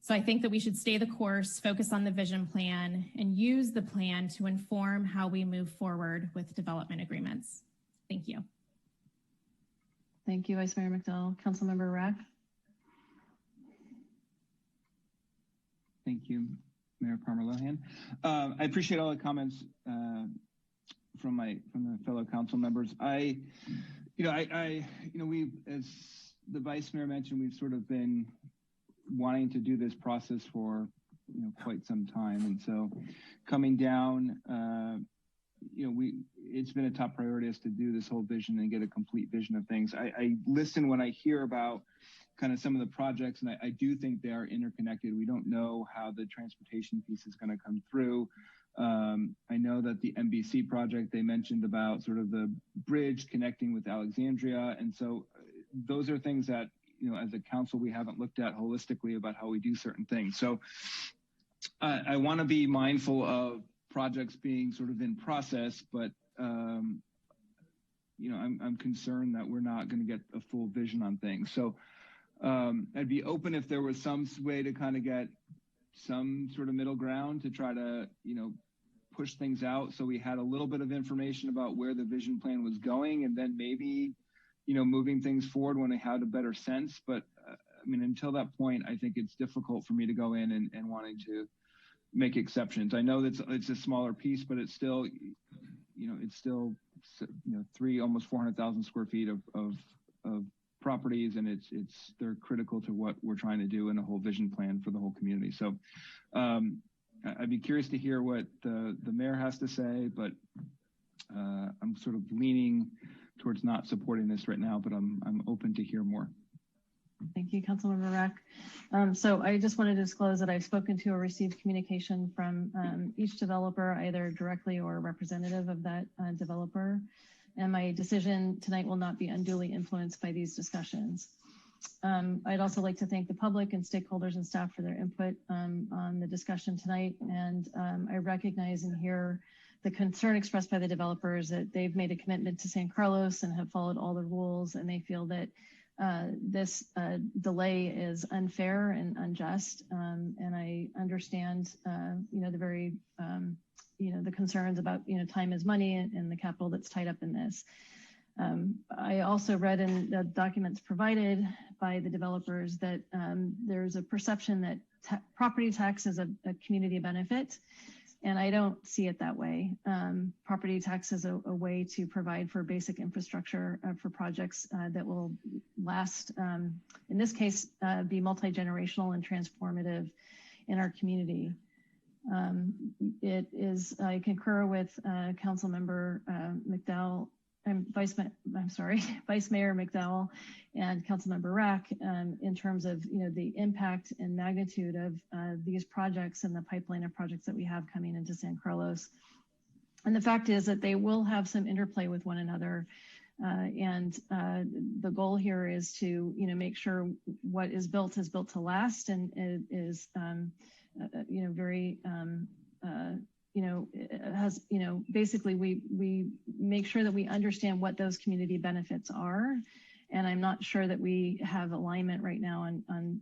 So I think that we should stay the course, focus on the vision plan, and use the plan to inform how we move forward with development agreements. Thank you. Thank you, Vice Mayor McDowell. Councilmember Rack. Thank you, Mayor Palmer-Lohan. I appreciate all the comments from the fellow council members. We, as the Vice Mayor mentioned, we've sort of been wanting to do this process for quite some time, and so coming down, it's been a top priority is to do this whole vision and get a complete vision of things. I listen when I hear about kind of some of the projects, and I do think they are interconnected. We don't know how the transportation piece is going to come through. I know that the MBC project, they mentioned about sort of the bridge connecting with Alexandria. And so those are things that, you know, as a council, we haven't looked at holistically about how we do certain things. So I want to be mindful of projects being sort of in process, but, you know, I'm concerned that we're not going to get a full vision on things. So I'd be open if there was some way to kind of get some sort of middle ground to try to, you know, push things out. So we had a little bit of information about where the vision plan was going, and then maybe, you know, moving things forward when I had a better sense. But I mean, until that point, I think it's difficult for me to go in and wanting to make exceptions. I know that it's a smaller piece, but it's still, you know, almost 400,000 square feet of properties, and they're critical to what we're trying to do in a whole vision plan for the whole community. So I'd be curious to hear what the mayor has to say, but I'm sort of leaning towards not supporting this right now, but I'm open to hear more. Thank you, Councilmember Rack. So I just want to disclose that I've spoken to or received communication from each developer, either directly or representative of that developer. And my decision tonight will not be unduly influenced by these discussions. I'd also like to thank the public and stakeholders and staff for their input on the discussion tonight. And I recognize and hear the concern expressed by the developers that they've made a commitment to San Carlos and have followed all the rules, and they feel that this delay is unfair and unjust. And I understand, you know, the very, you know, the concerns about, you know, time is money and the capital that's tied up in this. I also read in the documents provided by the developers that there's a perception that property tax is a community benefit, and I don't see it that way. Property tax is a way to provide for basic infrastructure for projects that will last, in this case, be multi-generational and transformative in our community. It is, I concur with Councilmember McDowell, Vice Mayor McDowell and Councilmember Rack in terms of, you know, the impact and magnitude of these projects and the pipeline of projects that we have coming into San Carlos. And the fact is that they will have some interplay with one another. And the goal here is to, you know, make sure what is built to last, and it is, you know, very, you know, has, you know, basically we make sure that we understand what those community benefits are. And I'm not sure that we have alignment right now on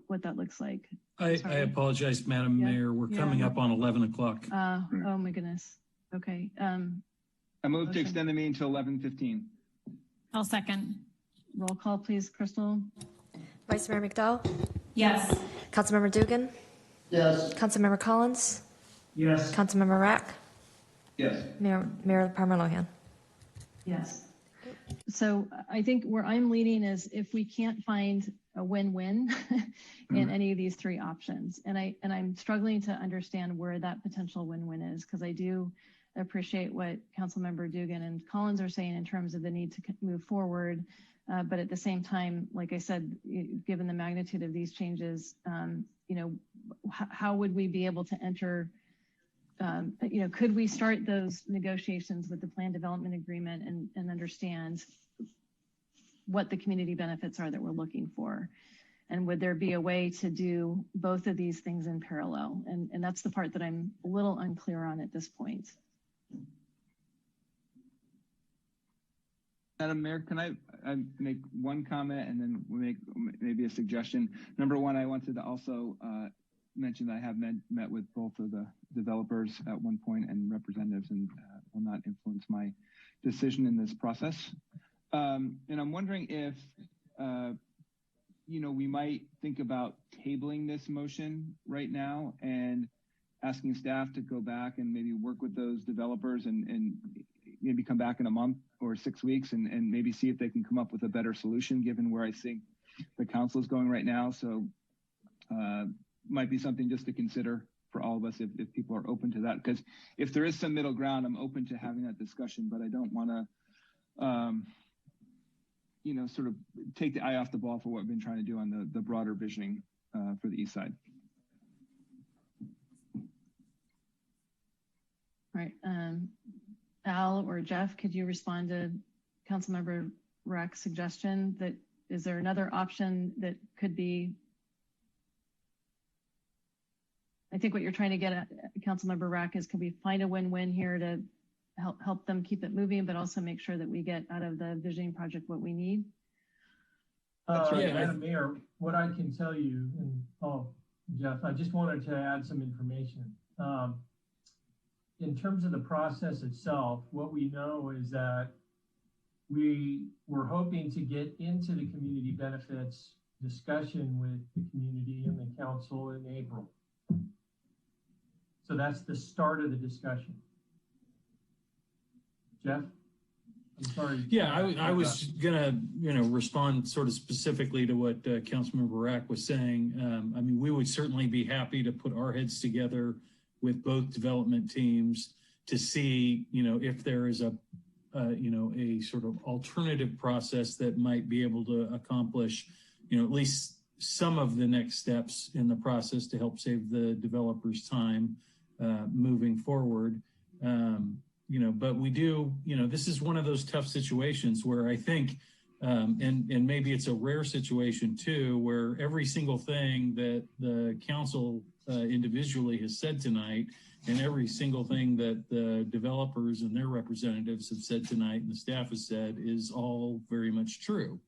what that looks like. I apologize, Madam Mayor. We're coming up on 11 o'clock. Oh my goodness. Okay. I move to extend the meeting to 11:15. I'll second. Roll call, please, Crystal. Vice Mayor McDowell? Yes. Councilmember Dugan? Yes. Councilmember Collins? Yes. Councilmember Rack? Yes. Mayor Palmer Lohan? Yes. So I think where I'm leaning is if we can't find a win-win in any of these three options, and I'm struggling to understand where that potential win-win is, because I do appreciate what Councilmember Dugan and Collins are saying in terms of the need to move forward. But at the same time, like I said, given the magnitude of these changes, you know, how would we be able to enter, you know, could we start those negotiations with the plan development agreement and understand what the community benefits are that we're looking for? And would there be a way to do both of these things in parallel? And that's the part that I'm a little unclear on at this point. Madam Mayor, can I make one comment and then we'll make maybe a suggestion? Number one, I wanted to also mention that I have met with both of the developers at one point and representatives, and will not influence my decision in this process. And I'm wondering if, you know, we might think about tabling this motion right now and asking staff to go back and maybe work with those developers and maybe come back in a month or 6 weeks and maybe see if they can come up with a better solution given where I think the council is going right now. So might be something just to consider for all of us if people are open to that. Because if there is some middle ground, I'm open to having that discussion, but I don't want to, sort of take the eye off the ball for what we've been trying to do on the broader visioning for the east side. All right. Al or Jeff, could you respond to Councilmember Rack's suggestion that is there another option that could be? I think what you're trying to get at, Councilmember Rack, is could we find a win-win here to help them keep it moving, but also make sure that we get out of the visioning project what we need? Madam Mayor, what I can tell you, and Jeff, I just wanted to add some information. In terms of the process itself, what we know is that we were hoping to get into the community benefits discussion with the community and the council in April. So that's the start of the discussion. Jeff? I'm sorry. Yeah, I was gonna, respond sort of specifically to what Councilmember Rack was saying. I mean, we would certainly be happy to put our heads together with both development teams to see, if there is a sort of alternative process that might be able to accomplish, at least some of the next steps in the process to help save the developers time moving forward. But we do, this is one of those tough situations where I think, and maybe it's a rare situation too, where every single thing that the council individually has said tonight, and every single thing that the developers and their representatives have said tonight and the staff has said is all very much true.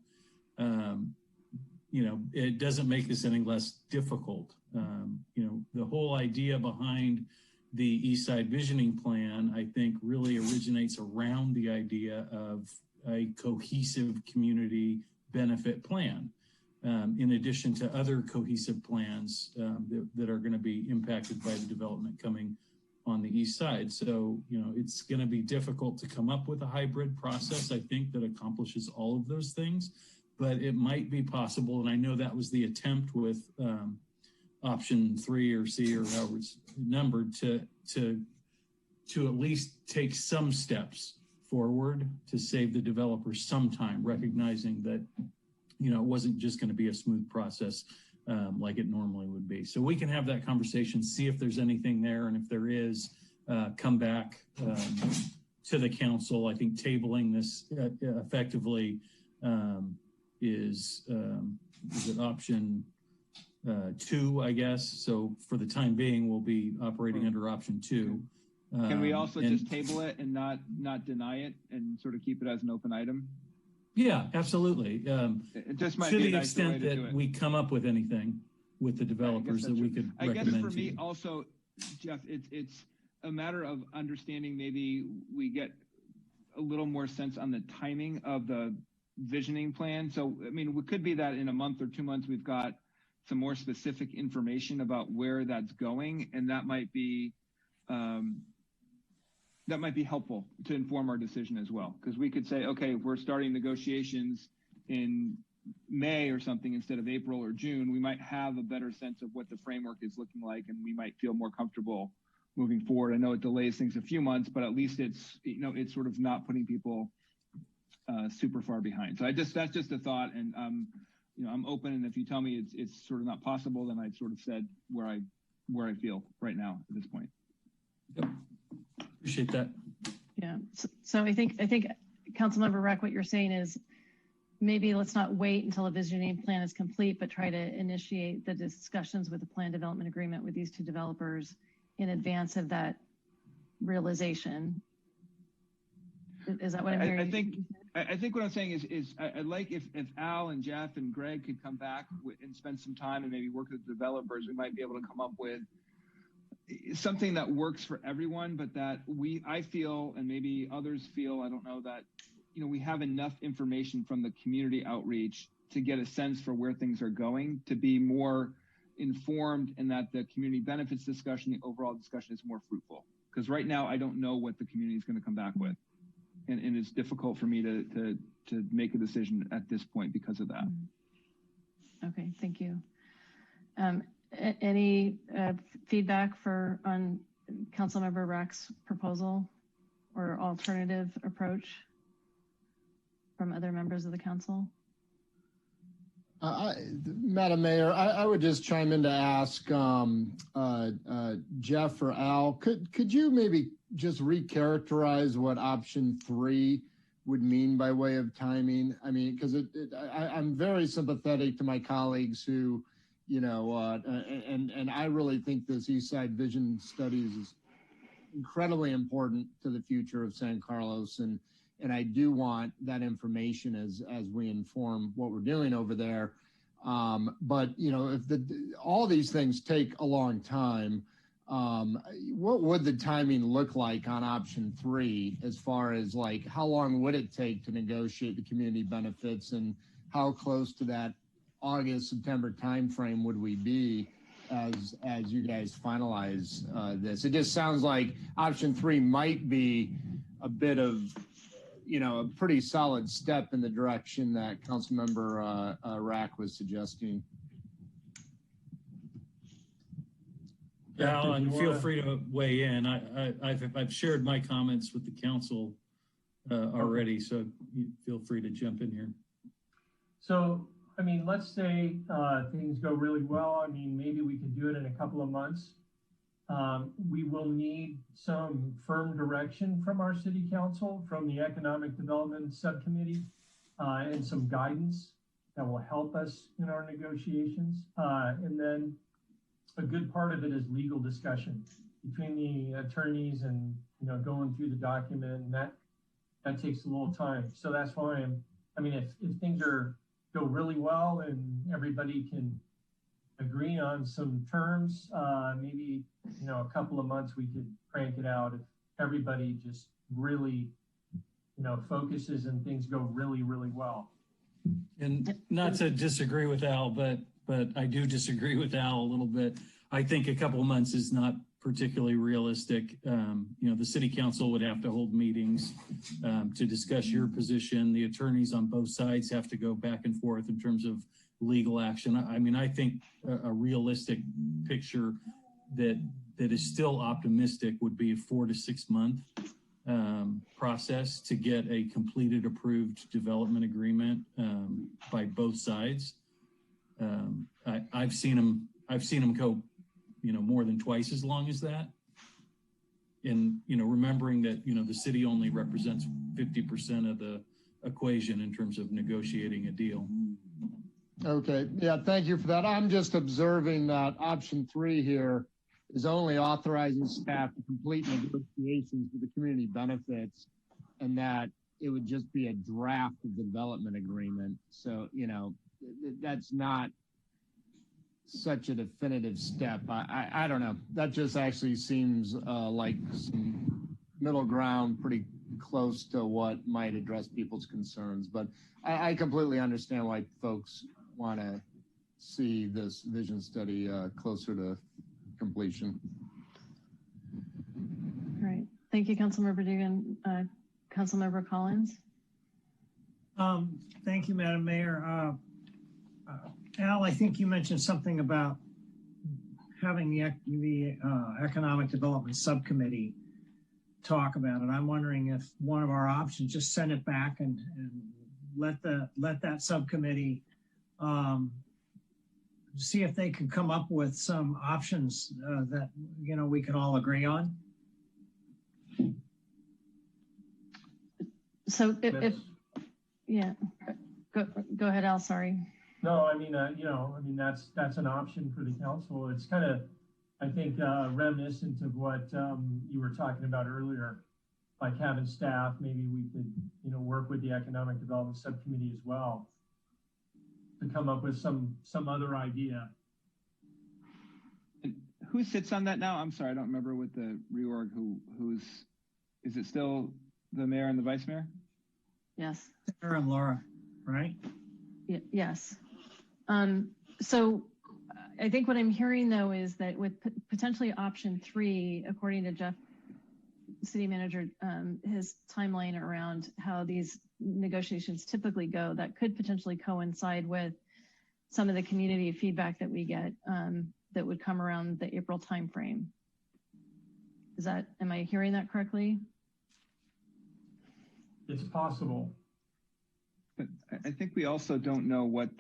It doesn't make this any less difficult. The whole idea behind the East Side Visioning Plan, I think, really originates around the idea of a cohesive community benefit plan, in addition to other cohesive plans that are going to be impacted by the development coming on the east side. So, it's going to be difficult to come up with a hybrid process, I think, that accomplishes all of those things, but it might be possible. And I know that was the attempt with option 3 or C or however it's numbered to at least take some steps forward to save the developers some time, recognizing that, it wasn't just going to be a smooth process like it normally would be. So we can have that conversation, see if there's anything there. And if there is, come back to the council. I think tabling this effectively is it option 2, I guess. So for the time being, we'll be operating under option 2. Can we also just table it and not deny it and sort of keep it as an open item? Yeah, absolutely. It just might to be the a nicer extent way to do that it. we come up with anything with the developers that we could recommend. I guess for me to also, Jeff, it's a matter of understanding. Maybe we get a little more sense on the timing of the visioning plan. So, I mean, it could be that in a month or 2 months, we've got some more specific information about where that's going. And that might be helpful to inform our decision as well. Because we could say, okay, if we're starting negotiations in May or something instead of April or June, we might have a better sense of what the framework is looking like, and we might feel more comfortable moving forward. I know it delays things a few months, but at least it's, it's sort of not putting people super far behind. So that's just a thought, and I'm open. And if you tell me it's sort of not possible, then I sort of said where I feel right now at this point. Yep. Appreciate that. Yeah. So I think Councilmember Rack, what you're saying is maybe let's not wait until a visioning plan is complete, but try to initiate the discussions with the plan development agreement with these 2 developers in advance of that realization. Is that what I'm hearing? I think what I'm saying is I'd like if Al and Jeff and Greg could come back and spend some time and maybe work with the developers, we might be able to come up with something that works for everyone, but that I feel, and maybe others feel, I don't know, that, we have enough information from the community outreach to get a sense for where things are going, to be more informed, and that the community benefits discussion, the overall discussion, is more fruitful. Because right now, I don't know what the community is going to come back with. And it's difficult for me to make a decision at this point because of that. Okay, thank you. Any feedback on Councilmember Rack's proposal or alternative approach from other members of the council? Madam Mayor, I would just chime in to ask Jeff or Al, could you maybe just recharacterize what option 3 would mean by way of timing? I mean, because I'm very sympathetic to my colleagues who, you know, and I really think this Eastside Vision Studies is incredibly important to the future of San Carlos, and I do want that information as we inform what we're doing over there. But you know, if all these things take a long time, what would the timing look like on option 3 as far as like how long would it take to negotiate the community benefits, and how close to that August, September timeframe would we be as you guys finalize this? It just sounds like option 3 might be a bit of, you know, a pretty solid step in the direction that Councilmember Rack was suggesting. Yeah, and feel free to weigh in. I've shared my comments with the council already, so you feel free to jump in here. So, I mean, let's say things go really well. I mean, maybe we could do it in a couple of months. We will need some firm direction from our city council, from the Economic Development Subcommittee, and some guidance that will help us in our negotiations. And then a good part of it is legal discussion between the attorneys and, you know, going through the document, and that takes a little time. So that's why I mean, if things go really well and everybody can agree on some terms, maybe, you know, a couple of months we could crank it out if everybody just really, you know, focuses and things go really, really well. And not to disagree with Al, but I do disagree with Al a little bit. I think a couple of months is not particularly realistic. You know, the city council would have to hold meetings to discuss your position. The attorneys on both sides have to go back and forth in terms of legal action. I mean, I think a realistic picture that is still optimistic would be a 4 to 6 month process to get a completed approved development agreement by both sides. I've seen them go, you know, more than twice as long as that. And, you know, remembering that, you know, the city only represents 50% of the equation in terms of negotiating a deal. Okay, yeah, thank you for that. I'm just observing that option 3 here is only authorizing staff to complete negotiations with the community benefits, and that it would just be a draft of the development agreement. So, you know, that's not such a definitive step. I don't know. That just actually seems like some middle ground, pretty close to what might address people's concerns. But I completely understand why folks want to see this vision study closer to completion. All right. Thank you, Councilmember Dugan. Councilmember Collins. Thank you, Madam Mayor. Al, I think you mentioned something about having the Economic Development Subcommittee talk about it. I'm wondering if one of our options, just send it back and let that subcommittee see if they can come up with some options that, you know, we can all agree on. So yeah, go ahead, Al, sorry. No, I mean, you know, I mean, that's an option for the council. It's kind of, I think, reminiscent of what you were talking about earlier, like having staff. Maybe we could, you know, work with the Economic Development Subcommittee as well to come up with some other idea. And who sits on that now? I'm sorry, I don't remember with the reorg. Is it still the mayor and the vice mayor? Yes. Sarah and Laura, right? Yes. So I think what I'm hearing though is that with potentially option 3, according to Jeff, city manager, his timeline around how these negotiations typically go, that could potentially coincide with some of the community feedback that we get. that would come around the April timeframe. Am I hearing that correctly? It's possible. But I think we also don't know what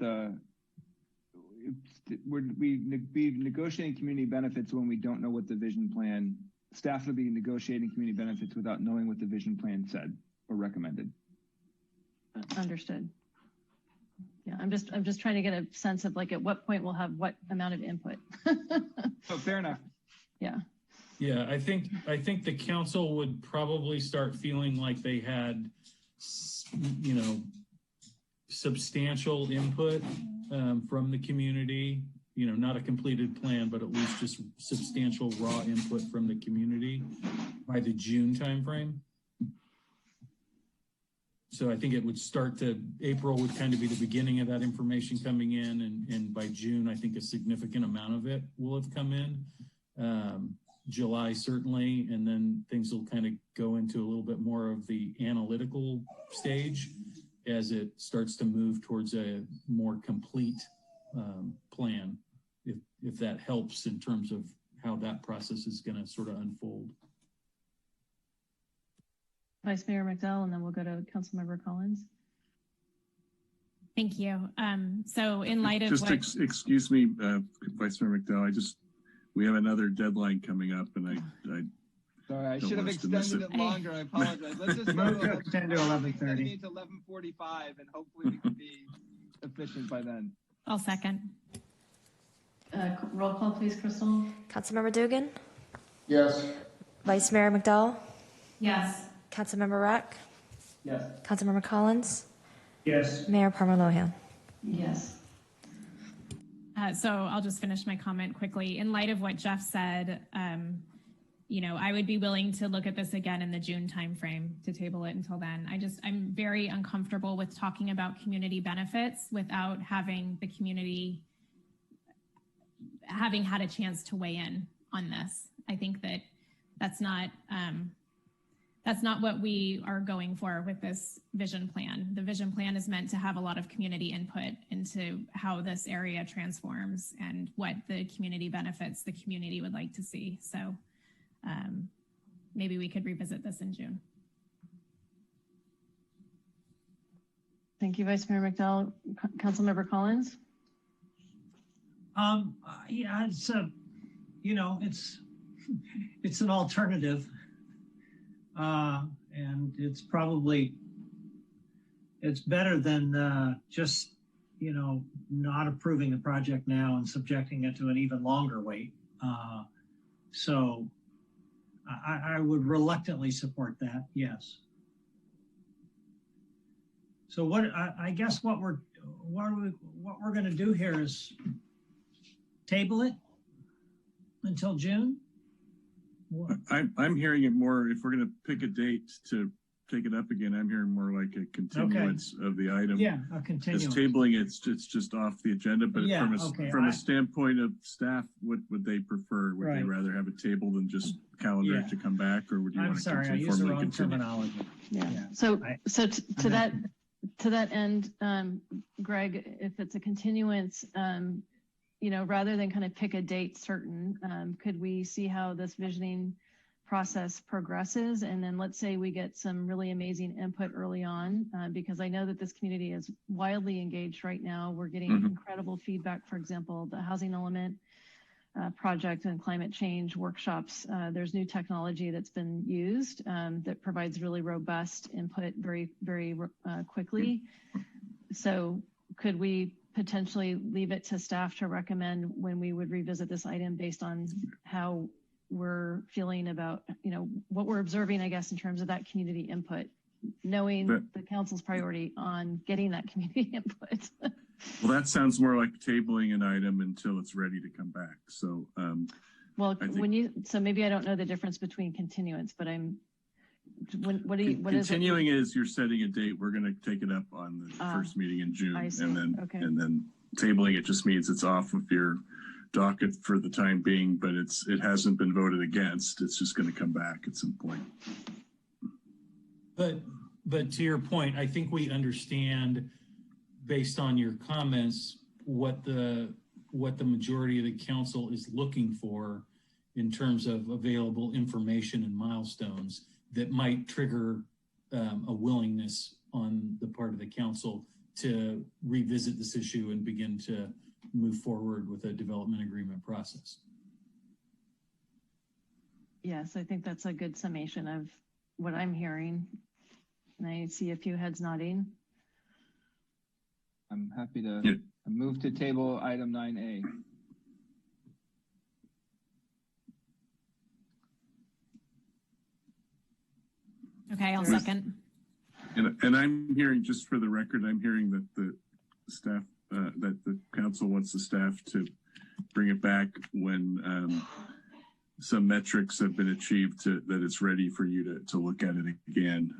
we'd be negotiating community benefits when we don't know what the vision plan, staff would be negotiating community benefits without knowing what the vision plan said or recommended. Understood. Yeah, I'm just trying to get a sense of like at what point we'll have what amount of input. Oh, fair enough. Yeah. Yeah, I think the council would probably start feeling like they had, you know, substantial input from the community, you know, not a completed plan, but at least just substantial raw input from the community by the June timeframe. So I think it would start to, April would kind of be the beginning of that information coming in, and by June, I think a significant amount of it will have come in. July certainly, and then things will kind of go into a little bit more of the analytical stage as it starts to move towards a more complete plan, if that helps in terms of how that process is going to sort of unfold. Vice Mayor McDowell, and then we'll go to Councilmember Collins. Thank you. So in light of excuse me, Vice Mayor McDowell, we have another deadline coming up, and sorry, I should have extended it longer. I apologize. Let's just move to extend to 11:30. To 11:45, and hopefully we can be efficient by then. I'll second. Roll call, please, Crystal. Councilmember Dugan? Yes. Vice Mayor McDowell? Yes. Councilmember Rack? Yes. Councilmember Collins? Yes. Mayor Parma Lohan? Yes. So I'll just finish my comment quickly. In light of what Jeff said, you know, I would be willing to look at this again in the June timeframe to table it until then. I'm very uncomfortable with talking about community benefits without having the community having had a chance to weigh in on this. I think that that's not what we are going for with this vision plan. The vision plan is meant to have a lot of community input into how this area transforms and what the community benefits the community would like to see. So maybe we could revisit this in June. Thank you, Vice Mayor McDowell. Councilmember Collins? Yeah, it's you know, it's an alternative. And it's better than just, you know, not approving the project now and subjecting it to an even longer wait. So I would reluctantly support that, yes. So I guess what we're going to do here is table it until June. I'm hearing it more, if we're going to pick a date to take it up again, I'm hearing more like a continuance of the item. Yeah, a continuance. Because tabling it's just off the agenda, but yeah, from a standpoint of staff, what would they prefer? Would they rather have it tabled than just calendar to come back, or would you want to I used the wrong terminology. Yeah. So to that end, Greg, if it's a continuance, you know, rather than kind of pick a date certain, could we see how this visioning process progresses? And then let's say we get some really amazing input early on, because I know that this community is wildly engaged right now. We're getting incredible feedback. For example, the housing element project and climate change workshops. There's new technology that's been used that provides really robust input very, very quickly. So could we potentially leave it to staff to recommend when we would revisit this item based on how we're feeling about, you know, what we're observing, I guess, in terms of that community input, knowing the council's priority on getting that community input. Well, that sounds more like tabling an item until it's ready to come back. So, well, so maybe I don't know the difference between continuance, but what continuing is you're setting a date. We're going to take it up on the first meeting in June, and then tabling it just means it's off of your docket for the time being, but it hasn't been voted against. It's just going to come back at some point. But to your point, I think we understand based on your comments what the what the majority of the council is looking for in terms of available information and milestones that might trigger a willingness on the part of the council to revisit this issue and begin to move forward with a development agreement process. Yes, I think that's a good summation of what I'm hearing. And I see a few heads nodding. I'm happy to move to table item 9A. Okay, I'll second. And I'm hearing, just for the record, I'm hearing that the staff, that the council wants the staff to bring it back when some metrics have been achieved that it's ready for you to look at it again,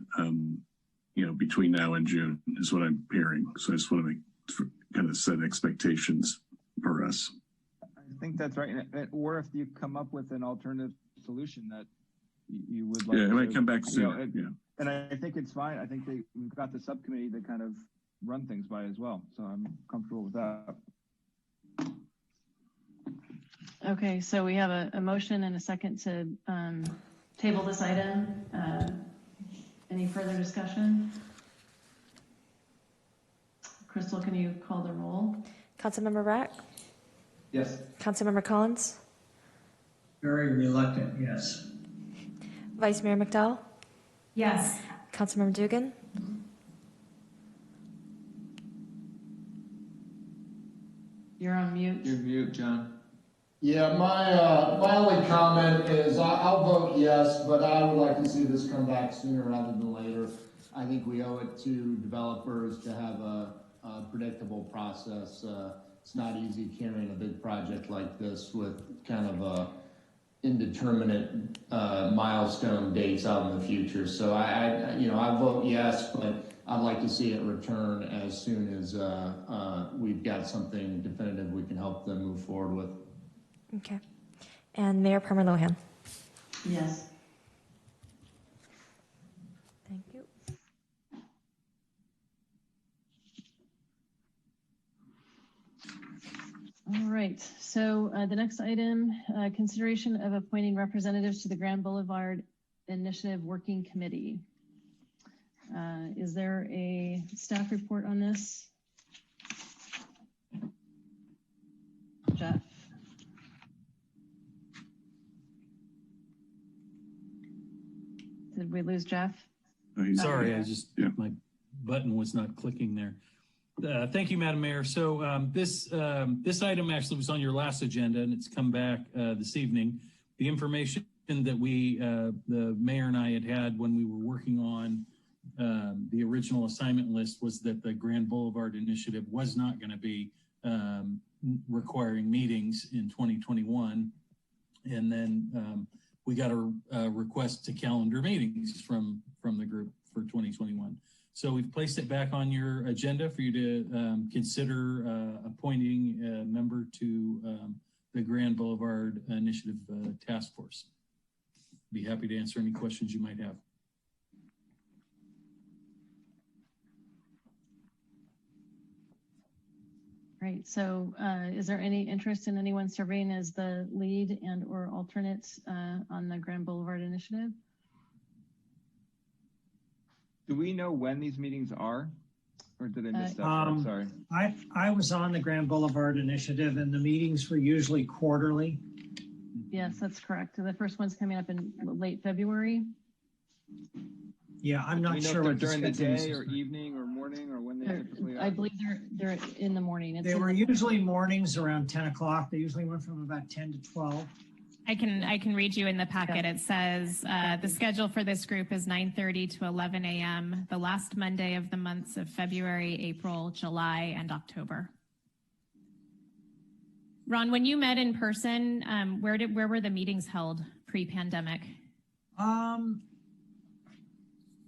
between now and June is what I'm hearing. So I just want to kind of set expectations for us. I think that's right. Or if you come up with an alternative solution that you would like. Yeah, it might come back soon. Yeah. And I think it's fine. I think we've got the subcommittee to kind of run things by as well. So I'm comfortable with that. Okay, so we have a motion and a second to table this item. Any further discussion? Crystal, can you call the roll? Councilmember Rack? Yes. Councilmember Collins? Very reluctant, yes. Vice Mayor McDowell? Yes. Councilmember Dugan? You're on mute. You're mute, John. Yeah, my only comment is I'll vote yes, but I would like to see this come back sooner rather than later. I think we owe it to developers to have a predictable process. It's not easy carrying a big project like this with kind of indeterminate milestone dates out in the future. So I vote yes, but I'd like to see it return as soon as we've got something definitive we can help them move forward with. Okay. And Mayor Palmer Lohan? Yes. Thank you. All right, so the next item, consideration of appointing representatives to the Grand Boulevard Initiative Working Committee. Is there a staff report on this? Jeff? Did we lose Jeff? Sorry, my button was not clicking there. Thank you, Madam Mayor. So this item actually was on your last agenda, and it's come back this evening. The information that the mayor and I had when we were working on the original assignment list was that the Grand Boulevard Initiative was not going to be requiring meetings in 2021, and then we got a request to calendar meetings from the group for 2021. So we've placed it back on your agenda for you to consider appointing a member to the Grand Boulevard Initiative Task Force. Be happy to answer any questions you might have. Right, so is there any interest in anyone serving as the lead and or alternate on the Grand Boulevard Initiative? Do we know when these meetings are? Or did I miss that? I'm sorry. I was on the Grand Boulevard Initiative, and the meetings were usually quarterly. Yes, that's correct. The first one's coming up in late February. Yeah, I'm not sure what during the day or evening or morning or when they typically are. I believe they're in the morning. They were usually mornings around 10 o'clock. They usually went from about 10 to 12. I can read you in the packet. It says the schedule for this group is 9:30 to 11 a.m. the last Monday of the months of February, April, July, and October. Ron, when you met in person, where were the meetings held pre-pandemic?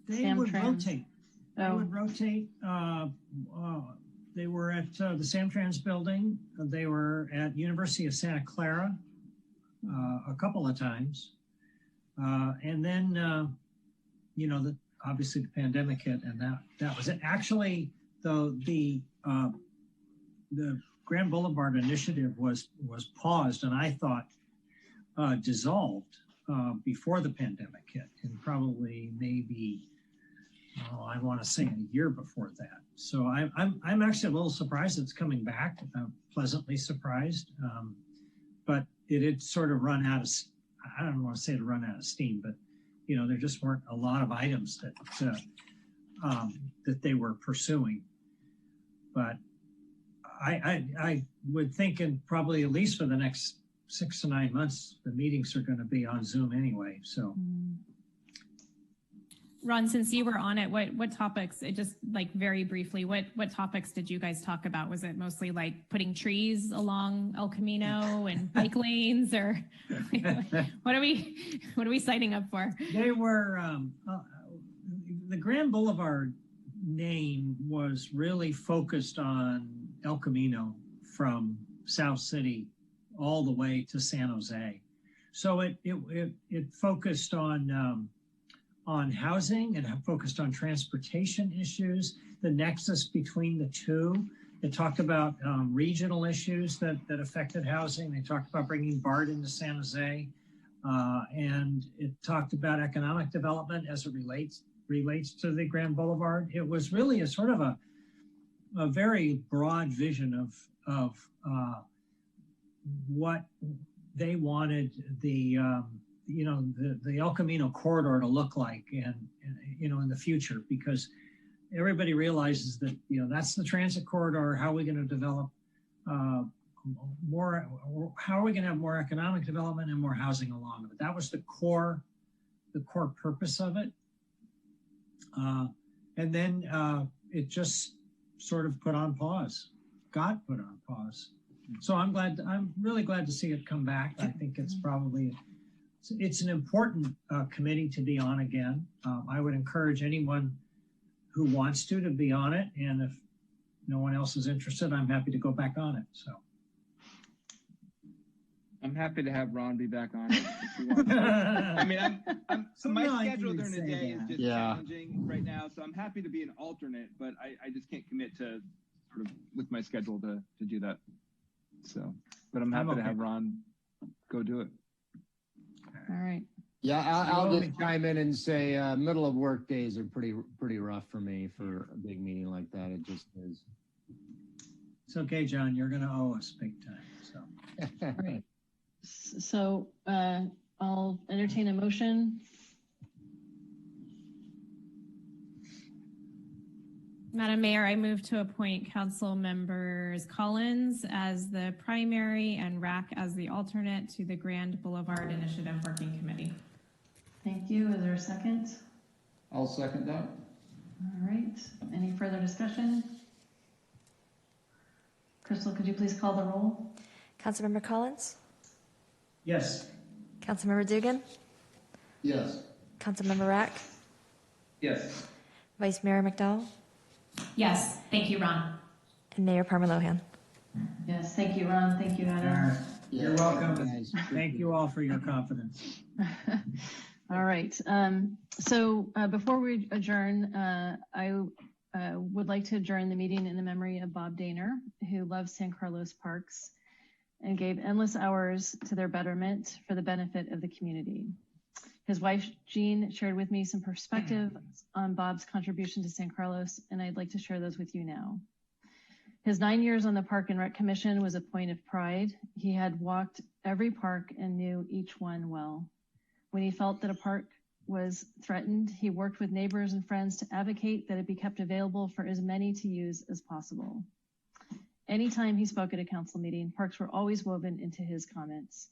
They would rotate. They would rotate. They were at the Samtrans building. They were at University of Santa Clara a couple of times. And then, obviously the pandemic hit, and that was it. Actually, though, the Grand Boulevard initiative was paused and I thought dissolved before the pandemic hit, and probably maybe I want to say a year before that. So I'm actually a little surprised it's coming back. Pleasantly surprised, but it had sort of run out of. I don't want to say it run out of steam, but you know, there just weren't a lot of items that they were pursuing. But I would think in probably at least for the next 6 to 9 months, the meetings are going to be on Zoom anyway. So, Ron, since you were on it, what topics? It just like very briefly, what topics did you guys talk about? Was it mostly like putting trees along El Camino and bike lanes, or what are we signing up for? They were the Grand Boulevard name was really focused on El Camino from South City all the way to San Jose. So it focused on housing, and focused on transportation issues, the nexus between the two. It talked about regional issues that affected housing. They talked about bringing BART into San Jose, and it talked about economic development as it relates to the Grand Boulevard. It was really a sort of a very broad vision of what they wanted the El Camino corridor to look like, and in the future, because everybody realizes that that's the transit corridor. How are we going to develop more? How are we going to have more economic development and more housing along it? That was the core purpose of it. And then it just sort of got put on pause. So I'm really glad to see it come back. I think it's an important committee to be on again. I would encourage anyone who wants to be on it. And if no one else is interested, I'm happy to go back on it. So I'm happy to have Ron be back on it. If you want. I mean, my schedule during the day is just challenging right now, so I'm happy to be an alternate, but I just can't commit to sort of with my schedule to do that. So, but I'm happy to have Ron go do it. All right. Yeah, I'll just chime in and say middle of work days are pretty rough for me for a big meeting like that. It just is. It's okay, John. You're going to owe us big time. So. All right. So I'll entertain a motion. Madam Mayor, I move to appoint Council Members Collins as the primary and Rack as the alternate to the Grand Boulevard Initiative Working Committee. Thank you. Is there a second? I'll second that. All right. Any further discussion? Crystal, could you please call the roll? Councilmember Collins? Yes. Councilmember Dugan? Yes. Councilmember Rack? Yes. Vice Mayor McDowell? Yes. Thank you, Ron. And Mayor Parma Lohan. Yes. Thank you, Ron. Thank you, Adam. You're welcome. Thank you all for your confidence. All right. So before we adjourn, I would like to adjourn the meeting in the memory of Bob Daner, who loves San Carlos parks and gave endless hours to their betterment for the benefit of the community. His wife, Jean, shared with me some perspective on Bob's contribution to San Carlos, and I'd like to share those with you now. His 9 years on the Park and Rec Commission was a point of pride. He had walked every park and knew each one well. When he felt that a park was threatened, he worked with neighbors and friends to advocate that it be kept available for as many to use as possible. Anytime he spoke at a council meeting, parks were always woven into his comments.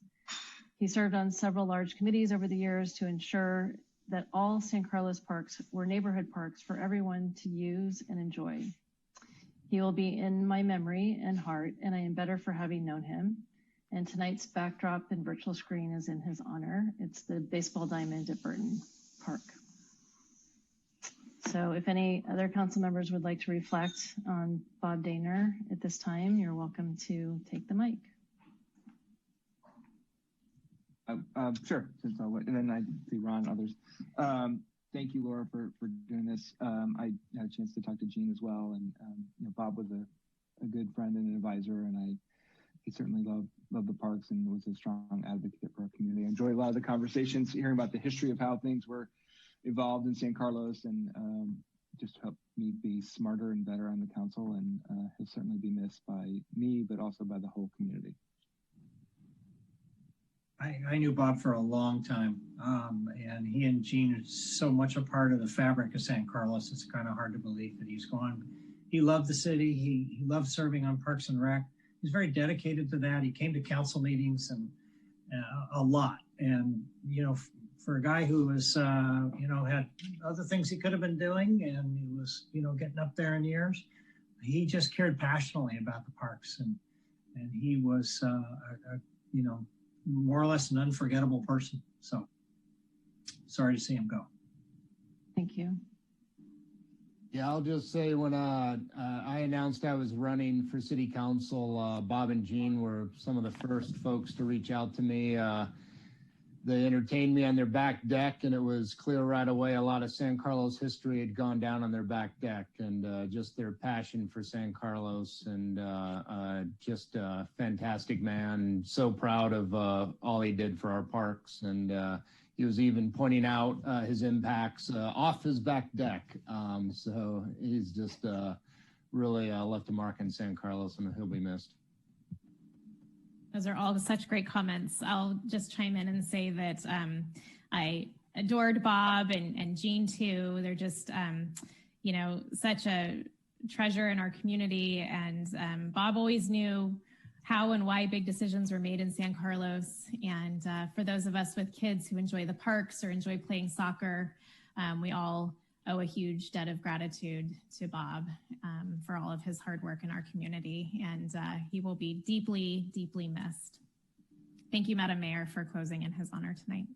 He served on several large committees over the years to ensure that all San Carlos parks were neighborhood parks for everyone to use and enjoy. He will be in my memory and heart, and I am better for having known him. And tonight's backdrop and virtual screen is in his honor. It's the baseball diamond at Burton Park. So if any other council members would like to reflect on Bob Daner at this time, you're welcome to take the mic. Sure, since I'll wait, and then I see Ron, others. Thank you, Laura, for doing this. I had a chance to talk to Jean as well, and Bob was a good friend and an advisor, and he certainly loved the parks and was a strong advocate for our community. I enjoyed a lot of the conversations, hearing about the history of how things were evolved in San Carlos, and just helped me be smarter and better on the council. And he'll certainly be missed by me, but also by the whole community. I knew Bob for a long time, and he and Gene are so much a part of the fabric of San Carlos. It's kind of hard to believe that he's gone. He loved the city. He loved serving on Parks and Rec. He's very dedicated to that. He came to council meetings and a lot. And, you know, for a guy who was, you know, had other things he could have been doing, and he was, you know, getting up there in years, he just cared passionately about the parks. And he was, you know, more or less an unforgettable person. So sorry to see him go. Thank you. Yeah, I'll just say when I announced I was running for city council, Bob and Gene were some of the first folks to reach out to me. They entertained me on their back deck, and it was clear right away a lot of San Carlos history had gone down on their back deck, and just their passion for San Carlos, and just a fantastic man. So proud of all he did for our parks, and he was even pointing out his impacts off his back deck. So he's just really left a mark in San Carlos, and he'll be missed. Those are all such great comments. I'll just chime in and say that I adored Bob and Gene too. They're just, you know, such a treasure in our community. And Bob always knew how and why big decisions were made in San Carlos. And for those of us with kids who enjoy the parks or enjoy playing soccer, we all owe a huge debt of gratitude to Bob for all of his hard work in our community. And he will be deeply, deeply missed. Thank you, Madam Mayor, for closing in his honor tonight.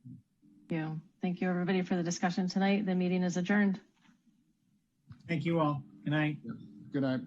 Thank you. Thank you, everybody, for the discussion tonight. The meeting is adjourned. Thank you all. Good night. Good night.